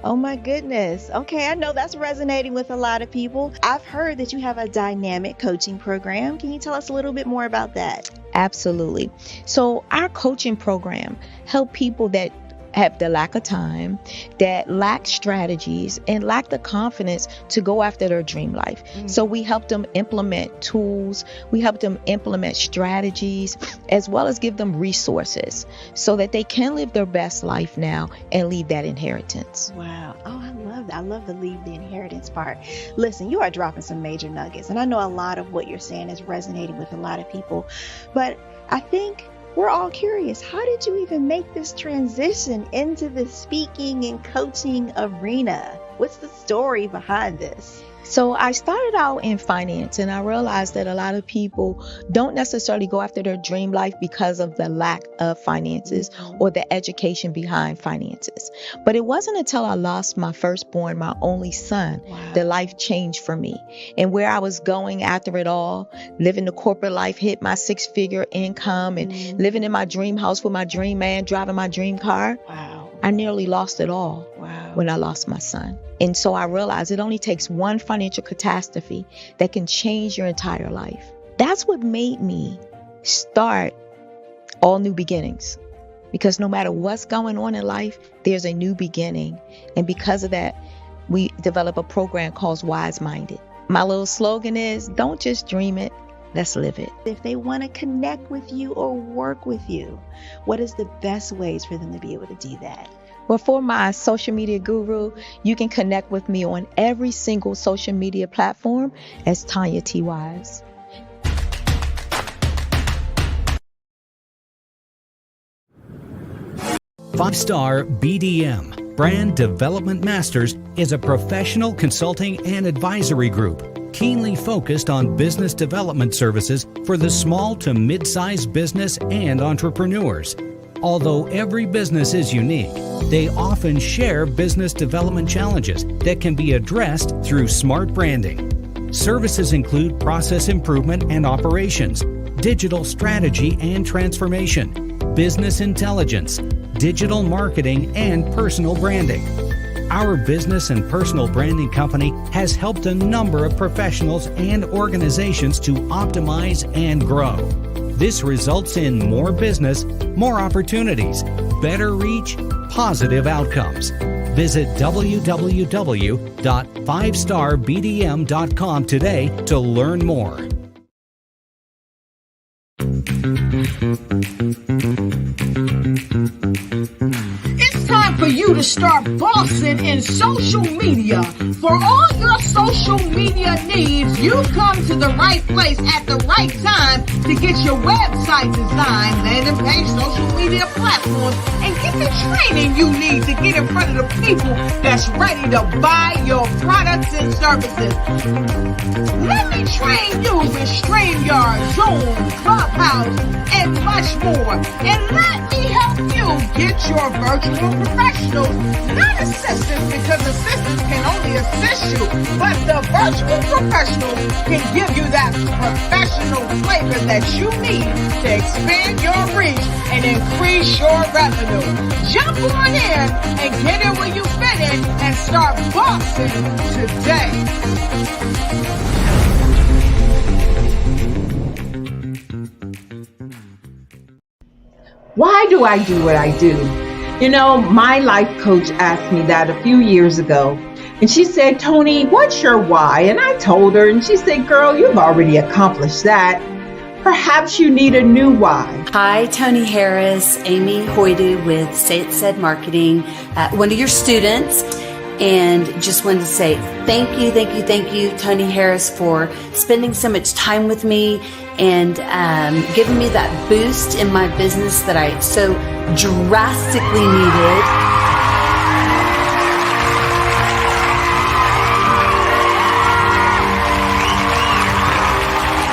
Oh my goodness. Okay, I know that's resonating with a lot of people. I've heard that you have a dynamic coaching program. Can you tell us a little bit more about that? Absolutely. So our coaching program help people that have the lack of time, that lack strategies, and lack the confidence to go after their dream life. So we help them implement tools, we help them implement strategies, as well as give them resources so that they can live their best life now and leave that inheritance. Wow. Oh, I love that. I love the leave the inheritance part. Listen, you are dropping some major nuggets, and I know a lot of what you're saying is resonating with a lot of people, but I think we're all curious. How did you even make this transition into the speaking and coaching arena? What's the story behind this? So I started out in finance, and I realized that a lot of people don't necessarily go after their dream life because of the lack of finances or the education behind finances. But it wasn't until I lost my firstborn, my only son, that life changed for me. And where I was going after it all, living the corporate life, hit my 6-figure income and living in my dream house with my dream man, driving my dream car. I nearly lost it all when I lost my son. And so I realized it only takes one financial catastrophe that can change your entire life. That's what made me start All New Beginnings. Because no matter what's going on in life, there's a new beginning. And because of that, we develop a program called Wise Minded. My little slogan is, don't just dream it, let's live it. If they want to connect with you or work with you, what is the best ways for them to be able to do that? Well, for my social media guru, you can connect with me on every single social media platform as Tanya T. Wise. 5-Star BDM, Brand Development Masters, is a professional consulting and advisory group keenly focused on business development services for the small to mid-sized business and entrepreneurs. Although every business is unique, they often share business development challenges that can be addressed through smart branding. Services include process improvement and operations, digital strategy and transformation, business intelligence, digital marketing, and personal branding. Our business and personal branding company has helped a number of professionals and organizations to optimize and grow. This results in more business, more opportunities, better reach, positive outcomes. Visit www.5starbdm.com today to learn more. It's time for you to start bossing in social media. For all your social media needs, you've come to the right place at the right time to get your website designed, landing page, social media platforms, and get the training you need to get in front of the people that's ready to buy your products and services. Let me train you with StreamYard, Zoom, Clubhouse, and much more. And let me help you get your virtual professionals, not assistants, because assistants can only assist you, but the virtual professionals can give you that professional flavor that you need to expand your reach and increase your revenue. Jump on in and get in where you fit in and start bossing today. Why do I do what I do? You know, my life coach asked me that a few years ago. And she said, Tony, what's your why? And I told her, and she said, girl, you've already accomplished that. Perhaps you need a new why. Hi, Tony Harris, Amy Hoydu with Say It Said Marketing, one of your students. And just wanted to say thank you, Tony Harris, for spending so much time with me and giving me that boost in my business that I so drastically needed.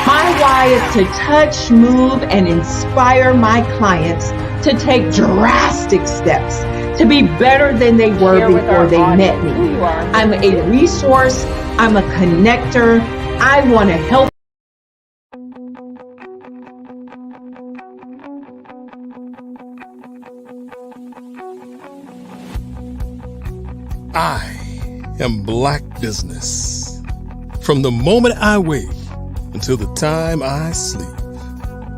My why is to touch, move, and inspire my clients to take drastic steps to be better than they were before they met me. I'm a resource. I'm a connector. I want to help. I am Black Business. From the moment I wake until the time I sleep.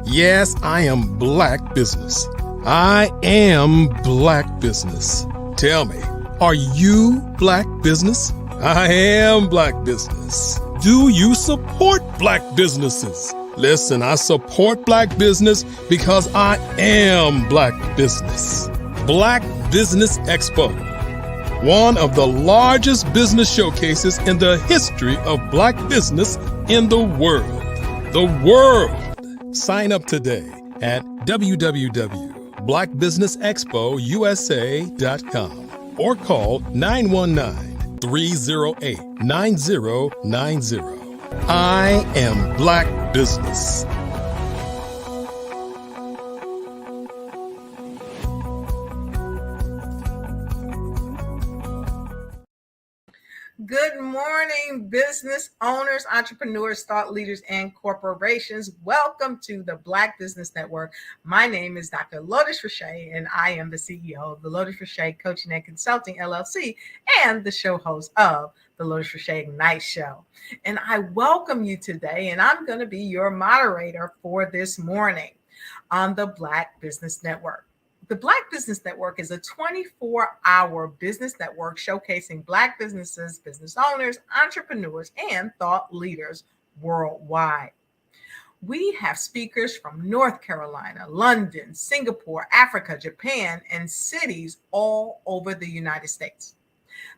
Yes, I am Black Business. I am Black Business. Tell me, are you Black Business? I am Black Business. Do you support Black businesses? Listen, I support Black business because I am Black Business. Black Business Expo, one of the largest business showcases in the history of Black business in the world. The world. Sign up today at www.blackbusinessexpousa.com or call 919-308-9090. I am Black Business. Good morning, business owners, entrepreneurs, thought leaders, and corporations. Welcome to the Black Business Network. My name is Dr. Lotus Rashay, and I am the CEO of the Lotus Rashay Coaching and Consulting LLC and the show host of the Lotus Rashay Ignite Show. And I welcome you today, and I'm going to be your moderator for this morning on the Black Business Network. The Black Business Network is a 24-hour business network showcasing Black businesses, business owners, entrepreneurs, and thought leaders worldwide. We have speakers from North Carolina, London, Singapore, Africa, Japan, and cities all over the United States.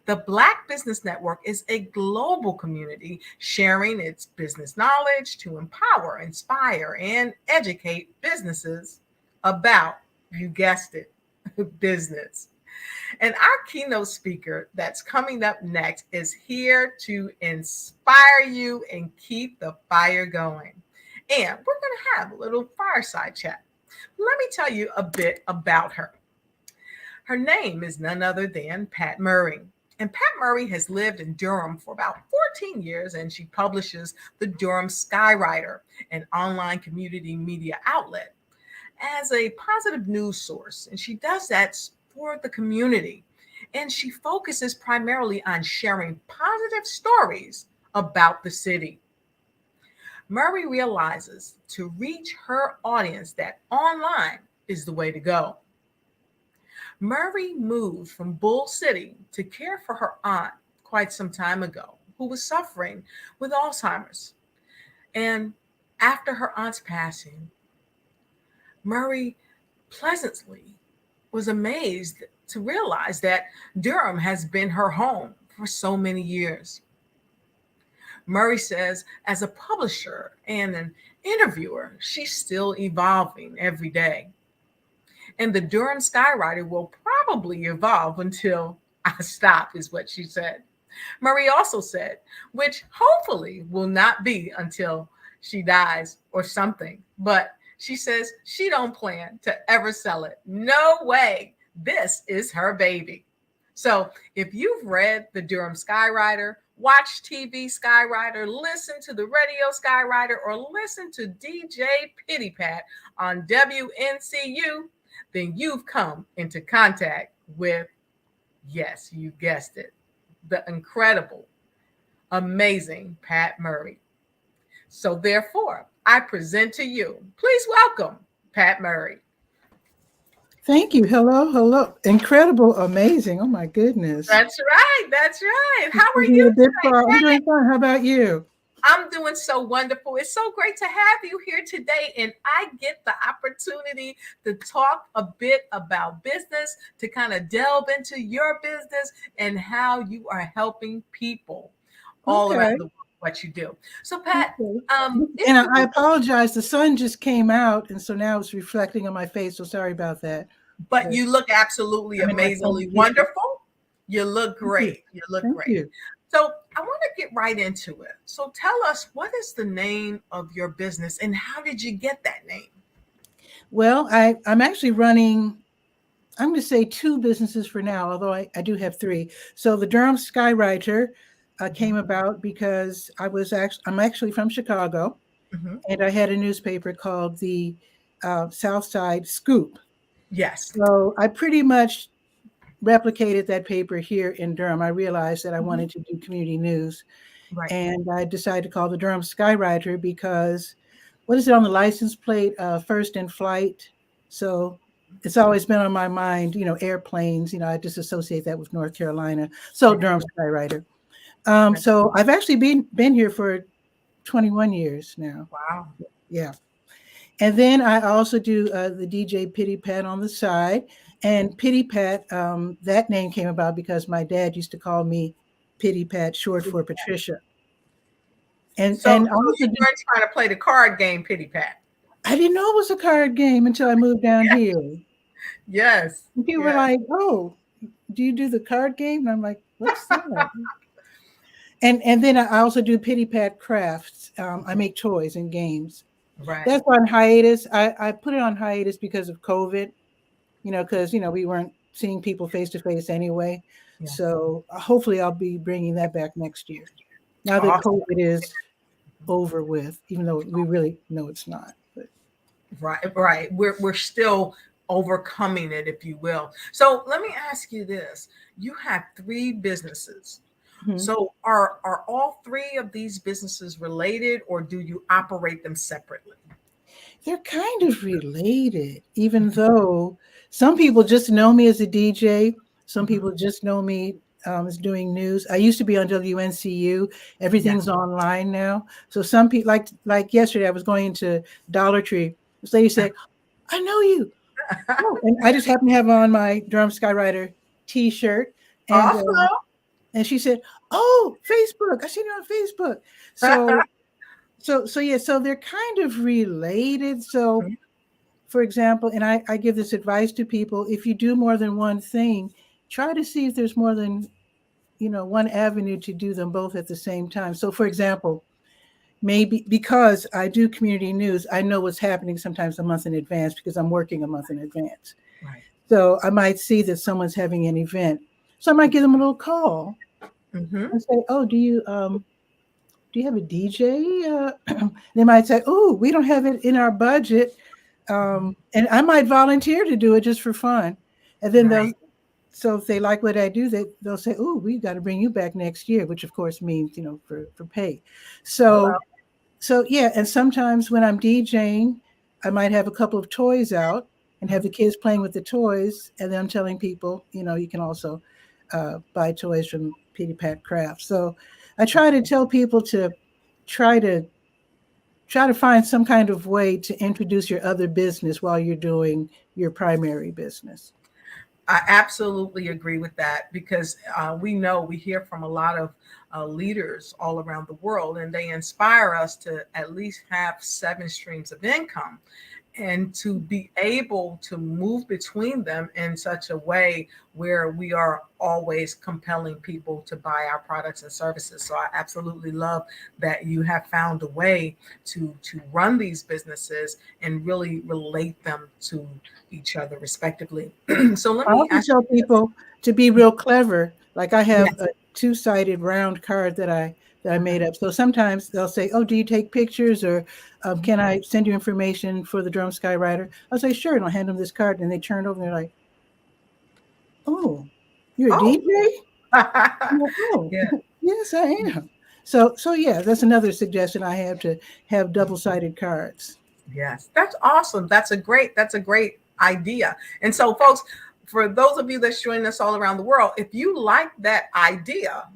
The Black Business Network is a global community sharing its business knowledge to empower, inspire, and educate businesses about, you guessed it, business. And our keynote speaker that's coming up next is here to inspire you and keep the fire going. And we're going to have a little fireside chat. Let me tell you a bit about her. Her name is none other than Pat Murray. And Pat Murray has lived in Durham for about 14 years, and she publishes the Durham Skywriter, an online community media outlet, as a positive news source. And she does that for the community. And she focuses primarily on sharing positive stories about the city. Murray realizes to reach her audience that online is the way to go. Murray moved from Bull City to care for her aunt quite some time ago, who was suffering with Alzheimer's. And after her aunt's passing, Murray pleasantly was amazed to realize that Durham has been her home for so many years. Murray says, as a publisher and an interviewer, she's still evolving every day. And the Durham Skywriter will probably evolve until I stop, is what she said. Murray also said, which hopefully will not be until she dies or something, but she says she don't plan to ever sell it. No way. This is her baby. So if you've read the Durham Skywriter, watch TV Skywriter, listen to the radio Skywriter, or listen to DJ Pitty Pat on WNCU, then you've come into contact with, yes, you guessed it, the incredible, amazing Pat Murray. So therefore, I present to you, please welcome Pat Murray. Thank you. Hello. Incredible, amazing. Oh my goodness. That's right. How are you? I'm doing fine. How about you? I'm doing so wonderful. It's so great to have you here today. And I get the opportunity to talk a bit about business, to kind of delve into your business and how you are helping people all around the world, what you do. So Pat, and I apologize. The sun just came out, and so now it's reflecting on my face. So sorry about that. But you look absolutely amazingly wonderful. You look great. You look great. You. So I want to get right into it. So tell us, what is the name of your business and how did you get that name? Well, I'm actually running, I'm going to say 2 businesses for now, although I do have 3. So the Durham Skywriter came about because I'm actually from Chicago, and I had a newspaper called the South Side Scoop. Yes. So I pretty much replicated that paper here in Durham. I realized that I wanted to do community news. Right. And I decided to call the Durham Skywriter because, what is it on the license plate? First in flight. So it's always been on my mind, airplanes, I just associate that with North Carolina. So Durham Skywriter. So I've actually been here for 21 years now. Wow. Yeah. And then I also do the DJ Pitty Pat on the side. And Pitty Pat, that name came about because my dad used to call me Pitty Pat, short for Patricia. And so also you weren't trying to play the card game, Pitty Pat. I didn't know it was a card game until I moved down here. Yes. And people were like, "Oh, do you do the card game?" And I'm like, "What's that?" And then I also do Pitty Pat crafts. I make toys and games. Right. That's on hiatus. I put it on hiatus because of COVID, because, we weren't seeing people face to face anyway. Yeah. So hopefully I'll be bringing that back next year. Now that COVID is over with, even though we really know it's not. But. Right. We're still overcoming it, if you will. So let me ask you this. You have 3 businesses. Mm-hmm. So are all 3 of these businesses related, or do you operate them separately? They're kind of related, even though some people just know me as a DJ. Some people just know me as doing news. I used to be on WNCU. Everything's online now. So some people, like yesterday, I was going into Dollar Tree. This lady said, "I know you." And I just happened to have on my Durham Skywriter T-shirt. And, awesome. And she said, "Oh, Facebook. I seen you on Facebook." So yeah, so they're kind of related. So for example, and I give this advice to people, if you do more than one thing, try to see if there's more than, one avenue to do them both at the same time. So for example, maybe because I do community news, I know what's happening sometimes a month in advance because I'm working a month in advance. Right. So I might see that someone's having an event. So I might give them a little call and say, oh, do you have a DJ? They might say, oh, we don't have it in our budget. And I might volunteer to do it just for fun. And then so if they like what I do, they'll say, oh, we got to bring you back next year, which of course means, for pay. So, yeah. And sometimes when I'm DJing, I might have a couple of toys out and have the kids playing with the toys. And then I'm telling people, you can also buy toys from Petey Pat Crafts. So I try to tell people to try to find some kind of way to introduce your other business while you're doing your primary business. I absolutely agree with that because we hear from a lot of leaders all around the world, and they inspire us to at least have 7 streams of income and to be able to move between them in such a way where we are always compelling people to buy our products and services. So I absolutely love that you have found a way to run these businesses and really relate them to each other respectively. So let me tell people to be real clever. Like I have a 2-sided round card that I made up. So sometimes they'll say, oh, do you take pictures, or can I send you information for the Drum Sky Rider? I'll say, sure. And I'll hand them this card, and they turn it over and they're like, oh, you're a DJ? Oh, yes, I am. So yeah, that's another suggestion I have, to have double-sided cards. Yes, that's awesome. That's a great idea. And so folks, for those of you that's joining us all around the world, if you like that idea,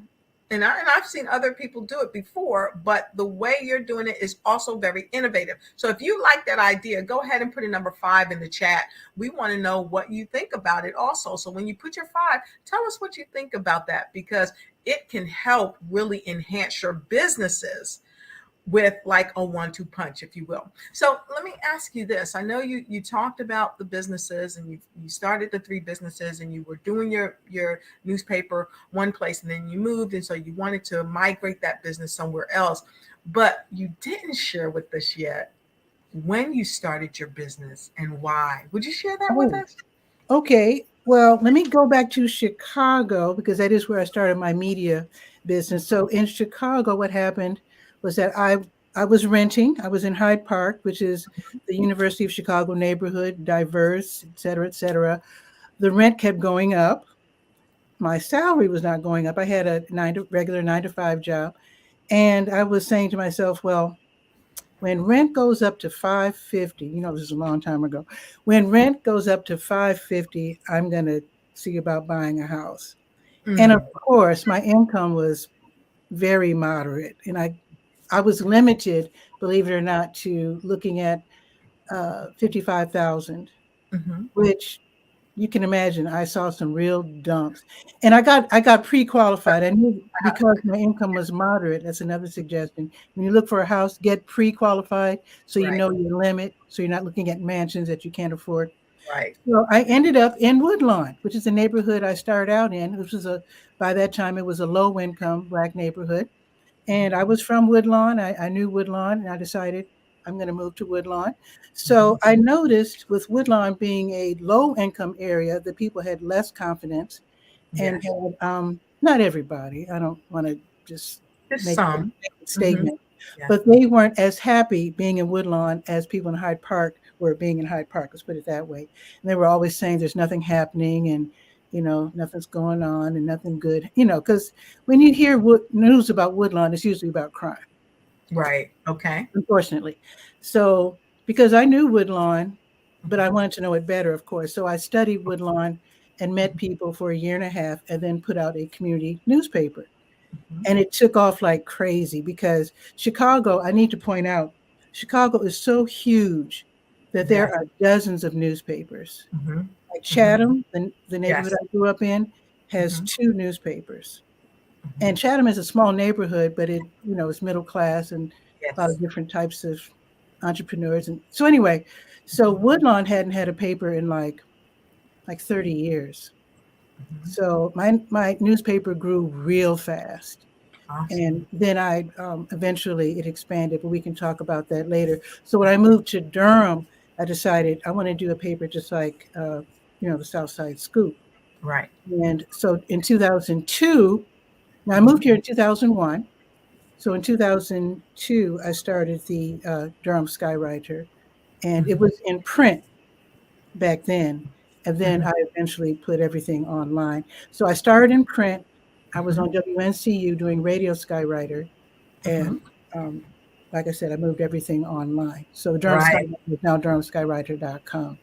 and I've seen other people do it before, but the way you're doing it is also very innovative. So if you like that idea, go ahead and put a number 5 in the chat. We want to know what you think about it also. So when you put your 5, tell us what you think about that, because it can help really enhance your businesses with like a 1-2 punch, if you will. So let me ask you this. I know you talked about the businesses, and you started the 3 businesses, and you were doing your newspaper one place, and then you moved, and so you wanted to migrate that business somewhere else. But you didn't share with us yet when you started your business and why. Would you share that with us? Okay. Well, let me go back to Chicago, because that is where I started my media business. So in Chicago, what happened was that I was renting. I was in Hyde Park, which is the University of Chicago neighborhood, diverse, et cetera, et cetera. The rent kept going up. My salary was not going up. I had a regular 9-to-5 job. And I was saying to myself, well, when rent goes up to $550, this is a long time ago. When rent goes up to $550, I'm going to see about buying a house. And of course, my income was very moderate. And I was limited, believe it or not, to looking at $55,000, which you can imagine. I saw some real dumps, and I got pre-qualified. I knew, because my income was moderate. That's another suggestion. When you look for a house, get pre-qualified so you know your limit, so you're not looking at mansions that you can't afford. Right. So I ended up in Woodlawn, which is a neighborhood I started out in. Which was by that time it was a low-income Black neighborhood. And I was from Woodlawn. I knew Woodlawn, and I decided I'm going to move to Woodlawn. So I noticed with Woodlawn being a low-income area, that people had less confidence, and had, not everybody. I don't want to just make some a statement, but they weren't as happy being in Woodlawn as people in Hyde Park were being in Hyde Park. Let's put it that way. And they were always saying there's nothing happening, and nothing's going on, and nothing good, because when you hear news about Woodlawn, it's usually about crime. Right. Okay. Unfortunately. So because I knew Woodlawn, but I wanted to know it better, of course. So I studied Woodlawn and met people for 1.5 years, and then put out a community newspaper. And it took off like crazy, because Chicago, I need to point out, Chicago is so huge that there are dozens of newspapers. Like Chatham, the neighborhood I grew up in, has 2 newspapers. And Chatham is a small neighborhood, but it's middle class, and a lot of different types of entrepreneurs. And so anyway, So Woodlawn hadn't had a paper in like 30 years. So my newspaper grew real fast. Awesome. And then I eventually it expanded, but we can talk about that later. So when I moved to Durham, I decided I want to do a paper just like the Southside Scoop. Right. And so in 2002, now I moved here in 2001. So in 2002, I started the Durham Skywriter, and it was in print back then. And then I eventually put everything online. So I started in print. I was on WNCU doing Radio Skywriter. And like I said, I moved everything online. So the Durham Right. Skywriter is now durhamskywriter.com.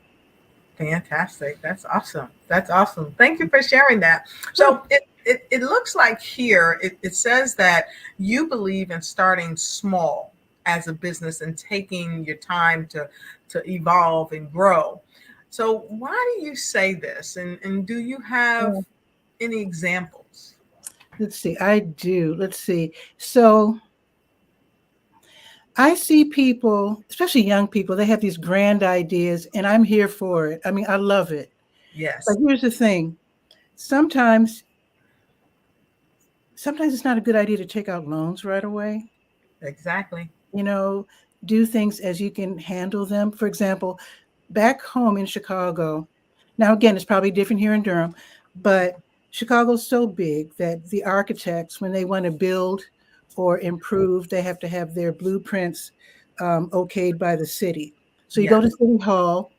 Fantastic. That's awesome. That's awesome. Thank you for sharing that. So it looks like here it says that you believe in starting small as a business and taking your time to evolve and grow. So why do you say this? And do you have any examples? Let's see. I do. Let's see. So I see people, especially young people, they have these grand ideas, and I'm here for it. I mean, I love it. Yes. But here's the thing. Sometimes it's not a good idea to take out loans right away. Exactly. Do things as you can handle them. For example, back home in Chicago, now again, it's probably different here in Durham, but Chicago's so big that the architects, when they want to build or improve, they have to have their blueprints okayed by the city. So you go to City Hall.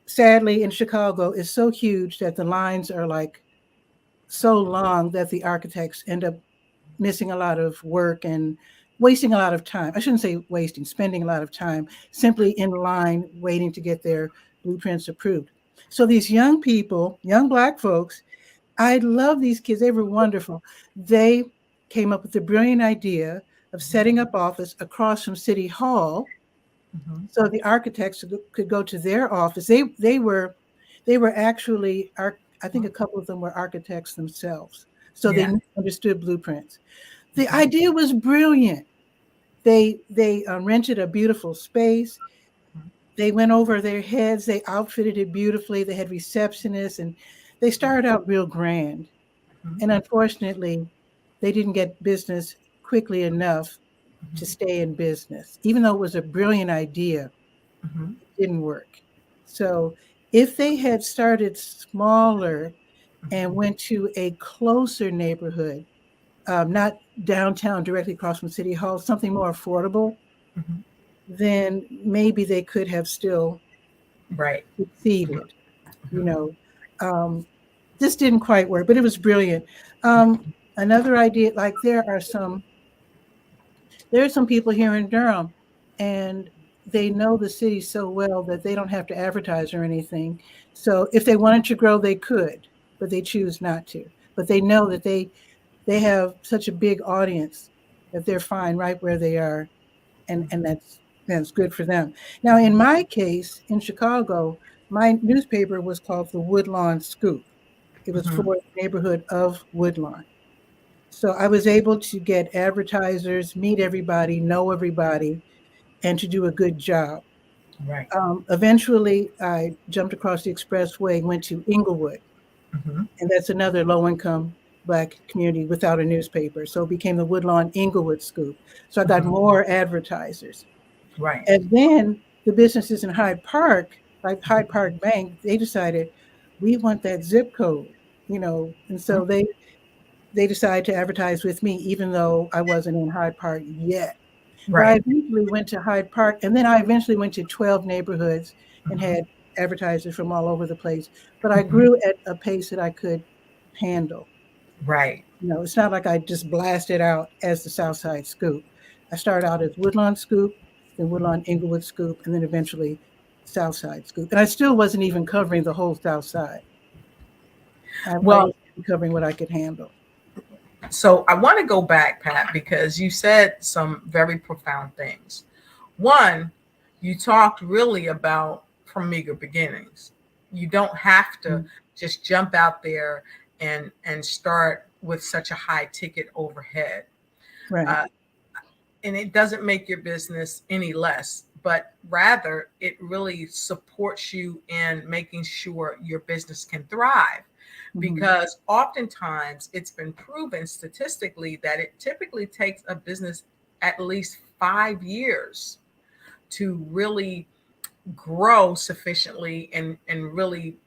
Sadly, in Chicago, it's so huge that the lines are like so long that the architects end up missing a lot of work and wasting a lot of time. I shouldn't say wasting, spending a lot of time simply in line waiting to get their blueprints approved. So these young people, young Black folks, I love these kids. They were wonderful. They came up with the brilliant idea of setting up office across from City Hall, so the architects could go to their office. They were actually, I think a couple of them were architects themselves, so they understood blueprints. The idea was brilliant. They rented a beautiful space. They went over their heads. They outfitted it beautifully. They had receptionists, and they started out real grand. And unfortunately, they didn't get business quickly enough to stay in business. Even though it was a brilliant idea, it didn't work. So if they had started smaller and went to a closer neighborhood, not downtown directly across from City Hall, something more affordable, then maybe they could have still succeeded. This didn't quite work, but it was brilliant. Another idea, like there are some people here in Durham, and they know the city so well that they don't have to advertise or anything. So if they wanted to grow, they could, but they choose not to. But they know that they have such a big audience that they're fine right where they are, and that's good for them. Now, in my case, in Chicago, my newspaper was called the Woodlawn Scoop. It was for the neighborhood of Woodlawn. So I was able to get advertisers, meet everybody, know everybody, and to do a good job. Right. Eventually, I jumped across the expressway and went to Inglewood. And that's another low-income Black community without a newspaper. So it became the Woodlawn Inglewood Scoop. So I got more advertisers. Right. And then the businesses in Hyde Park, like Hyde Park Bank, they decided, we want that zip code, and so they decided to advertise with me, even though I wasn't in Hyde Park yet. Right. But I eventually went to Hyde Park, and then I eventually went to 12 neighborhoods and had advertisers from all over the place. But I grew at a pace that I could handle. Right. It's not like I just blasted out as the Southside Scoop. I started out as Woodlawn Scoop, then Woodlawn Inglewood Scoop, and then eventually Southside Scoop. And I still wasn't even covering the whole South Side. I was covering what I could handle. So I want to go back, Pat, because you said some very profound things. One, you talked really about from meager beginnings. You don't have to just jump out there and start with such a high ticket overhead. Right. And it doesn't make your business any less, but rather it really supports you in making sure your business can thrive. Because oftentimes it's been proven statistically that it typically takes a business at least 5 years to really grow sufficiently and really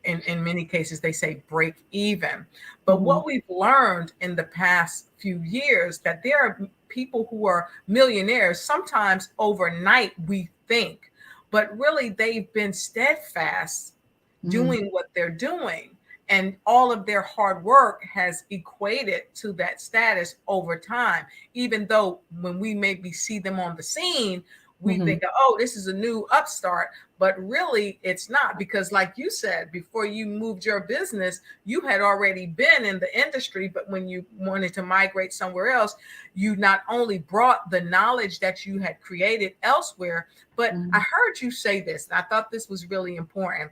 in many cases they say break even. But what we've learned in the past few years, that there are people who are millionaires sometimes overnight, we think, but really they've been steadfast doing what they're doing, and all of their hard work has equated to that status over time. Even though when we maybe see them on the scene, we think, oh, this is a new upstart, but really it's not, because like you said, before you moved your business, you had already been in the industry, but when you wanted to migrate somewhere else, you not only brought the knowledge that you had created elsewhere, but I heard you say this, and I thought this was really important.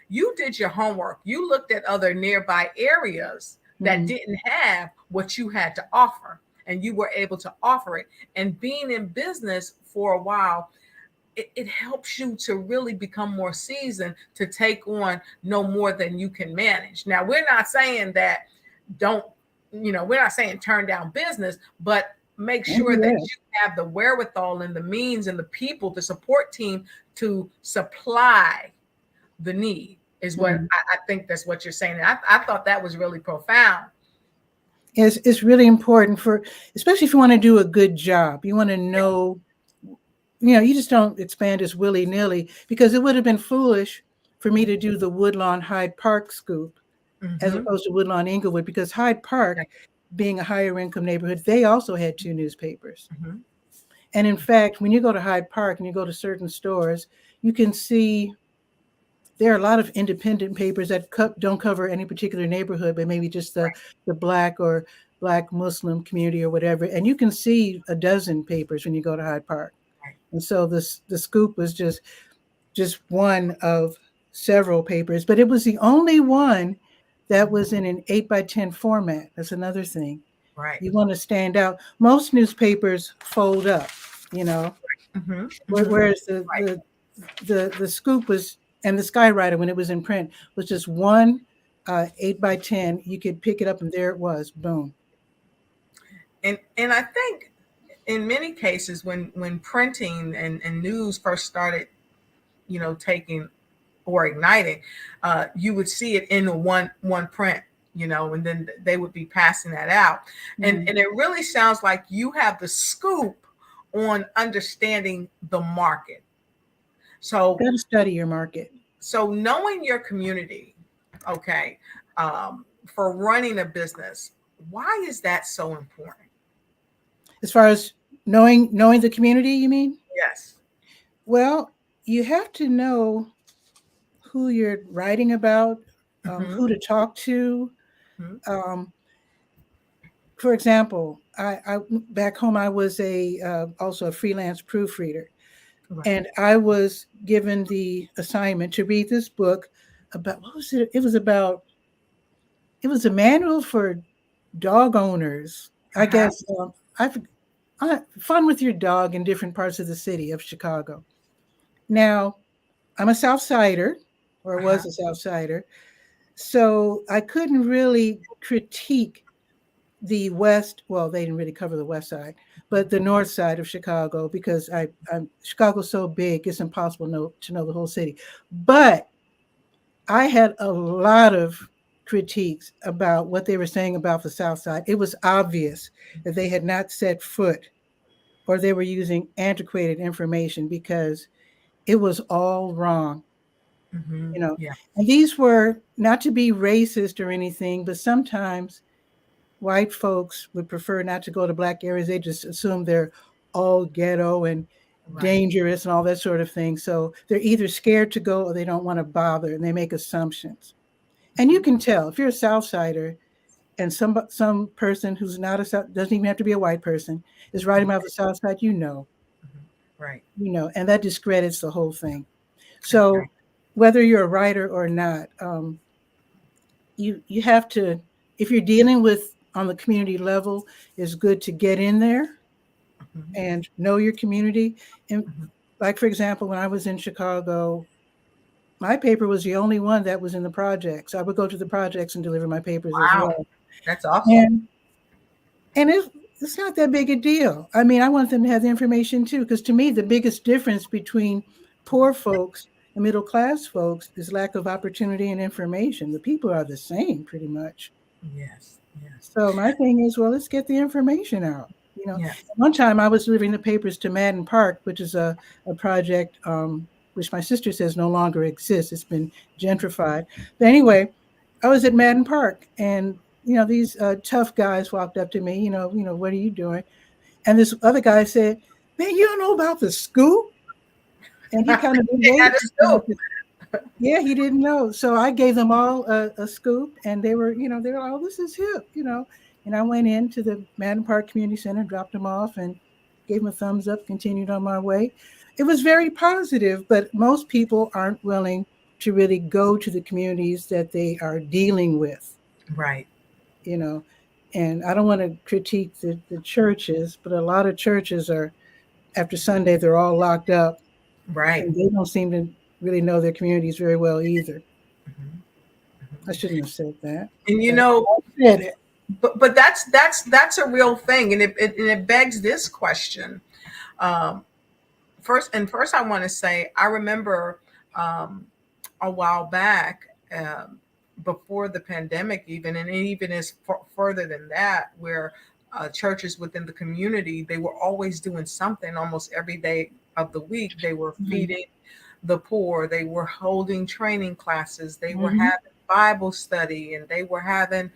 You did your homework. You looked at other nearby areas that didn't have what you had to offer, and you were able to offer it. And being in business for a while, it helps you to really become more seasoned, to take on no more than you can manage. Now, we're not saying that we're not saying turn down business, but make sure that you have the wherewithal and the means and the people, the support team to supply the need, is what I think that's what you're saying. And I thought that was really profound. It's really important especially if you want to do a good job. You want to know, you just don't expand as willy-nilly, because it would have been foolish for me to do the Woodlawn Hyde Park scoop as opposed to Woodlawn Inglewood, because Hyde Park, being a higher income neighborhood, they also had 2 newspapers. And in fact, when you go to Hyde Park and you go to certain stores, you can see there are a lot of independent papers that don't cover any particular neighborhood, but maybe just the Black or Black Muslim community or whatever. And you can see a dozen papers when you go to Hyde Park. And so the scoop was just one of several papers, but it was the only one that was in an 8x10 format. That's another thing. Right. You want to stand out. Most newspapers fold up, whereas the scoop was, and the Skywriter, when it was in print, was just one 8x10. You could pick it up and there it was, boom. And I think in many cases when printing and news first started, taking or igniting, you would see it in one print, and then they would be passing that out. And it really sounds like you have the scoop on understanding the market. So you got to study your market. So knowing your community, for running a business, why is that so important? As far as knowing the community, you mean? Yes. Well, you have to know who you're writing about, who to talk to. For example, I back home, I was also a freelance proofreader. Right. And I was given the assignment to read this book about, what was it? It was a manual for dog owners. I guess fun with your dog in different parts of the city of Chicago. Now, I'm a South Sider, or was a South Sider, so I couldn't really critique the West. Well, they didn't really cover the West Side, but the North Side of Chicago, because Chicago's so big, it's impossible to know the whole city. But I had a lot of critiques about what they were saying about the South Side. It was obvious that they had not set foot, or they were using antiquated information, because it was all wrong. And these were not to be racist or anything, but sometimes white folks would prefer not to go to Black areas. They just assume they're all ghetto and dangerous and all that sort of thing. So they're either scared to go or they don't want to bother, and they make assumptions. And you can tell if you're a South Sider and some person who's not doesn't even have to be a white person, is writing about the South Side, Right. And that discredits the whole thing. So whether you're a writer or not, you have to, if you're dealing with on the community level, it's good to get in there and know your community. And like, for example, when I was in Chicago, my paper was the only one that was in the projects. I would go to the projects and deliver my papers as Wow, well. that's awesome. And it's not that big a deal. I mean, I want them to have the information too, because to me, the biggest difference between poor folks and middle class folks is lack of opportunity and information. The people are the same pretty much. Yes, yes. So my thing is, well, let's get the information out. You know, Yes. one time I was delivering the papers to Madden Park, which is a project which my sister says no longer exists. It's been gentrified. But anyway, I was at Madden Park, and these tough guys walked up to me. What are you doing? And this other guy said, "Man, you don't know about the scoop?" And he kind of Had a scoop. Yeah, he didn't know. So I gave them all a scoop, and they were like, "Oh, this is hip," And I went into the Madden Park Community Center, dropped them off, and gave them a thumbs up, continued on my way. It was very positive, but most people aren't willing to really go to the communities that they are dealing with. Right. And I don't want to critique the churches, but a lot of churches are, after Sunday, they're all locked up. Right. And they don't seem to really know their communities very well either. I shouldn't have said that. And I said it. But that's a real thing, and it begs this question. First, I want to say I remember a while back, before the pandemic, even, and it even is further than that, where churches within the community, they were always doing something almost every day of the week. They were feeding the poor. They were holding training classes. They were having Bible study, and they were having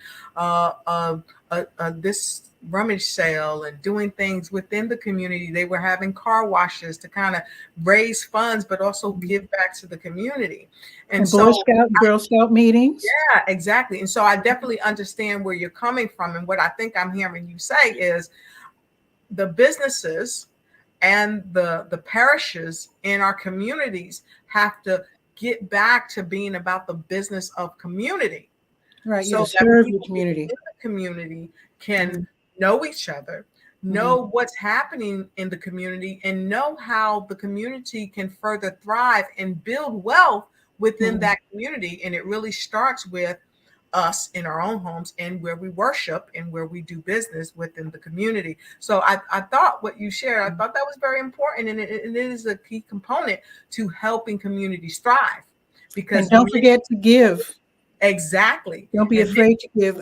this rummage sale and doing things within the community. They were having car washes to kind of raise funds, but also give back to the community. And Boy Scout, Girl Scout meetings. Yeah, exactly. And so I definitely understand where you're coming from. And what I think I'm hearing you say is the businesses and the parishes in our communities have to get back to being about the business of community. Right. So You serve the community. in the community can know each other, know what's happening in the community, and know how the community can further thrive and build wealth within that community. And it really starts with us in our own homes and where we worship and where we do business within the community. So I thought what you shared, I thought that was very important, and it is a key component to helping communities thrive. Because and don't forget to give. Exactly. Don't be afraid to give.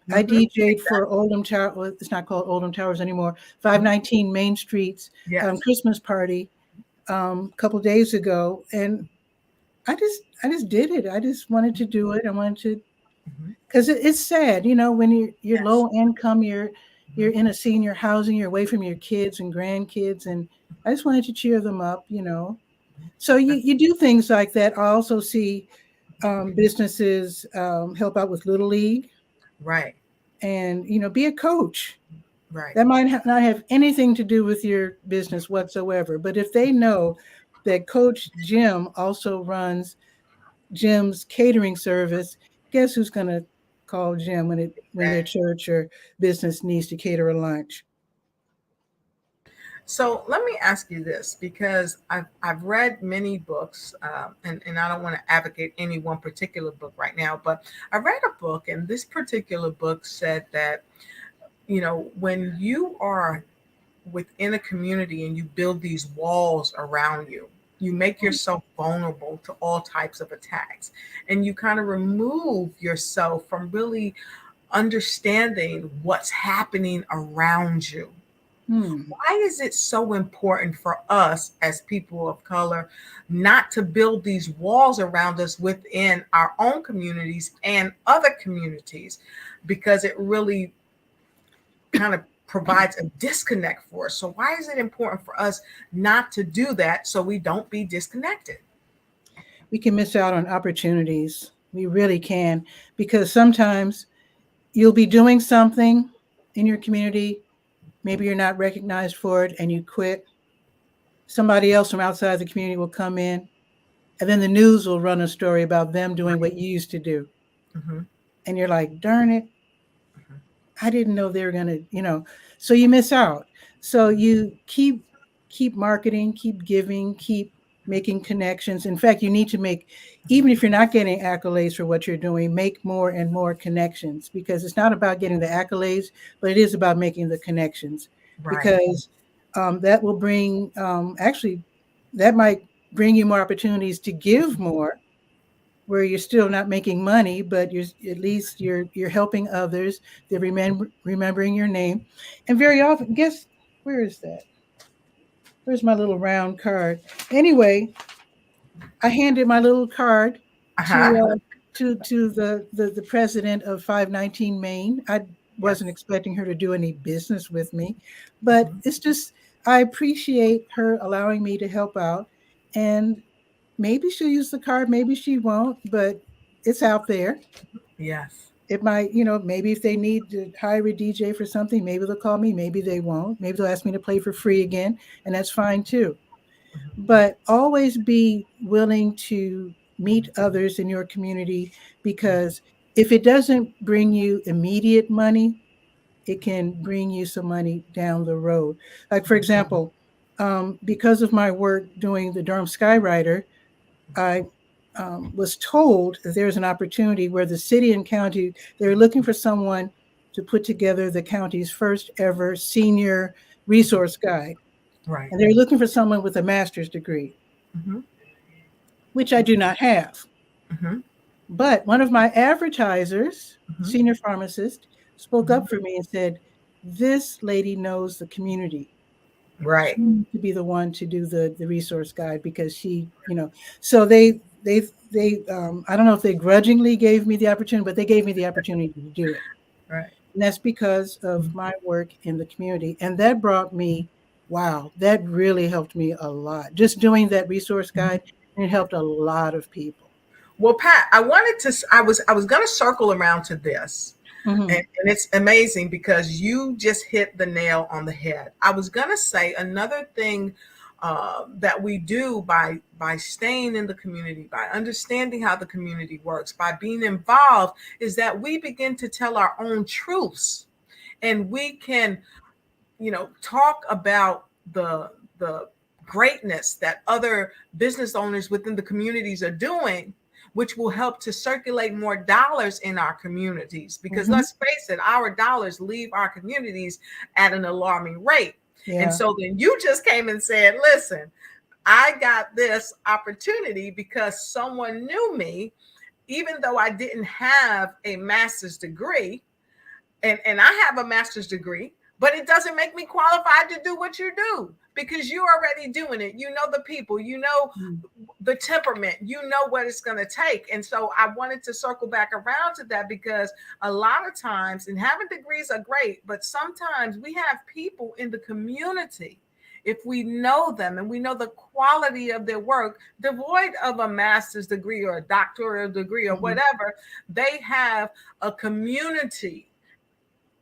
I DJ'd for Oldham Tower. Well, it's not called Oldham Towers anymore. 519 Main Street's Christmas party a couple days ago, and I just did it. I just wanted to do it. I wanted to, because it's sad, when you're low income, you're in a senior housing, you're away from your kids and grandkids, and I just wanted to cheer them up, So you do things like that. I also see businesses help out with Little League. Right. And, be a coach. Right. That might not have anything to do with your business whatsoever. But if they know that Coach Jim also runs Jim's catering service, guess who's going to call Jim when their church or business needs to cater a lunch? So let me ask you this, because I've read many books, and I don't want to advocate any one particular book right now, but I read a book, and this particular book said that, when you are within a community and you build these walls around you, you make yourself vulnerable to all types of attacks, and you kind of remove yourself from really understanding what's happening around you. Why is it so important for us as people of color not to build these walls around us within our own communities and other communities? Because it really kind of provides a disconnect for us. So why is it important for us not to do that so we don't be disconnected? We can miss out on opportunities. We really can, because sometimes you'll be doing something in your community. Maybe you're not recognized for it and you quit. Somebody else from outside the community will come in, and then the news will run a story about them doing what you used to do. And you're like, darn it. I didn't know they were going to, so you miss out. So you keep keep marketing, keep giving, keep making connections. In fact, you need to make, even if you're not getting accolades for what you're doing, make more and more connections, because it's not about getting the accolades, but it is about making the connections. Right. Because that will bring, actually, that might bring you more opportunities to give more, where you're still not making money, but you're at least you're helping others. They're remembering your name, and very often, guess where is that? Where's my little round card? Anyway, I handed my little card to the president of 519 Main. I wasn't expecting her to do any business with me, but it's just, I appreciate her allowing me to help out, and maybe she'll use the card, maybe she won't, but it's out there. Yes. It might, maybe if they need to hire a DJ for something, maybe they'll call me, maybe they won't. Maybe they'll ask me to play for free again, and that's fine too. But always be willing to meet others in your community, because if it doesn't bring you immediate money, it can bring you some money down the road. Like, for example, because of my work doing the Durham Skywriter, I was told that there's an opportunity where the city and county, they're looking for someone to put together the county's first ever senior resource guide. Right. And they're looking for someone with a master's degree, which I do not have. But one of my advertisers, senior pharmacist, spoke up for me and said, this lady knows the community. Right. She needs to be the one to do the resource guide, because she, so they I don't know if they grudgingly gave me the opportunity, but they gave me the opportunity to do it. Right. And that's because of my work in the community. And that brought me, wow, that really helped me a lot. Just doing that resource guide, and it helped a lot of people. Well, Pat, I was going to circle around to this. And it's amazing because you just hit the nail on the head. I was going to say another thing that we do by staying in the community, by understanding how the community works, by being involved, is that we begin to tell our own truths, and we can, talk about the greatness that other business owners within the communities are doing, which will help to circulate more dollars in our communities. Because let's face it, our dollars leave our communities at an alarming rate. Yeah. And so then you just came and said, listen, I got this opportunity because someone knew me, even though I didn't have a master's degree. And I have a master's degree, but it doesn't make me qualified to do what you do, because you're already doing it. You know the people, you know the temperament, you know what it's going to take. And so I wanted to circle back around to that, because a lot of times, and having degrees are great, but sometimes we have people in the community, if we know them and we know the quality of their work, devoid of a master's degree or a doctoral degree or whatever, they have a community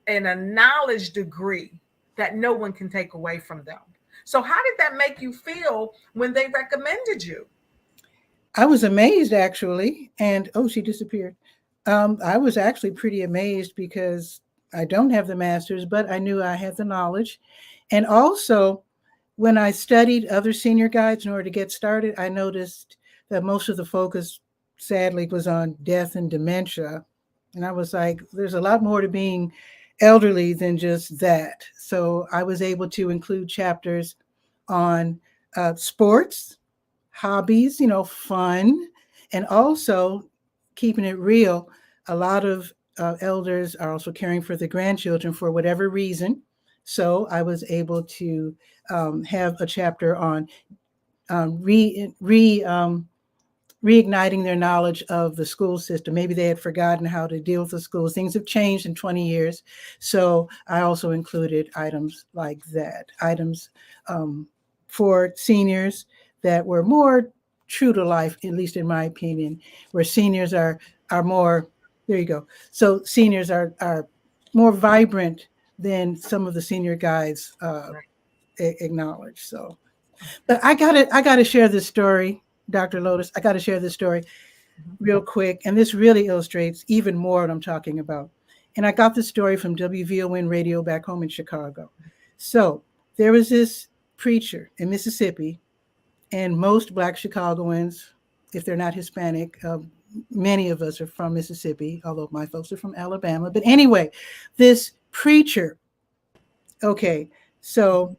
and a knowledge degree that no one can take away from them. So how did that make you feel when they recommended you? I was amazed, actually. And, oh, she disappeared. I was actually pretty amazed, because I don't have the master's, but I knew I had the knowledge. And also, when I studied other senior guides in order to get started, I noticed that most of the focus, sadly, was on death and dementia. And I was like, there's a lot more to being elderly than just that. So I was able to include chapters on sports, hobbies, fun, and also keeping it real. A lot of elders are also caring for the grandchildren for whatever reason. So I was able to have a chapter on reigniting their knowledge of the school system. Maybe they had forgotten how to deal with the schools. Things have changed in 20 years. So I also included items like that, items for seniors that were more true to life, at least in my opinion, where seniors are more, there you go. So seniors are more vibrant than some of the senior guides acknowledge. So, but I gotta share this story, Dr. Lotus. I gotta share this story real quick. And this really illustrates even more what I'm talking about. And I got this story from WVON radio back home in Chicago. So there was this preacher in Mississippi, and most Black Chicagoans, if they're not Hispanic, many of us are from Mississippi, although my folks are from Alabama. But anyway, this preacher, okay, so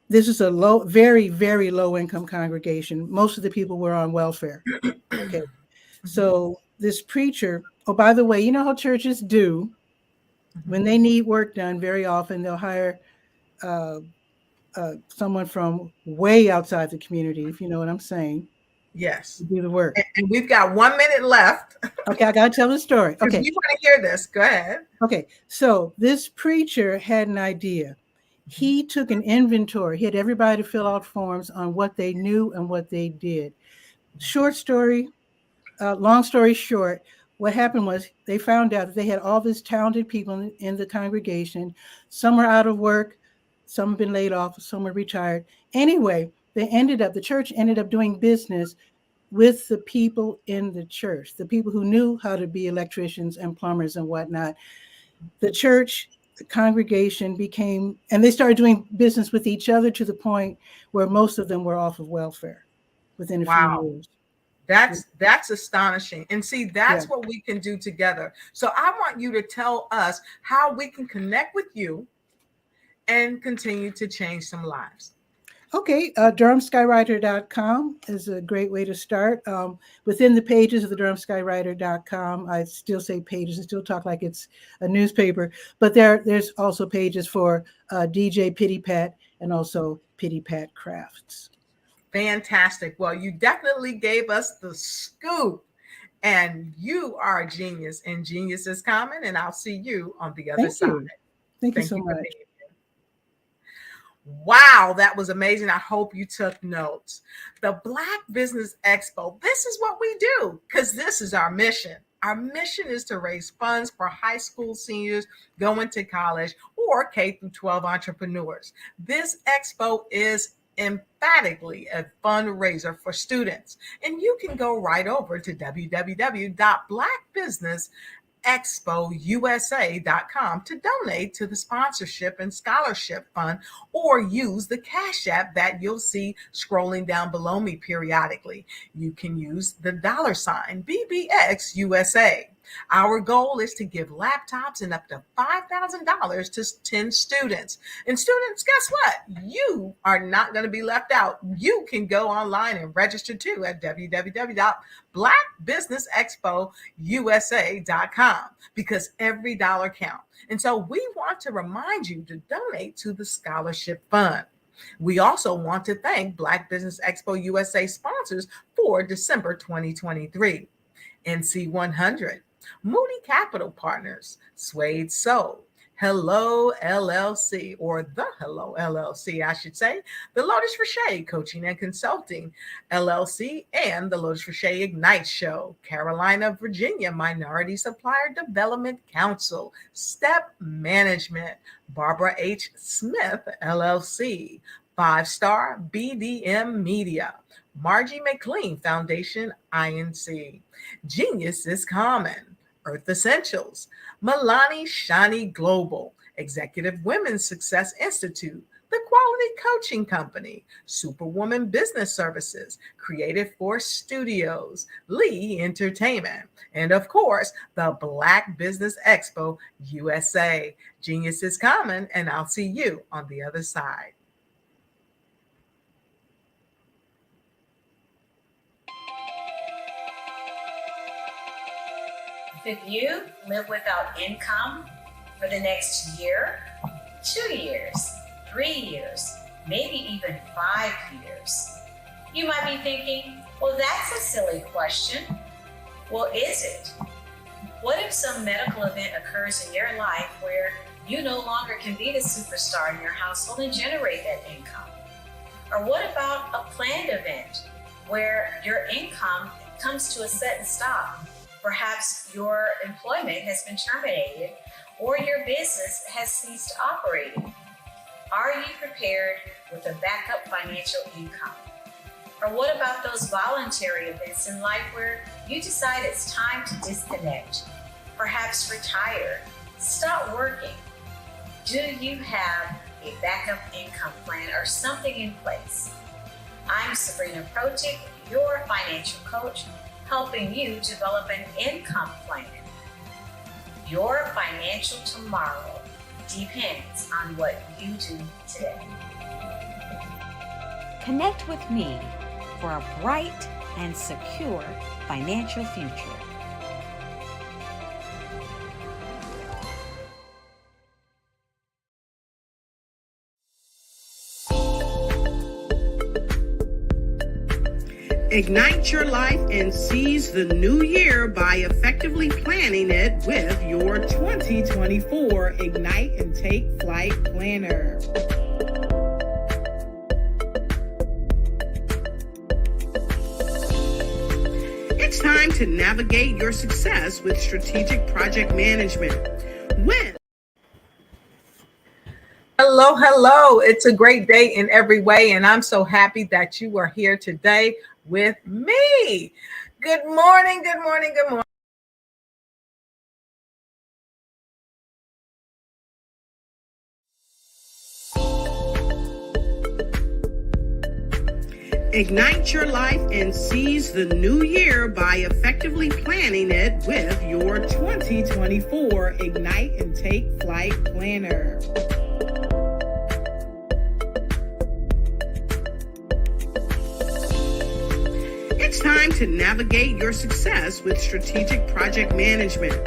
this is a very, very low income congregation. Most of the people were on welfare. Okay. So this preacher, oh, by the way, you know how churches do when they need work done, very often they'll hire someone from way outside the community, if you know what I'm saying. Yes. To do the work. And we've got 1 minute left. Okay, I got to tell the story. Okay. You want to hear this. Go ahead. Okay. So this preacher had an idea. He took an inventory. He had everybody fill out forms on what they knew and what they did. Short story, long story short, what happened was they found out that they had all these talented people in the congregation. Some were out of work, some have been laid off, some were retired. Anyway, the church ended up doing business with the people in the church, the people who knew how to be electricians and plumbers and whatnot. The church, the congregation became, and they started doing business with each other to the point where most of them were off of welfare within a few years. That's astonishing. And see, that's what we can do together. So I want you to tell us how we can connect with you and continue to change some lives. Okay, DurhamSkywriter.com is a great way to start. Within the pages of the DurhamSkywriter.com, I still say pages, I still talk like it's a newspaper, but there's also pages for DJ Pity Pat and also Pity Pat Crafts. Fantastic. Well, you definitely gave us the scoop, and you are a genius, and genius is common, and I'll see you on the other side. Thank you so much. Wow, that was amazing. I hope you took notes. The Black Business Expo, this is what we do because this is our mission. Our mission is to raise funds for high school seniors going to college or K-12 entrepreneurs. This expo is emphatically a fundraiser for students. And you can go right over to www.blackbusinessexpousa.com to donate to the sponsorship and scholarship fund, or use the Cash App that you'll see scrolling down below me periodically. You can use the $ BBX USA. Our goal is to give laptops and up to $5,000 to 10 students. And students, guess what? You are not going to be left out. You can go online and register too at www.blackbusinessexpousa.com because every dollar counts. And so we want to remind you to donate to the scholarship fund. We also want to thank Black Business Expo USA sponsors for December 2023. NC 100. Moody Capital Partners, Suede Soul, Hello LLC, or the Hello LLC, I should say, the Lotus Richey Coaching and Consulting LLC, and the Lotus Richey Ignite Show, Carolina, Virginia Minority Supplier Development Council, Step Management, Barbara H. Smith LLC, 5-Star BDM Media, Margie McLean Foundation, INC, Genius is Common, Earth Essentials, Milani Shani Global, Executive Women's Success Institute, The Quality Coaching Company, Superwoman Business Services, Creative Force Studios, Lee Entertainment, and of course, the Black Business Expo USA. Genius is common, and I'll see you on the other side. If you live without income for the next year, 2 years, 3 years, maybe even 5 years, you might be thinking, well, that's a silly question. Well, is it? What if some medical event occurs in your life where you no longer can be the superstar in your household and generate that income? Or what about a planned event where your income comes to a sudden stop? Perhaps your employment has been terminated or your business has ceased operating. Are you prepared with a backup financial income? Or what about those voluntary events in life where you decide it's time to disconnect, perhaps retire, stop working? Do you have a backup income plan, or something in place. I'm Sabrina Protic, your financial coach, helping you develop an income plan. Your financial tomorrow depends on what you do today. Connect with me for a bright and secure financial future. Ignite your life and seize the new year by effectively planning it with your 2024 Ignite and Take Flight Planner. It's time to navigate your success with strategic project management. Hello. It's a great day in every way, and I'm so happy that you are here today with me. Good morning. Ignite your life and seize the new year by effectively planning it with your 2024 Ignite and Take Flight Planner. It's time to navigate your success with strategic project management.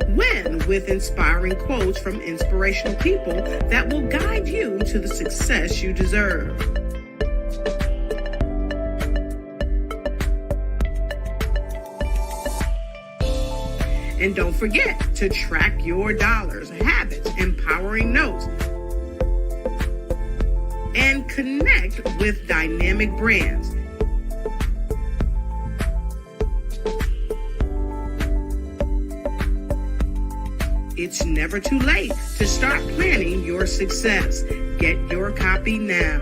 Win with inspiring quotes from inspirational people that will guide you to the success you deserve. And don't forget to track your dollars, habits, empowering notes, and connect with dynamic brands. It's never too late to start planning your success. Get your copy now.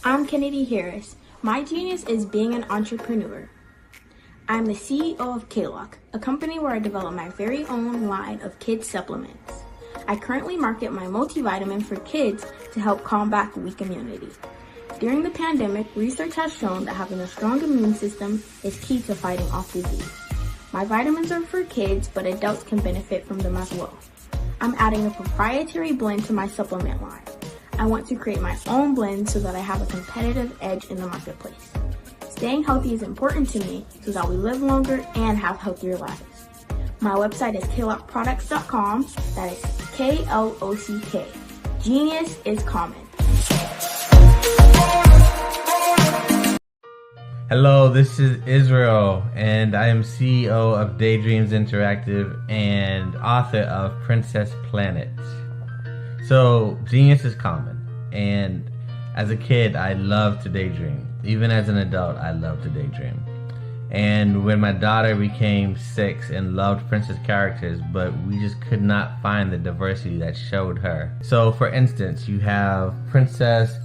I'm Kennedy Harris. My genius is being an entrepreneur. I'm the CEO of K-Lock, a company where I develop my very own line of kids supplements. I currently market my multivitamin for kids to help combat weak immunity. During the pandemic, research has shown that having a strong immune system is key to fighting off disease. My vitamins are for kids, but adults can benefit from them as well. I'm adding a proprietary blend to my supplement line. I want to create my own blend so that I have a competitive edge in the marketplace. Staying healthy is important to me so that we live longer and have healthier lives. My website is klockproducts.com. That is K-L-O-C-K. Genius is common. Hello, this is Israel, and I am CEO of Daydreams Interactive and author of Princess Planet. So, genius is common, and as a kid, I loved to daydream. Even as an adult, I love to daydream. And when my daughter became 6 and loved princess characters, but we just could not find the diversity that showed her. So for instance, you have Princess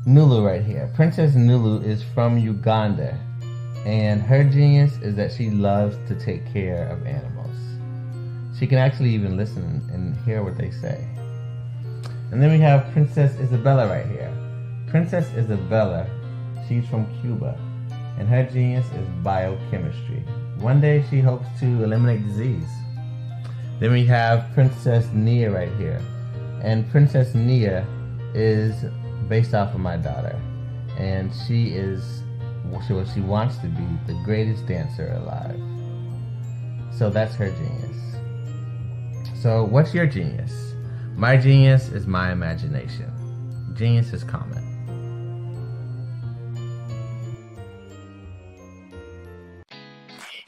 Nulu right here. Princess Nulu is from Uganda, and her genius is that she loves to take care of animals. She can actually even listen and hear what they say. And then we have Princess Isabella right here. Princess Isabella, she's from Cuba, and her genius is biochemistry. One day she hopes to eliminate disease. Then we have Princess Nia right here. And Princess Nia is based off of my daughter. And she is what she wants to be, the greatest dancer alive. So that's her genius. So what's your genius? My genius is my imagination. Genius is common.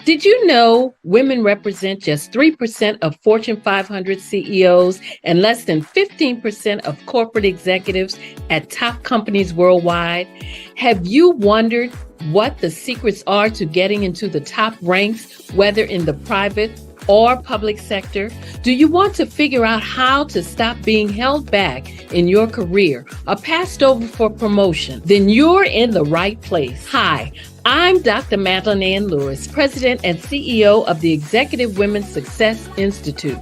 Did you know women represent just 3% of Fortune 500 CEOs and less than 15% of corporate executives at top companies worldwide? Have you wondered what the secrets are to getting into the top ranks, whether in the private or public sector? Do you want to figure out how to stop being held back in your career or passed over for promotion? Then you're in the right place. Hi, I'm Dr. Madeline Ann Lewis, President and CEO of the Executive Women's Success Institute.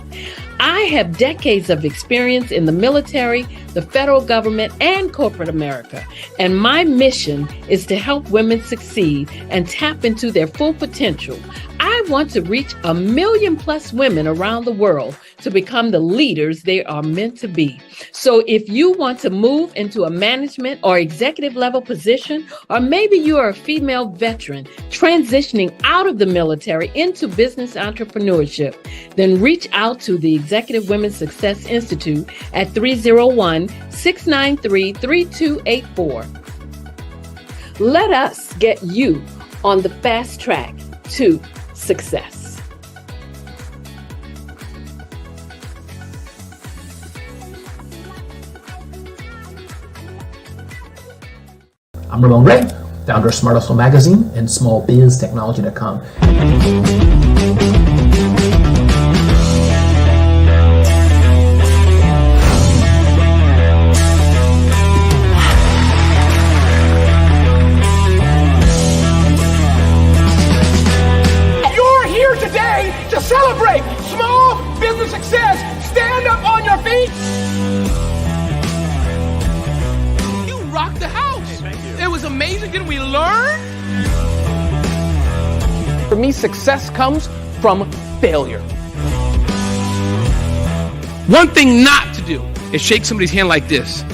I have decades of experience in the military, the federal government, and corporate America, and my mission is to help women succeed and tap into their full potential. I want to reach 1 million+ women around the world to become the leaders they are meant to be. So if you want to move into a management or executive level position, or maybe you are a female veteran transitioning out of the military into business entrepreneurship, then reach out to the Executive Women's Success Institute at 301-693-3284. Let us get you on the fast track to success. I'm Ramon Ray, founder of Smart Hustle Magazine and smallbiztechnology.com. You're here today to celebrate small business success. Stand up on your feet. You rocked the house. It was amazing. Didn't we learn? For me, success comes from failure. One thing not to do is shake somebody's hand like this.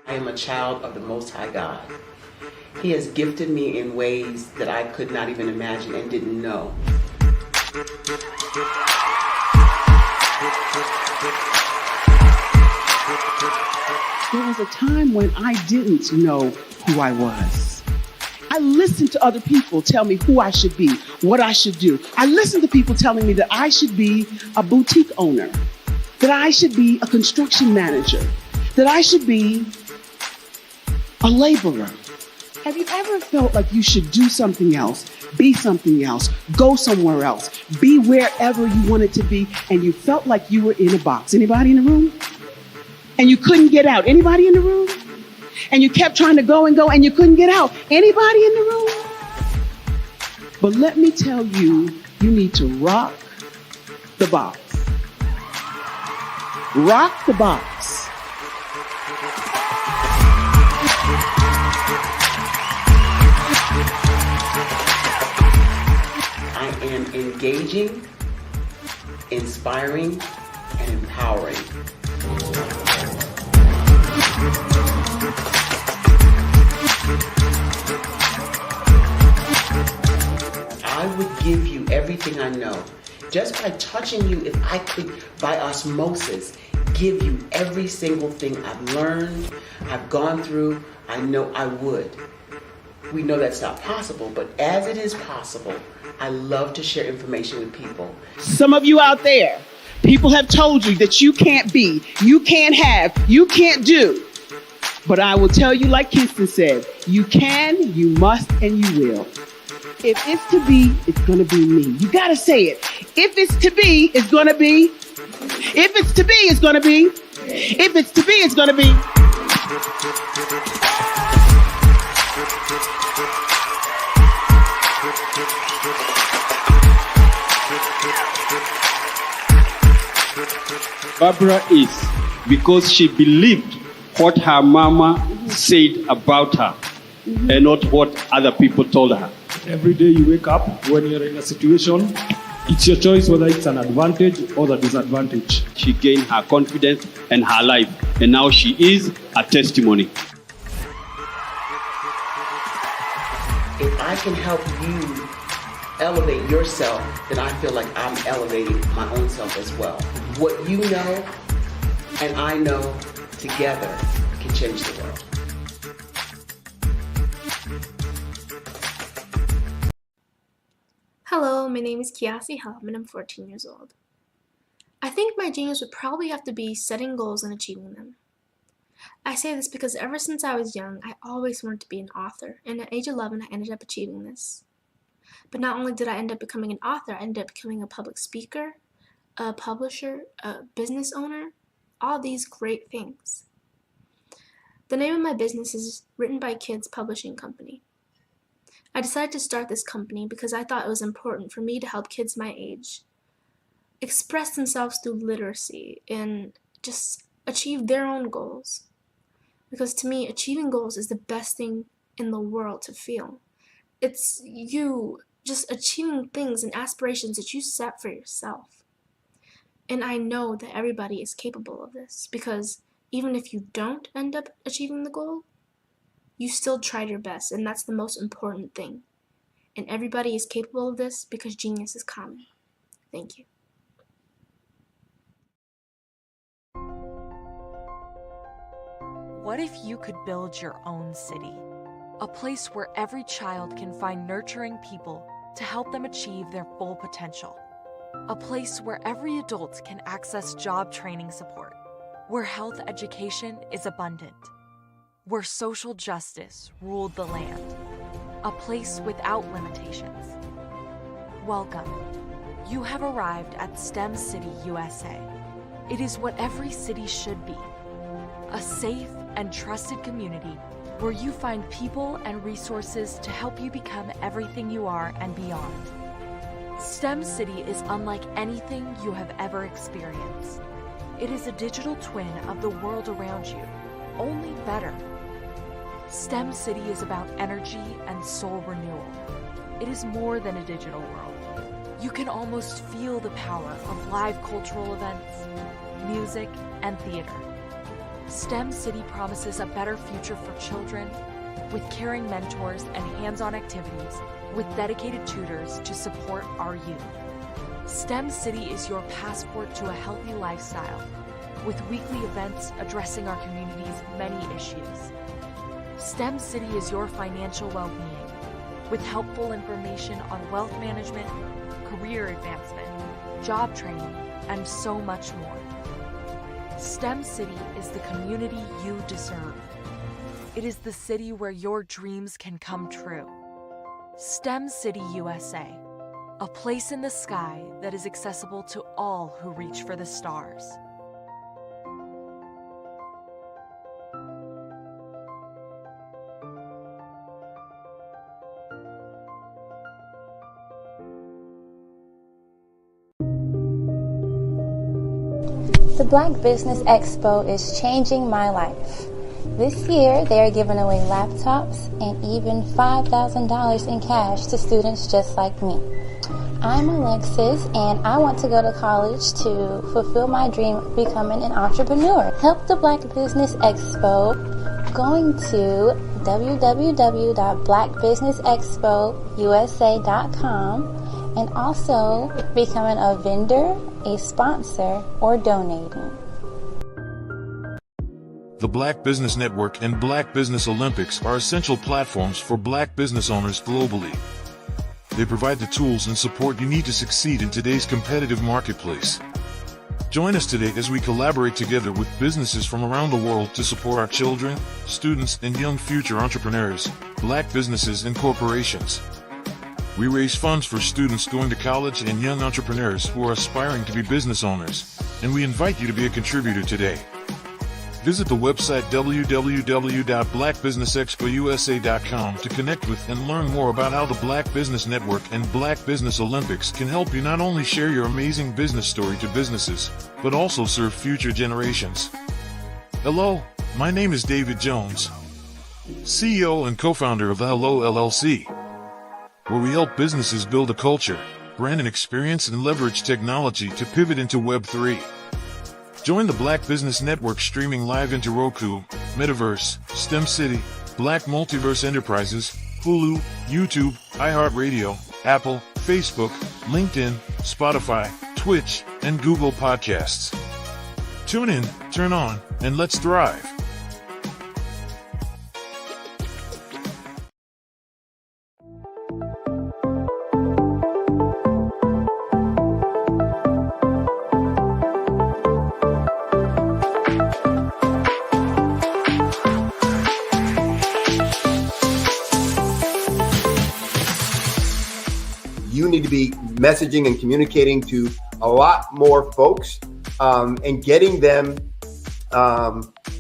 I am a child of the Most High God. He has gifted me in ways that I could not even imagine and didn't know. There was a time when I didn't know who I was. I listened to other people tell me who I should be, what I should do. I listened to people telling me that I should be a boutique owner, that I should be a construction manager, that I should be a laborer. Have you ever felt like you should do something else, be something else, go somewhere else, be wherever you wanted to be, and you felt like you were in a box? Anybody in the room? And you couldn't get out? Anybody in the room? And you kept trying to go and go and you couldn't get out? Anybody in the room? But let me tell you, you need to rock the box. Rock the box. I am engaging, inspiring, and empowering. I would give you everything I know. Just by touching you, if I could, by osmosis, give you every single thing I've learned, I've gone through, I know I would. We know that's not possible, but as it is possible, I love to share information with people. Some of you out there, people have told you that you can't be, you can't have, you can't do. But I will tell you, like Kingston said, you can, you must, and you will. If it's to be, it's going to be me. You got to say it. If it's to be, it's going to be. If it's to be, it's going to be. If it's to be, it's going to be. Barbara is because she believed what her mama said about her and not what other people told her. Every day you wake up, when you're in a situation, it's your choice whether it's an advantage or the disadvantage. She gained her confidence and her life, and now she is a testimony. If I can help you elevate yourself, then I feel like I'm elevating my own self as well. What you know and I know together can change the world. Hello, my name is Kiasi Helm and I'm 14 years old. I think my genius would probably have to be setting goals and achieving them. I say this because ever since I was young, I always wanted to be an author, and at age 11, I ended up achieving this. But not only did I end up becoming an author, I ended up becoming a public speaker, a publisher, a business owner, all these great things. The name of my business is Written by Kids Publishing Company. I decided to start this company because I thought it was important for me to help kids my age express themselves through literacy and just achieve their own goals. Because to me, achieving goals is the best thing in the world to feel. It's you just achieving things and aspirations that you set for yourself. And I know that everybody is capable of this because even if you don't end up achieving the goal, you still tried your best, and that's the most important thing. And everybody is capable of this because genius is common. Thank you. What if you could build your own city? A place where every child can find nurturing people to help them achieve their full potential. A place where every adult can access job training support, where health education is abundant, where social justice ruled the land. A place without limitations. Welcome. You have arrived at STEM City USA. It is what every city should be. A safe and trusted community where you find people and resources to help you become everything you are and beyond. STEM City is unlike anything you have ever experienced. It is a digital twin of the world around you, only better. STEM City is about energy and soul renewal. It is more than a digital world. You can almost feel the power of live cultural events, music, and theater. STEM City promises a better future for children with caring mentors and hands-on activities with dedicated tutors to support our youth. STEM City is your passport to a healthy lifestyle with weekly events addressing our community's many issues. STEM City is your financial well-being with helpful information on wealth management, career advancement, job training, and so much more. STEM City is the community you deserve. It is the city where your dreams can come true. STEM City USA, a place in the sky that is accessible to all who reach for the stars. The Black Business Expo is changing my life. This year, they are giving away laptops and even $5,000 in cash to students just like me. I'm Alexis, and I want to go to college to fulfill my dream of becoming an entrepreneur. Help the Black Business Expo going to www.blackbusinessexpousa.com and also becoming a vendor, a sponsor, or donating. The Black Business Network and Black Business Olympics are essential platforms for Black business owners globally. They provide the tools and support you need to succeed in today's competitive marketplace. Join us today as we collaborate together with businesses from around the world to support our children, students, and young future entrepreneurs, Black businesses, and corporations. We raise funds for students going to college and young entrepreneurs who are aspiring to be business owners, and we invite you to be a contributor today. Visit the website www.blackbusinessexpousa.com to connect with and learn more about how the Black Business Network and Black Business Olympics can help you not only share your amazing business story to businesses, but also serve future generations. Hello, my name is David Jones, CEO and co-founder of the Hello LLC, where we help businesses build a culture, brand an experience, and leverage technology to pivot into Web3. Join the Black Business Network streaming live into Roku, Metaverse, STEM City, Black Multiverse Enterprises, Hulu, YouTube, iHeartRadio, Apple, Facebook, LinkedIn, Spotify, Twitch, and Google Podcasts. Tune in, turn on, and let's thrive. need to be messaging and communicating to a lot more folks and getting them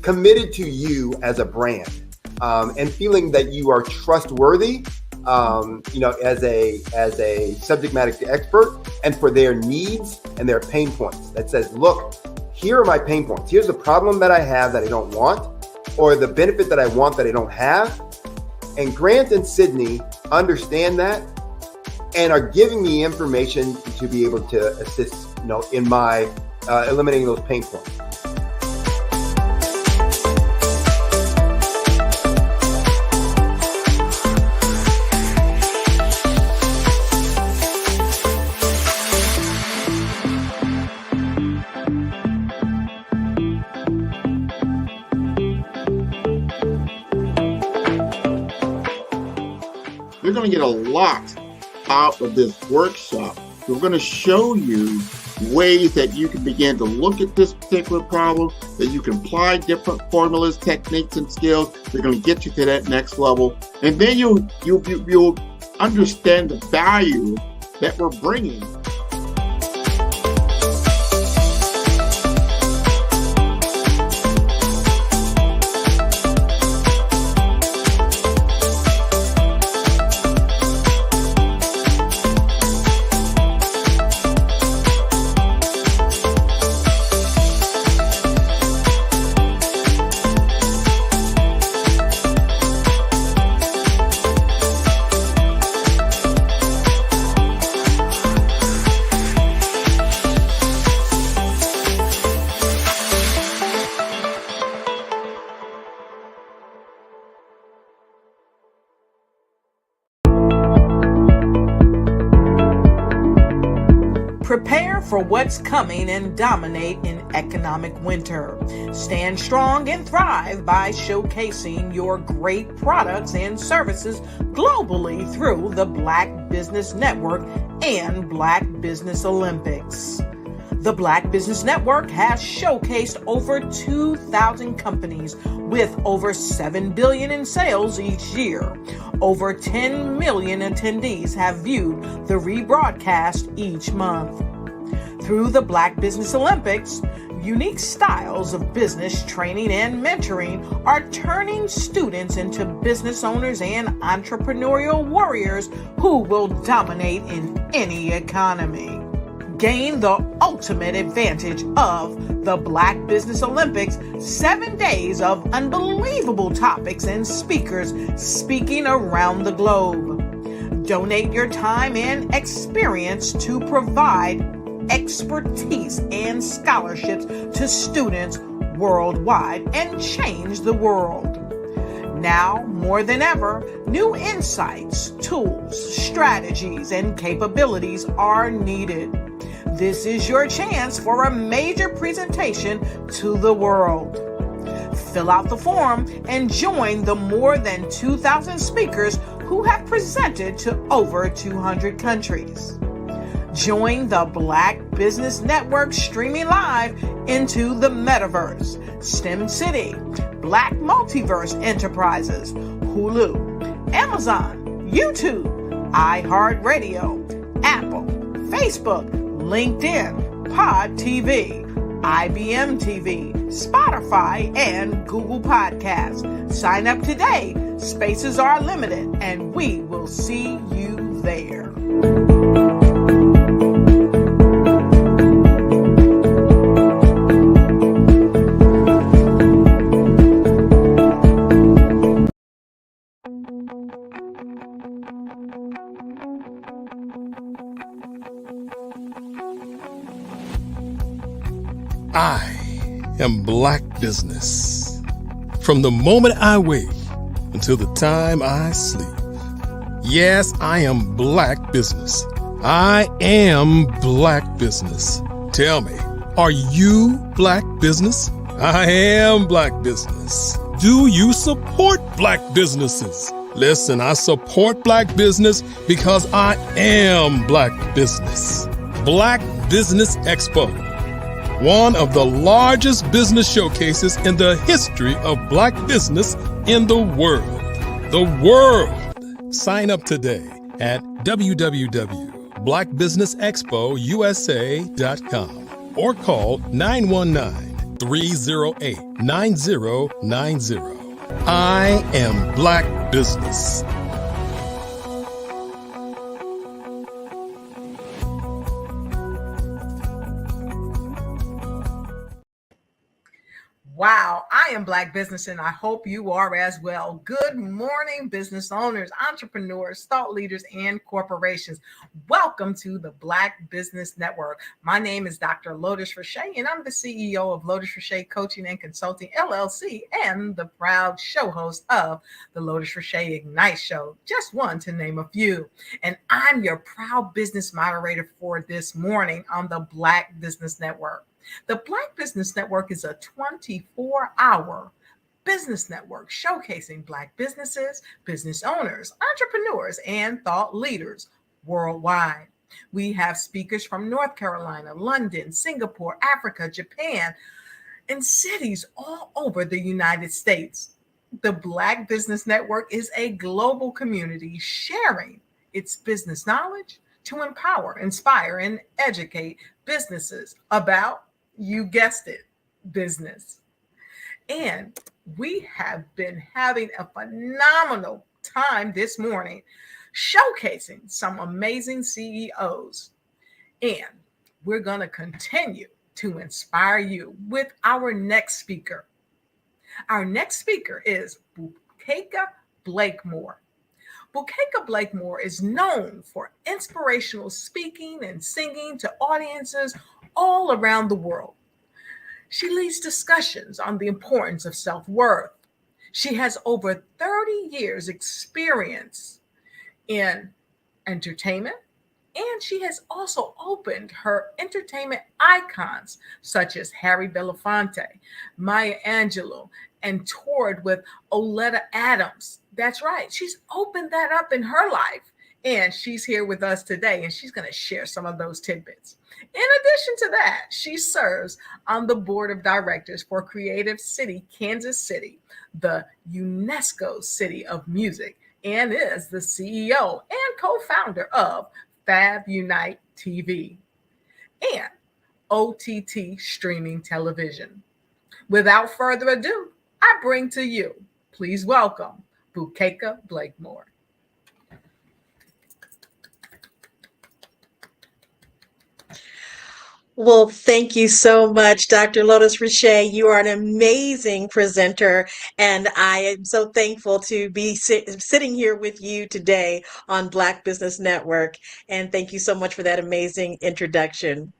committed to you as a brand and feeling that you are trustworthy, as a subject matter expert, and for their needs and their pain points. That says, look, here are my pain points. Here's the problem that I have that I don't want, or the benefit that I want that I don't have. And Grant and Sydney understand that and are giving me information to be able to assist, in my eliminating those pain points. You're going to get a lot out of this workshop. We're going to show you ways that you can begin to look at this particular problem, that you can apply different formulas, techniques, and skills. They're going to get you to that next level. And then you'll understand the value that we're bringing. Prepare for what's coming and dominate in economic winter. Stand strong and thrive by showcasing your great products and services globally through the Black Business Network and Black Business Olympics. The Black Business Network has showcased over 2,000 companies with over $7 billion in sales each year. Over 10 million attendees have viewed the rebroadcast each month. Through the Black Business Olympics, unique styles of business training and mentoring are turning students into business owners and entrepreneurial warriors who will dominate in any economy. Gain the ultimate advantage of the Black Business Olympics, 7 days of unbelievable topics and speakers speaking around the globe. Donate your time and experience to provide expertise and scholarships to students worldwide and change the world. Now, more than ever, new insights, tools, strategies, and capabilities are needed. This is your chance for a major presentation to the world. Fill out the form and join the more than 2,000 speakers who have presented to over 200 countries. Join the Black Business Network streaming live into the Metaverse, STEM City, Black Multiverse Enterprises, Hulu, Amazon, YouTube, iHeartRadio, Apple, Facebook, LinkedIn, Pod TV, IBM TV, Spotify, and Google Podcasts. Sign up today. Spaces are limited, and we will see you there. I am Black Business. From the moment I wake until the time I sleep. Yes, I am Black Business. I am Black Business. Tell me, are you Black Business? I am Black Business. Do you support Black businesses? Listen, I support Black business because I am Black Business. Black Business Expo. One of the largest business showcases in the history of Black business in the world. The world. Sign up today at www.bbusiness.com. blackbusinessexpousa.com or call 919-308-9090. I am Black Business. Wow, I am Black Business, and I hope you are as well. Good morning, business owners, entrepreneurs, thought leaders, and corporations. Welcome to the Black Business Network. My name is Dr. Lotus Richey, and I'm the CEO of Lotus Richey Coaching and Consulting, LLC, and the proud show host of the Lotus Richey Ignite Show, just one to name a few. And I'm your proud business moderator for this morning on the Black Business Network. The Black Business Network is a 24-hour business network showcasing Black businesses, business owners, entrepreneurs, and thought leaders worldwide. We have speakers from North Carolina, London, Singapore, Africa, Japan, and cities all over the United States. The Black Business Network is a global community sharing its business knowledge to empower, inspire, and educate businesses about, you guessed it, business. And we have been having a phenomenal time this morning showcasing some amazing CEOs. And we're going to continue to inspire you with our next speaker. Our next speaker is Bukeka Blakemore. Bukeka Blakemore is known for inspirational speaking and singing to audiences all around the world. She leads discussions on the importance of self-worth. She has over 30 years experience in entertainment, and she has also opened her entertainment icons such as Harry Belafonte, Maya Angelou, and toured with Oleta Adams. That's right. She's opened that up in her life. And she's here with us today, and she's going to share some of those tidbits. In addition to that, she serves on the board of directors for Creative City, Kansas City, the UNESCO City of Music, and is the CEO and co-founder of Fab Unite TV and OTT streaming television. Without further ado, I bring to you, please welcome Bukeka Blakemore. Well, thank you so much, Dr. Lotus Richey. You are an amazing presenter, and I am so thankful to be sitting here with you today on Black Business Network. And thank you so much for that amazing introduction.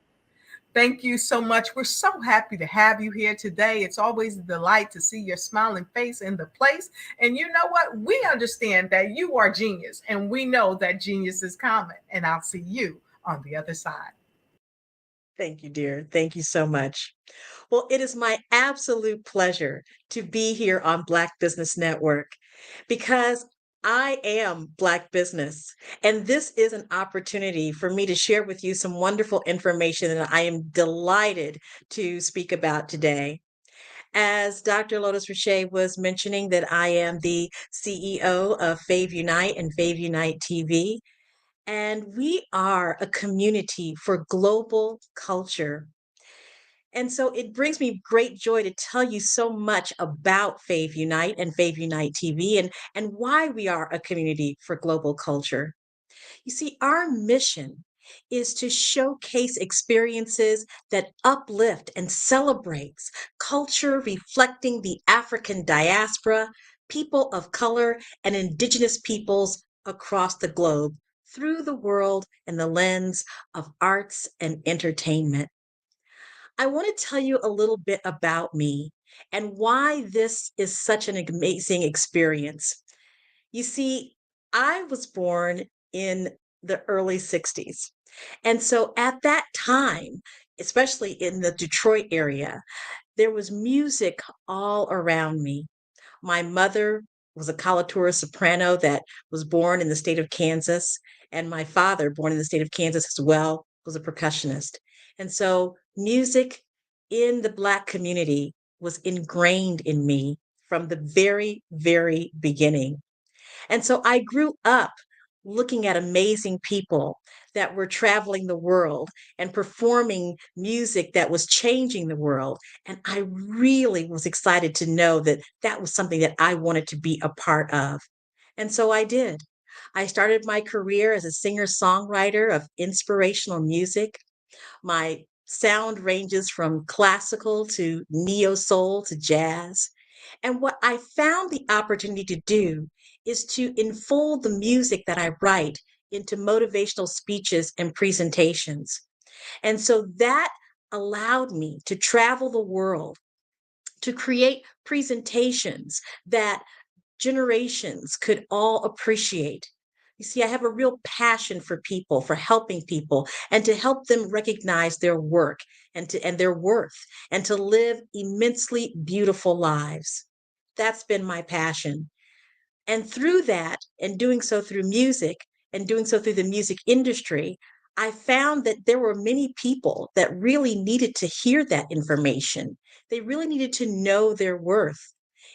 Thank you so much. We're so happy to have you here today. It's always a delight to see your smiling face in the place. And you know what? We understand that you are genius, and we know that genius is common. And I'll see you on the other side. Thank you, dear. Thank you so much. Well, it is my absolute pleasure to be here on Black Business Network because I am Black business, and this is an opportunity for me to share with you some wonderful information that I am delighted to speak about today. As Dr. Lotus Richey was mentioning, that I am the CEO of Fave Unite and Fave Unite TV. And we are a community for global culture. And so it brings me great joy to tell you so much about Fave Unite and Fave Unite TV and why we are a community for global culture. You see, our mission is to showcase experiences that uplift and celebrates culture reflecting the African diaspora, people of color, and indigenous peoples across the globe through the world and the lens of arts and entertainment. I want to tell you a little bit about me and why this is such an amazing experience. You see, I was born in the early 60s. And so at that time, especially in the Detroit area, there was music all around me. My mother was a coloratura soprano that was born in the state of Kansas, and my father, born in the state of Kansas as well, was a percussionist. And so music in the Black community was ingrained in me from the very, very beginning. And so I grew up looking at amazing people that were traveling the world and performing music that was changing the world. And I really was excited to know that that was something that I wanted to be a part of. And so I did. I started my career as a singer songwriter of inspirational music. My sound ranges from classical to neo soul to jazz. And what I found the opportunity to do is to enfold the music that I write into motivational speeches and presentations. And so that allowed me to travel the world to create presentations that generations could all appreciate. You see, I have a real passion for people, for helping people, and to help them recognize their work and their worth, and to live immensely beautiful lives. That's been my passion. And through that, and doing so through music, and doing so through the music industry, I found that there were many people that really needed to hear that information. They really needed to know their worth.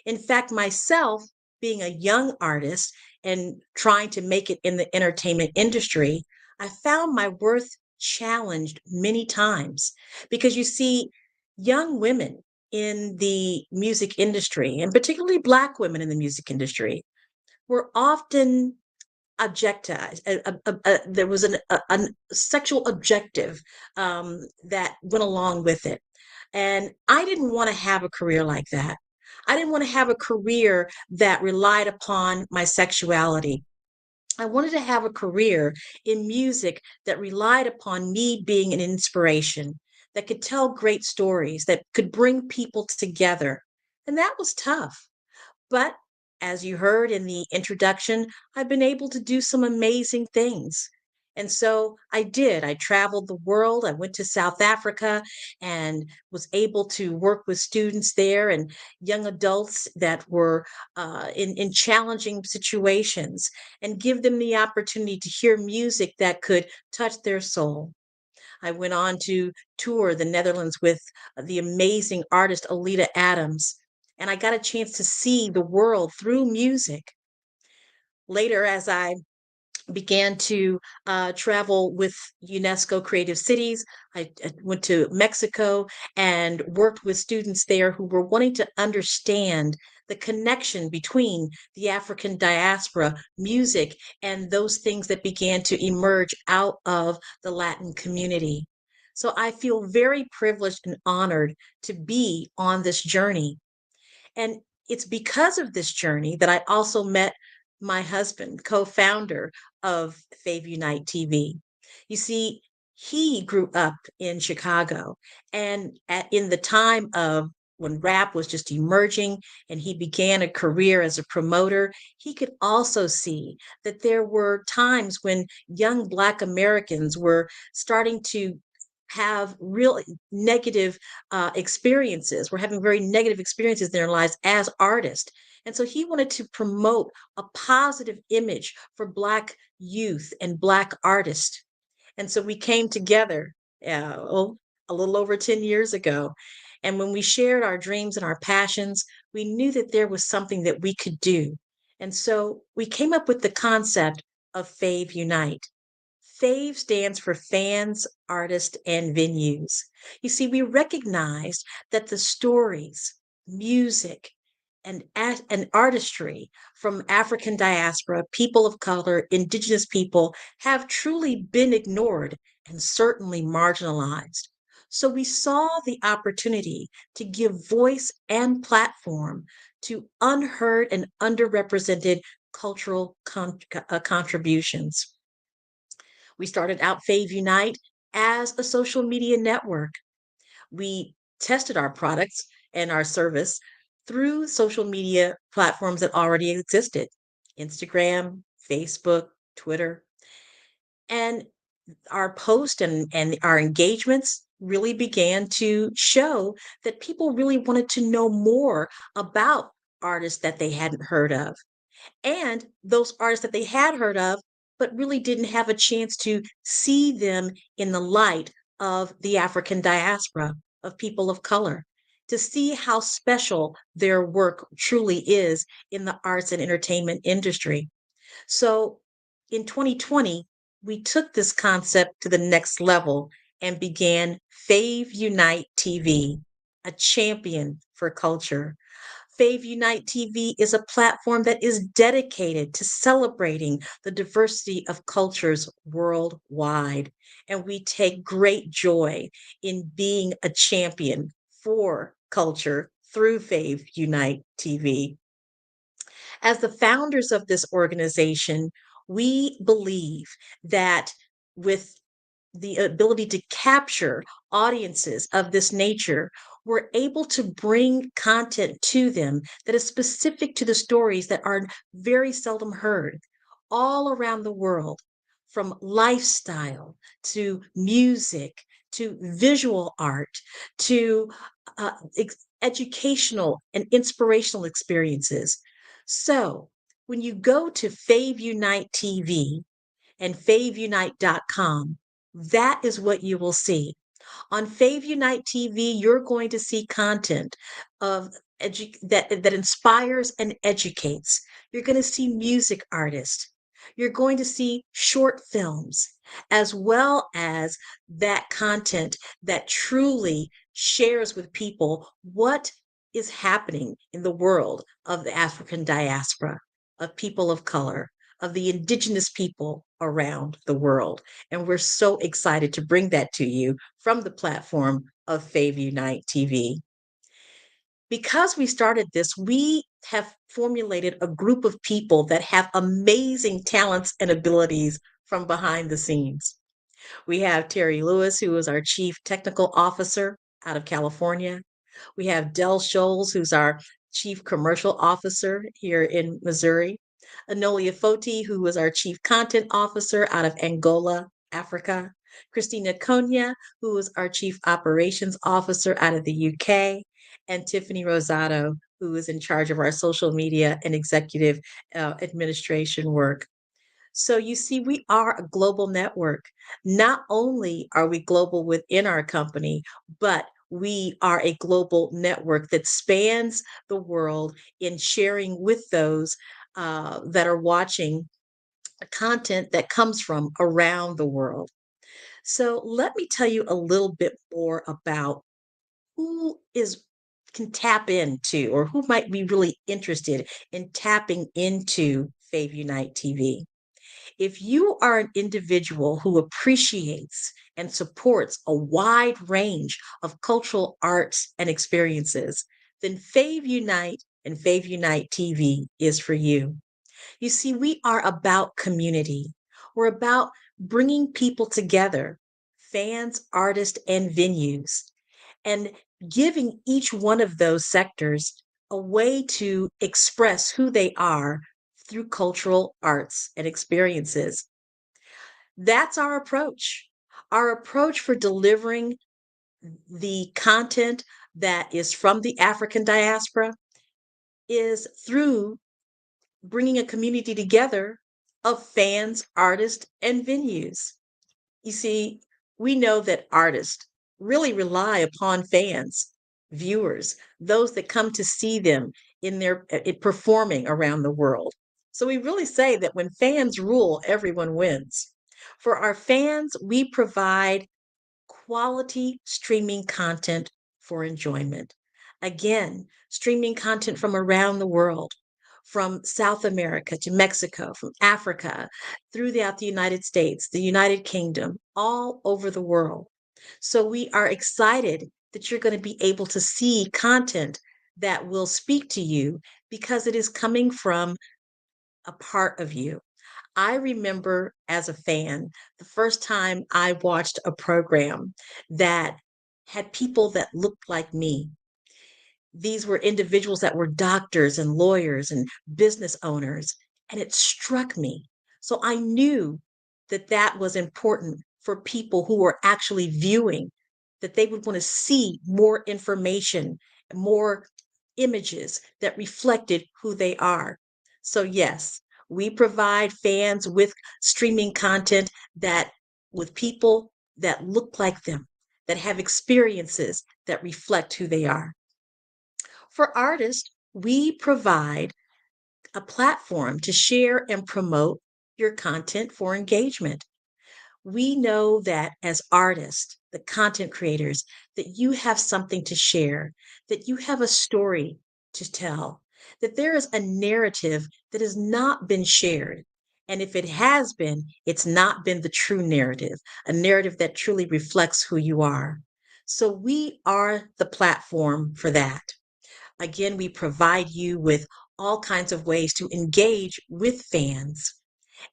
In fact, myself, being a young artist and trying to make it in the entertainment industry, I found my worth challenged many times because you see, young women in the music industry, and particularly Black women in the music industry, were often objectized. There was a sexual objective that went along with it. And I didn't want to have a career like that. I didn't want to have a career that relied upon my sexuality. I wanted to have a career in music that relied upon me being an inspiration, that could tell great stories, that could bring people together. And that was tough. But as you heard in the introduction, I've been able to do some amazing things. And so I did. I traveled the world. I went to South Africa and was able to work with students there and young adults that were in challenging situations and give them the opportunity to hear music that could touch their soul. I went on to tour the Netherlands with the amazing artist Alita Adams, and I got a chance to see the world through music. Later, as I began to travel with UNESCO Creative Cities, I went to Mexico and worked with students there who were wanting to understand the connection between the African diaspora, music, and those things that began to emerge out of the Latin community. So I feel very privileged and honored to be on this journey. And it's because of this journey that I also met my husband, co-founder of Fave Unite TV. You see, he grew up in Chicago, and in the time of when rap was just emerging and he began a career as a promoter, he could also see that there were times when young Black Americans were starting to have real negative experiences. We're having very negative experiences in their lives as artists. And so he wanted to promote a positive image for Black youth and Black artists. And so we came together a little over 10 years ago. And when we shared our dreams and our passions, we knew that there was something that we could do. And so we came up with the concept of Fave Unite. FAVE stands for fans, artists, and venues. You see, we recognized that the stories, music, and artistry from African diaspora, people of color, indigenous people have truly been ignored and certainly marginalized. So we saw the opportunity to give voice and platform to unheard and underrepresented cultural contributions. We started out Fave Unite as a social media network. We tested our products and our service through social media platforms that already existed: Instagram, Facebook, Twitter. And our posts and our engagements really began to show that people really wanted to know more about artists that they hadn't heard of. And those artists that they had heard of, but really didn't have a chance to see them in the light of the African diaspora, of people of color, to see how special their work truly is in the arts and entertainment industry. So in 2020, we took this concept to the next level and began Fave Unite TV, a champion for culture. Fave Unite TV is a platform that is dedicated to celebrating the diversity of cultures worldwide. And we take great joy in being a champion for culture through Fave Unite TV. As the founders of this organization, we believe that with the ability to capture audiences of this nature, we're able to bring content to them that is specific to the stories that are very seldom heard all around the world, from lifestyle to music to visual art to educational and inspirational experiences. So when you go to Fave Unite TV and faveunite.com, that is what you will see. On Fave Unite TV, you're going to see content of that inspires and educates. You're going to see music artists. You're going to see short films, as well as that content that truly shares with people what is happening in the world of the African diaspora, of people of color, of the indigenous people around the world. And we're so excited to bring that to you from the platform of Fave Unite TV. Because we started this, we have formulated a group of people that have amazing talents and abilities from behind the scenes. We have Terry Lewis, who is our Chief Technical Officer out of California. We have Del Scholes, who's our Chief Commercial Officer here in Missouri. Anolia Foti, who was our Chief Content Officer out of Angola, Africa. Christina Konya, who was our Chief Operations Officer out of the UK. And Tiffany Rosado, who is in charge of our social media and executive administration work. So you see, we are a global network. Not only are we global within our company, but we are a global network that spans the world in sharing with those that are watching content that comes from around the world. So let me tell you a little bit more about who can tap into, or who might be really interested in tapping into Fave Unite TV. If you are an individual who appreciates and supports a wide range of cultural arts and experiences, then Fave Unite and Fave Unite TV is for you. You see, we are about community. We're about bringing people together, fans, artists, and venues, and giving each one of those sectors a way to express who they are through cultural arts and experiences. That's our approach. Our approach for delivering the content that is from the African diaspora is through bringing a community together of fans, artists, and venues. You see, we know that artists really rely upon fans, viewers, those that come to see them in their performing around the world. So we really say that when fans rule, everyone wins. For our fans, we provide quality streaming content for enjoyment. Again, streaming content from around the world, from South America to Mexico, from Africa, throughout the United States, the United Kingdom, all over the world. So we are excited that you're going to be able to see content that will speak to you because it is coming from a part of you. I remember as a fan, the first time I watched a program that had people that looked like me. These were individuals that were doctors and lawyers and business owners, and it struck me. So I knew that that was important for people who were actually viewing, that they would want to see more information, more images that reflected who they are. So, yes, we provide fans with streaming content that with people that look like them, that have experiences that reflect who they are. For artists, we provide a platform to share and promote your content for engagement. We know that as artists, the content creators, that you have something to share, that you have a story to tell, that there is a narrative that has not been shared. And if it has been, it's not been the true narrative, a narrative that truly reflects who you are. So we are the platform for that. Again, we provide you with all kinds of ways to engage with fans.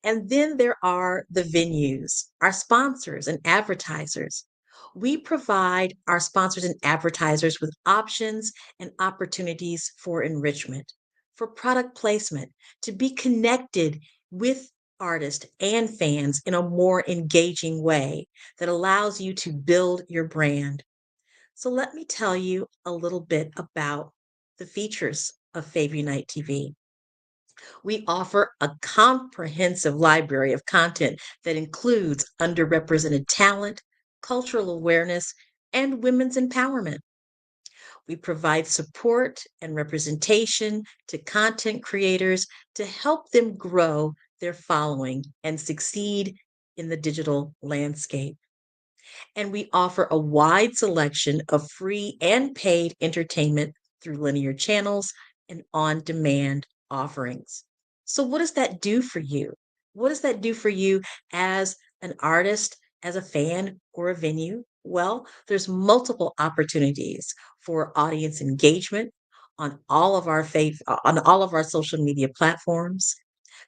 And then there are the venues, our sponsors and advertisers. We provide our sponsors and advertisers with options and opportunities for enrichment, for product placement, to be connected with artists and fans in a more engaging way that allows you to build your brand. So let me tell you a little bit about the features of Fave Unite TV. We offer a comprehensive library of content that includes underrepresented talent, cultural awareness, and women's empowerment. We provide support and representation to content creators to help them grow their following and succeed in the digital landscape. And we offer a wide selection of free and paid entertainment through linear channels and on demand offerings. So, what does that do for you? What does that do for you as an artist, as a fan, or a venue? Well, there's multiple opportunities for audience engagement on all of our on all of our social media platforms.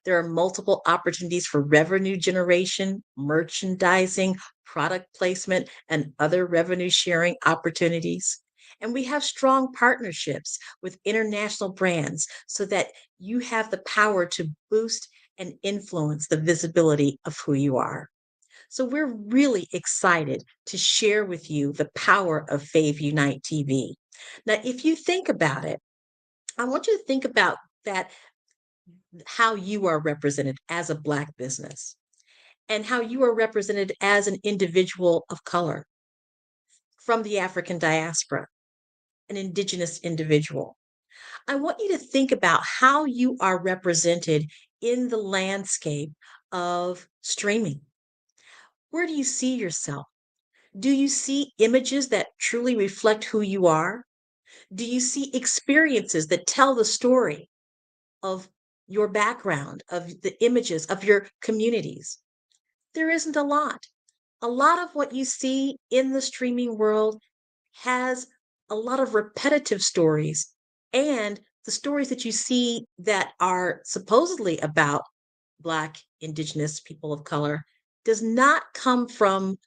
There are multiple opportunities for revenue generation, merchandising, product placement, and other revenue sharing opportunities. And we have strong partnerships with international brands so that you have the power to boost and influence the visibility of who you are. So we're really excited to share with you the power of Fave Unite TV. Now, if you think about it, I want you to think about that, how you are represented as a Black business and how you are represented as an individual of color from the African diaspora, an Indigenous individual. I want you to think about how you are represented in the landscape of streaming. Where do you see yourself? Do you see images that truly reflect who you are? Do you see experiences that tell the story of your background, of the images of your communities? There isn't a lot. A lot of what you see in the streaming world has a lot of repetitive stories, and the stories that you see that are supposedly about Black, Indigenous people of color does not come from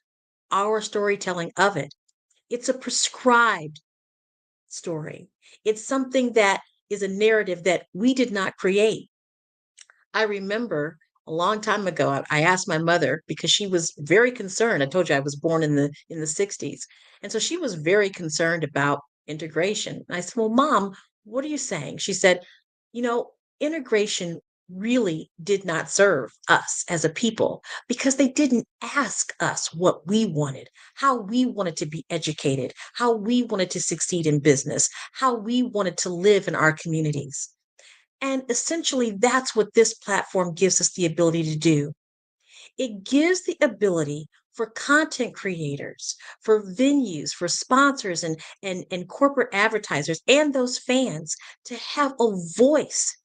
our storytelling of it. It's a prescribed story. It's something that is a narrative that we did not create. I remember a long time ago, I asked my mother because she was very concerned. I told you I was born in the 60s. And so she was very concerned about integration. And I said, "Well, Mom, what are you saying?" She said, integration really did not serve us as a people because they didn't ask us what we wanted, how we wanted to be educated, how we wanted to succeed in business, how we wanted to live in our communities. And essentially, that's what this platform gives us the ability to do. It gives the ability for content creators, for venues, for sponsors and corporate advertisers and those fans to have a voice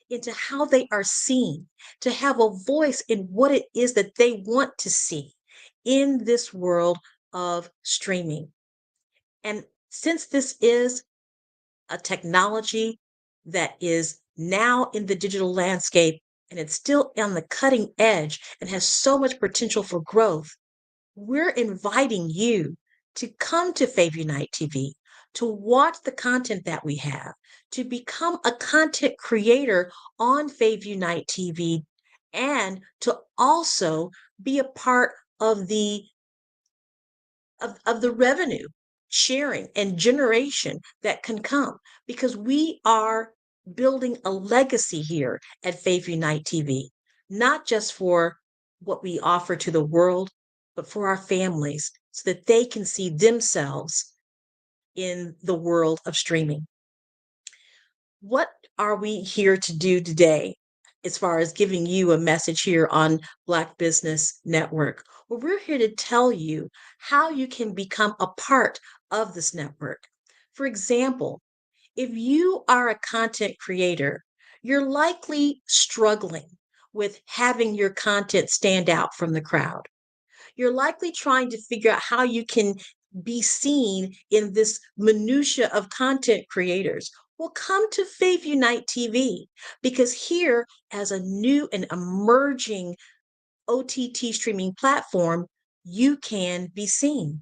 into how they are seen, to have a voice in what it is that they want to see in this world of streaming. And since this is a technology that is now in the digital landscape and it's still on the cutting edge and has so much potential for growth, we're inviting you to come to Fave Unite TV, to watch the content that we have, to become a content creator on Fave Unite TV, and to also be a part of the revenue sharing and generation that can come, because we are building a legacy here at Fave Unite TV, not just for what we offer to the world, but for our families so that they can see themselves in the world of streaming. What are we here to do today as far as giving you a message here on Black Business Network. Well, we're here to tell you how you can become a part of this network. For example, if you are a content creator, you're likely struggling with having your content stand out from the crowd. You're likely trying to figure out how you can be seen in this minutia of content creators. Well, come to Fave Unite TV, because here, as a new and emerging OTT streaming platform, you can be seen.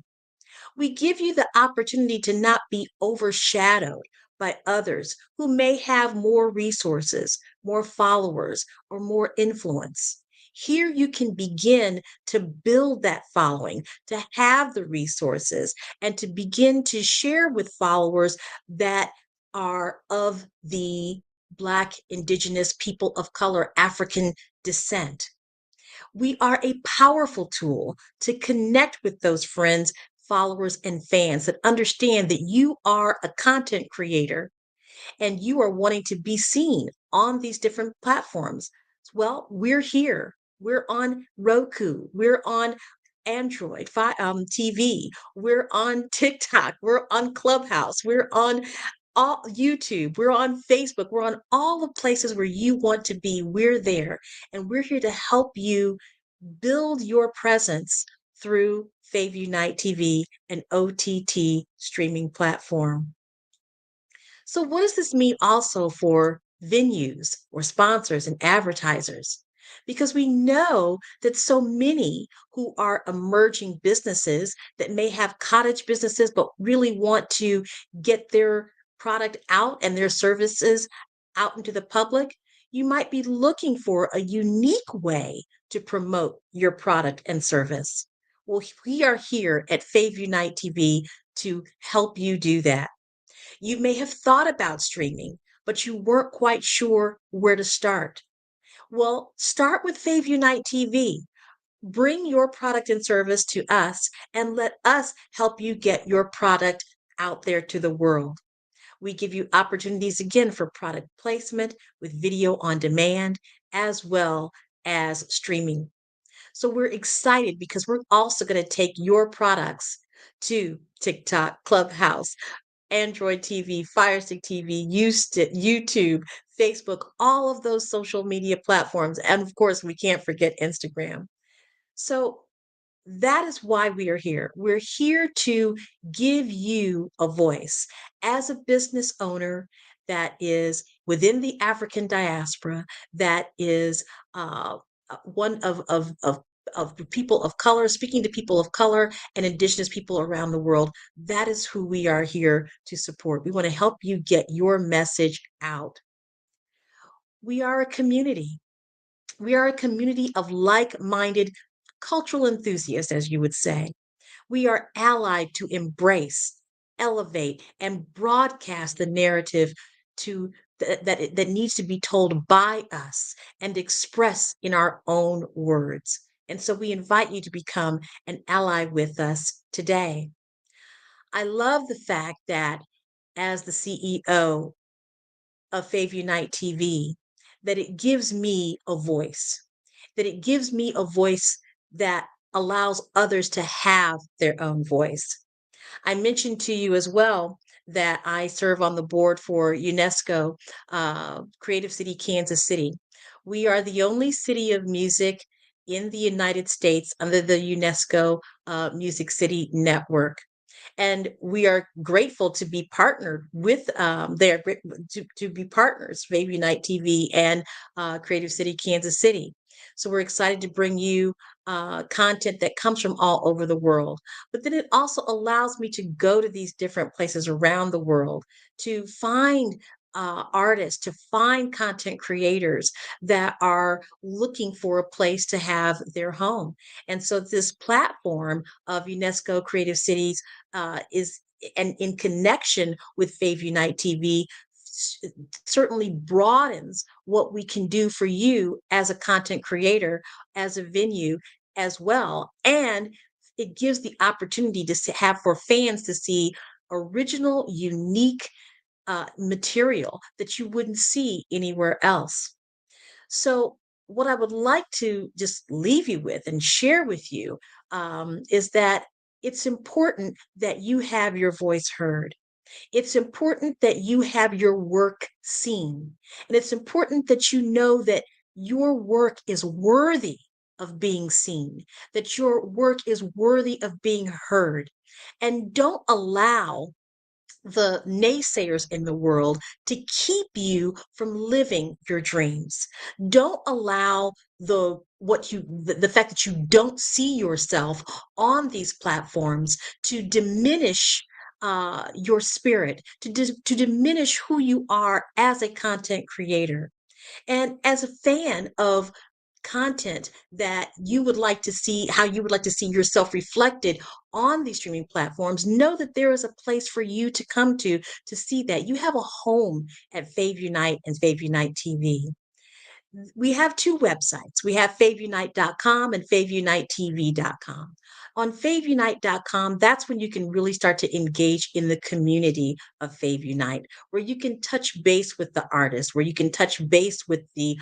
We give you the opportunity to not be overshadowed by others who may have more resources, more followers, or more influence. Here you can begin to build that following, to have the resources, and to begin to share with followers that are of the Black, Indigenous, people of color, African descent. We are a powerful tool to connect with those friends, followers, and fans that understand that you are a content creator and you are wanting to be seen on these different platforms. Well, we're here. We're on Roku. We're on Android TV. We're on TikTok. We're on Clubhouse. We're on all YouTube. We're on Facebook. We're on all the places where you want to be. We're there. And we're here to help you build your presence through Fave Unite TV, an OTT streaming platform. So, what does this mean also for venues or sponsors and advertisers? Because we know that so many who are emerging businesses that may have cottage businesses but really want to get their product out and their services out into the public, you might be looking for a unique way to promote your product and service. Well, we are here at Fave Unite TV to help you do that. You may have thought about streaming, but you weren't quite sure where to start. Well, start with Fave Unite TV. Bring your product and service to us and let us help you get your product out there to the world. We give you opportunities again for product placement with video on demand as well as streaming. So we're excited because we're also going to take your products to TikTok, Clubhouse, Android TV, Fire Stick TV, YouTube, Facebook, all of those social media platforms. And of course, we can't forget Instagram. So that is why we are here. We're here to give you a voice as a business owner that is within the African diaspora, that is one of people of color, speaking to people of color and indigenous people around the world. That is who we are here to support. We want to help you get your message out. We are a community. We are a community of like-minded cultural enthusiasts, as you would say. We are allied to embrace, elevate, and broadcast the narrative that needs to be told by us and expressed in our own words. And so we invite you to become an ally with us today. I love the fact that as the CEO of Fave Unite TV, that it gives me a voice, that it gives me a voice that allows others to have their own voice. I mentioned to you as well that I serve on the board for UNESCO Creative City, Kansas City. We are the only city of music in the United States under the UNESCO Music City Network. And we are grateful to be partnered with to be partners, Fave Unite TV and Creative City, Kansas City. So we're excited to bring you content that comes from all over the world. But then it also allows me to go to these different places around the world to find artists, to find content creators that are looking for a place to have their home. And so this platform of UNESCO Creative Cities is, and in connection with Fave Unite TV, certainly broadens what we can do for you as a content creator, as a venue as well. And it gives the opportunity to have for fans to see original, unique material that you wouldn't see anywhere else. So, what I would like to just leave you with and share with you is that it's important that you have your voice heard. It's important that you have your work seen. And it's important that you know that your work is worthy of being seen, that your work is worthy of being heard. And don't allow the naysayers in the world to keep you from living your dreams. Don't allow the fact that you don't see yourself on these platforms to diminish your spirit, to diminish who you are as a content creator. And as a fan of content that you would like to see, how you would like to see yourself reflected on these streaming platforms, know that there is a place for you to come to see that. You have a home at Fave Unite and Fave Unite TV. We have two websites. We have faveunite.com and faveunitetv.com. On faveunite.com, that's when you can really start to engage in the community of Fave Unite, where you can touch base with the artists, where you can touch base with the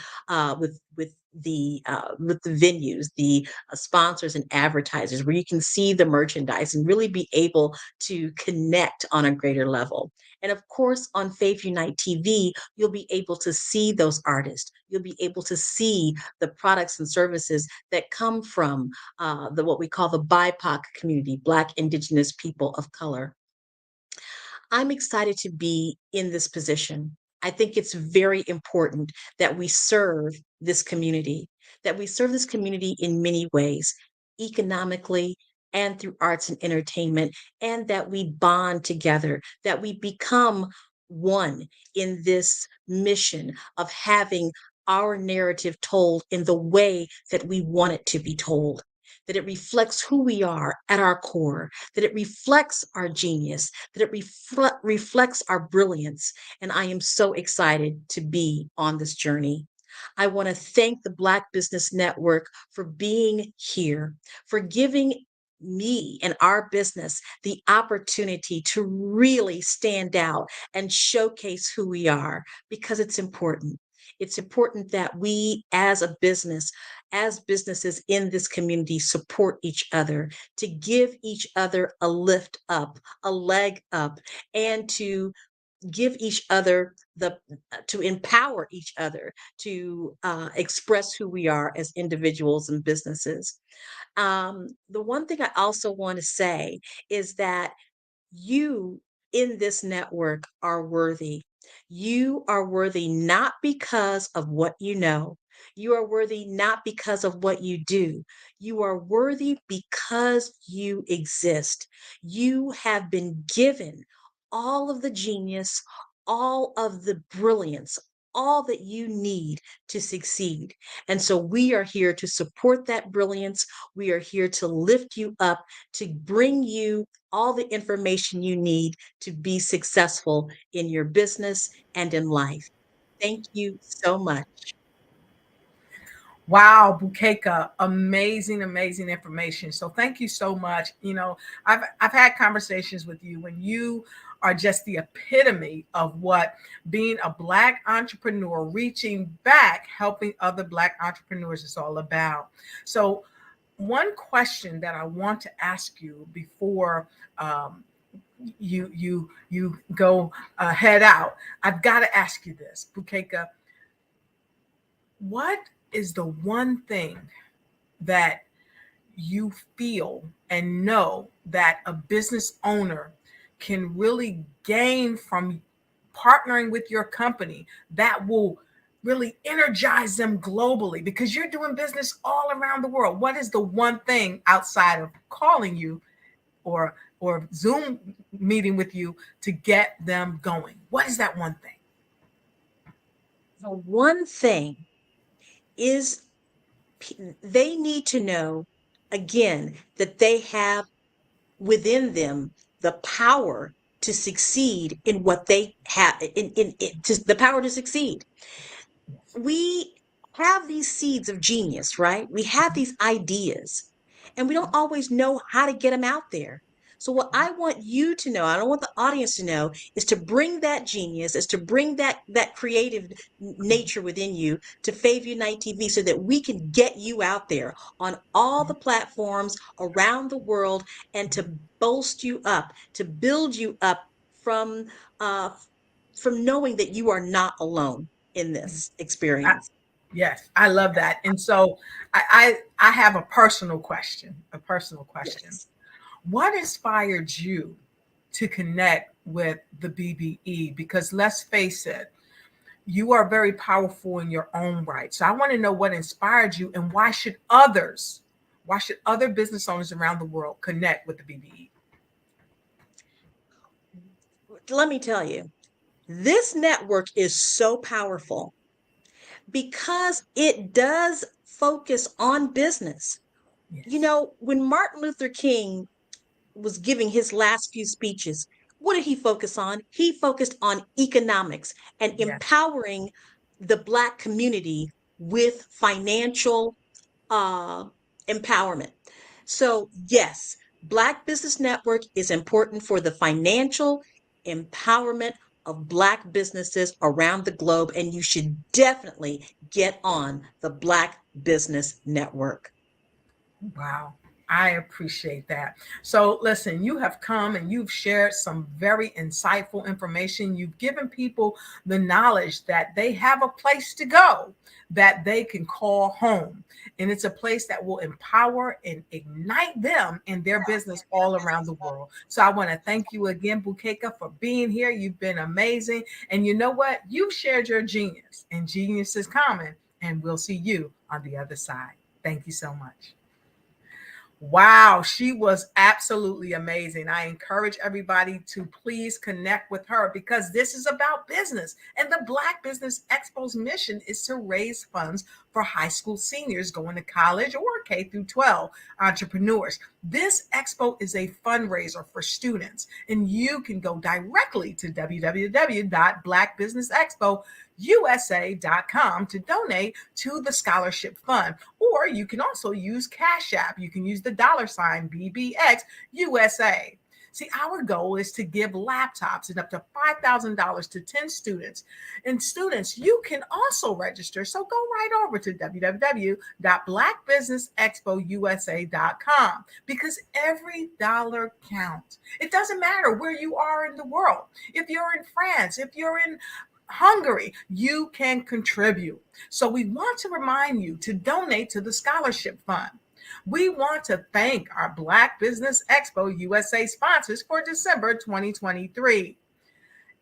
with the venues, the sponsors and advertisers, where you can see the merchandise and really be able to connect on a greater level. And of course, on Fave Unite TV, you'll be able to see those artists. You'll be able to see the products and services that come from the what we call the BIPOC community, Black, Indigenous people of color. I'm excited to be in this position. I think it's very important that we serve this community, that we serve this community in many ways, economically and through arts and entertainment, and that we bond together, that we become one in this mission of having our narrative told in the way that we want it to be told, that it reflects who we are at our core, that it reflects our genius, that it reflects our brilliance. And I am so excited to be on this journey. I want to thank the Black Business Network for being here, for giving me and our business the opportunity to really stand out and showcase who we are, because it's important. It's important that we as a business, as businesses in this community, support each other, to give each other a lift up, a leg up, and to give each other to empower each other to express who we are as individuals and businesses. The one thing I also want to say is that you in this network are worthy. You are worthy not because of what you know. You are worthy not because of what you do. You are worthy because you exist. You have been given all of the genius, all of the brilliance, all that you need to succeed. And so we are here to support that brilliance. We are here to lift you up, to bring you all the information you need to be successful in your business and in life. Thank you so much. Wow, Bukeka, amazing, amazing information. So thank you so much. You know, I've had conversations with you, and you are just the epitome of what being a Black entrepreneur, reaching back, helping other Black entrepreneurs is all about. So one question that I want to ask you before you go head out, I've got to ask you this, Bukeka. What is the one thing that you feel and know that a business owner can really gain from partnering with your company that will really energize them globally, because you're doing business all around the world? What is the one thing outside of calling you or Zoom meeting with you to get them going? What is that one thing? The one thing is they need to know, again, that they have within them the power to succeed in what they have, the power to succeed. We have these seeds of genius, right? We have these ideas, and we don't always know how to get them out there. So what I want you to know, I don't want the audience to know, is to bring that genius, is to bring that creative nature within you to Fave Unite TV so that we can get you out there on all the platforms around the world and to bolster you up, to build you up from knowing that you are not alone in this experience. Yes, I love that. And so I have a personal question. Yes. What inspired you to connect with the BBE? Because let's face it, you are very powerful in your own right. So I want to know what inspired you and why should other business owners around the world connect with the BBE? Let me tell you, this network is so powerful because it does focus on business. Yes. You know, when Martin Luther King was giving his last few speeches, what did he focus on? He focused on economics and empowering the Black community with financial empowerment. So yes, Black Business Network is important for the financial empowerment of Black businesses around the globe, and you should definitely get on the Black Business Network. Wow. I appreciate that. So listen, you have come and you've shared some very insightful information. You've given people the knowledge that they have a place to go that they can call home. And it's a place that will empower and ignite them in their business all around the world. So I want to thank you again, Bukeka, for being here. You've been amazing. And you know what? You've shared your genius, and genius is common. And we'll see you on the other side. Thank you so much. Wow, she was absolutely amazing. I encourage everybody to please connect with her because this is about business. And the Black Business Expo's mission is to raise funds for high school seniors going to college or K through 12 entrepreneurs. This expo is a fundraiser for students, and you can go directly to www.blackbusinessexpousa.com to donate to the scholarship fund. Or you can also use Cash App. You can use the $ BBX USA. See, our goal is to give laptops and up to $5,000 to 10 students. And students, you can also register. So go right over to www.blackbusinessexpousa.com because every dollar counts. It doesn't matter where you are in the world. If you're in France, if you're in Hungary, you can contribute. So we want to remind you to donate to the scholarship fund. We want to thank our Black Business Expo USA sponsors for December 2023.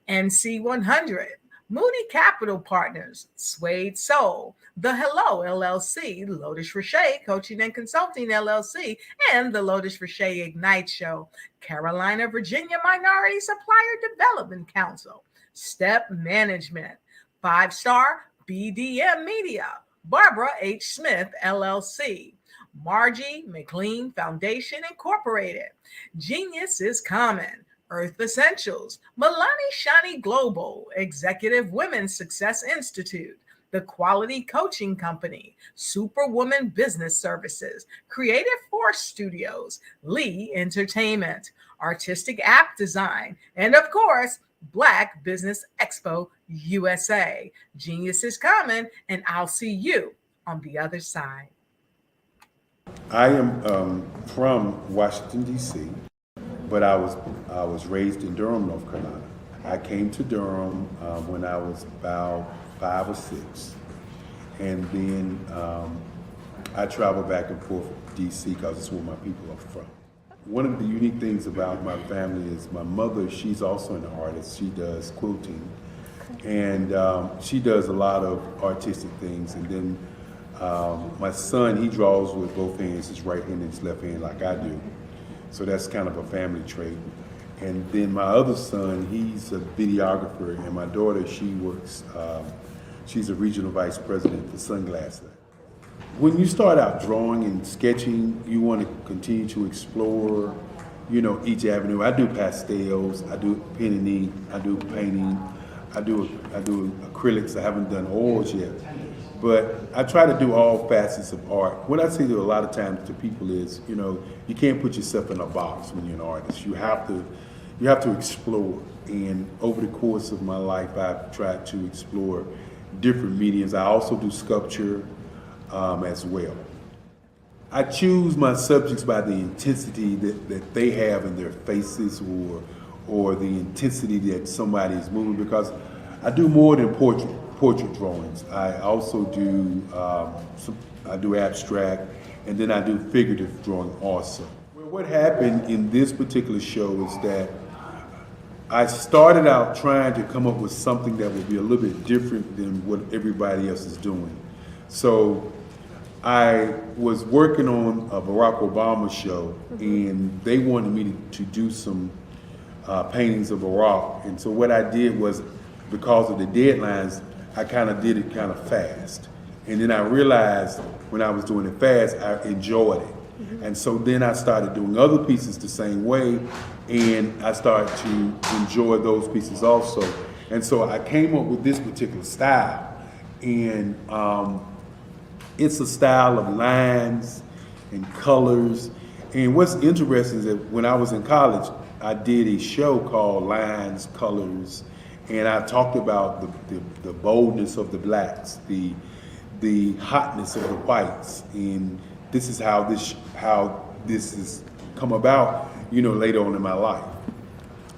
NC100, Moody Capital Partners, Suede Soul, The Hello LLC, Lotus Rocher Coaching and Consulting LLC, and the Lotus Rocher Ignite Show, Carolina, Virginia Minority Supplier Development Council, Step Management, 5-Star BDM Media, Barbara H. Smith LLC, Margie McLean Foundation Incorporated, Genius is Common, Earth Essentials, Milani Shani Global, Executive Women's Success Institute, The Quality Coaching Company, Superwoman Business Services, Creative Force Studios, Lee Entertainment, Artistic App Design, and of course, Black Business Expo USA. Genius is coming, and I'll see you on the other side. I am from Washington, D.C., but I was raised in Durham, North Carolina. I came to Durham when I was about 5 or 6, and then I traveled back and forth to D.C. because it's where my people are from. One of the unique things about my family is my mother, she's also an artist. She does quilting, and she does a lot of artistic things. And then my son, he draws with both hands, his right hand and his left hand like I do. So that's kind of a family trait. And then my other son, he's a videographer, and my daughter, she works, she's a regional vice president for Sunglasses. When you start out drawing and sketching, you want to continue to explore, each avenue. I do pastels, I do pen and ink, I do painting, I do acrylics. I haven't done oils yet. But I try to do all facets of art. What I say to a lot of times to people is, you can't put yourself in a box when you're an artist. You have to explore. And over the course of my life, I've tried to explore different mediums. I also do sculpture as well. I choose my subjects by the intensity that they have in their faces or the intensity that somebody is moving, because I do more than portrait drawings. I also do I do abstract, and then I do figurative drawing also. Well, what happened in this particular show is that I started out trying to come up with something that would be a little bit different than what everybody else is doing. So I was working on a Barack Obama show, and they wanted me to do some paintings of Barack. And so what I did was, because of the deadlines, I kind of did it kind of fast. And then I realized when I was doing it fast, I enjoyed it. And so then I started doing other pieces the same way, and I started to enjoy those pieces also. And so I came up with this particular style, and it's a style of lines and colors. And what's interesting is that when I was in college, I did a show called Lines, Colors, and I talked about the boldness of the blacks, the hotness of the whites, and this is how this has come about, later on in my life.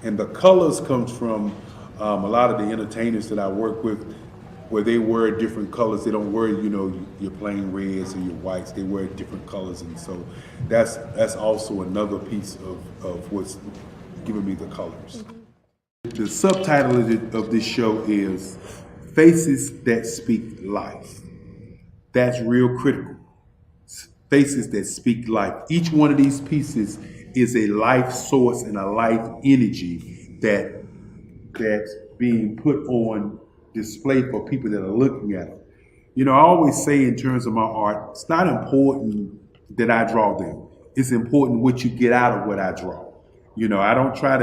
And the colors comes from a lot of the entertainers that I work with, where they wear different colors. They don't wear, your plain reds or your whites. They wear different colors, and so that's also another piece of what's giving me the colors. The subtitle of this show is Faces That Speak Life. That's real critical. Faces that speak life. Each one of these pieces is a life source and a life energy that's being put on display for people that are looking at them. I always say in terms of my art, it's not important that I draw them. It's important what you get out of what I draw. I don't try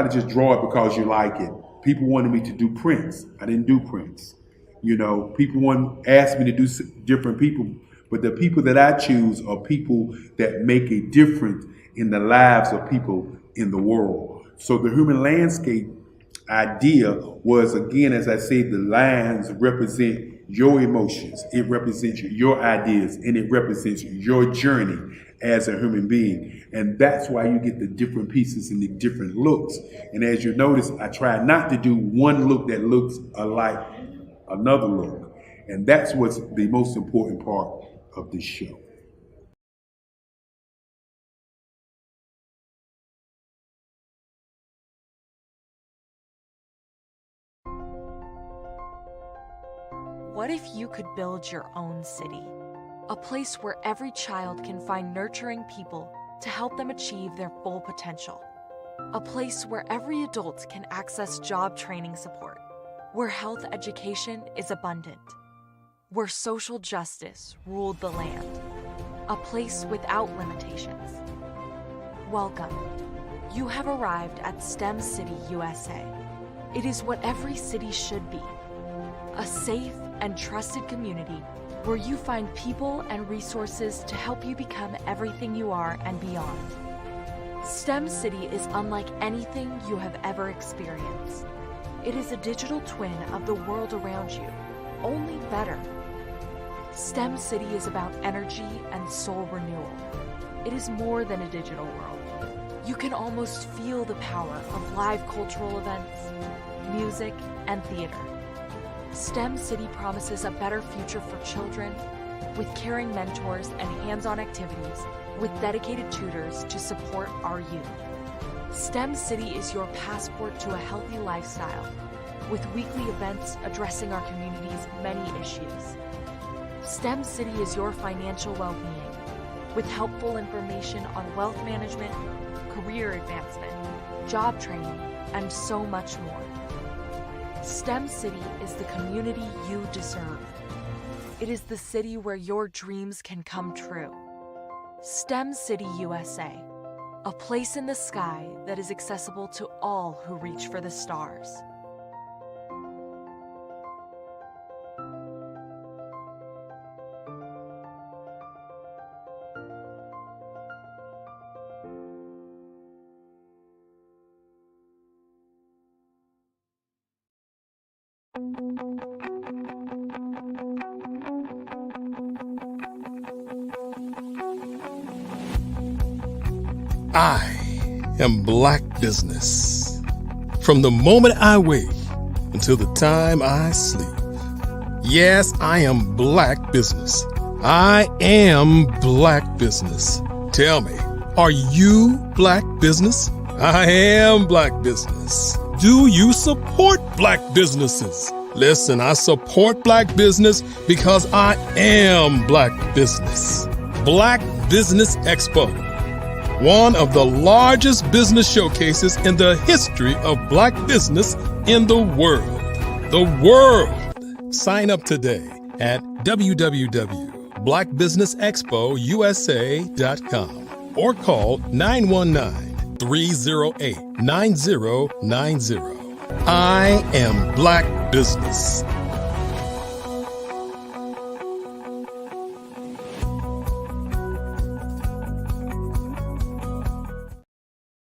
to just draw it because you like it. People wanted me to do prints. I didn't do prints. People asked me to do different people, but the people that I choose are people that make a difference in the lives of people in the world. So the human landscape idea was, again, as I said, the lines represent your emotions, it represents your ideas, and it represents your journey as a human being. And that's why you get the different pieces and the different looks. And as you notice, I try not to do one look that looks alike another look. And that's what's the most important part of this show. What if you could build your own city? A place where every child can find nurturing people to help them achieve their full potential. A place where every adult can access job training support. Where health education is abundant. Where social justice ruled the land. A place without limitations. Welcome. You have arrived at STEM City USA. It is what every city should be. A safe and trusted community where you find people and resources to help you become everything you are and beyond. STEM City is unlike anything you have ever experienced. It is a digital twin of the world around you, only better. STEM City is about energy and soul renewal. It is more than a digital world. You can almost feel the power of live cultural events, music, and theater. STEM City promises a better future for children with caring mentors and hands-on activities with dedicated tutors to support our youth. STEM City is your passport to a healthy lifestyle with weekly events addressing our community's many issues. STEM City is your financial well-being with helpful information on wealth management, career advancement, job training, and so much more. STEM City is the community you deserve. It is the city where your dreams can come true. STEM City USA, a place in the sky that is accessible to all who reach for the stars. I am Black Business. From the moment I wake until the time I sleep. Yes, I am Black Business. I am Black Business. Tell me, are you Black Business? I am Black Business. Do you support Black businesses? Listen, I support Black business because I am Black Business. Black Business Expo, one of the largest business showcases in the history of Black business in the world. The world! Sign up today at www.blackbusinessexpousa.com or call 919-308-9090. I am Black Business.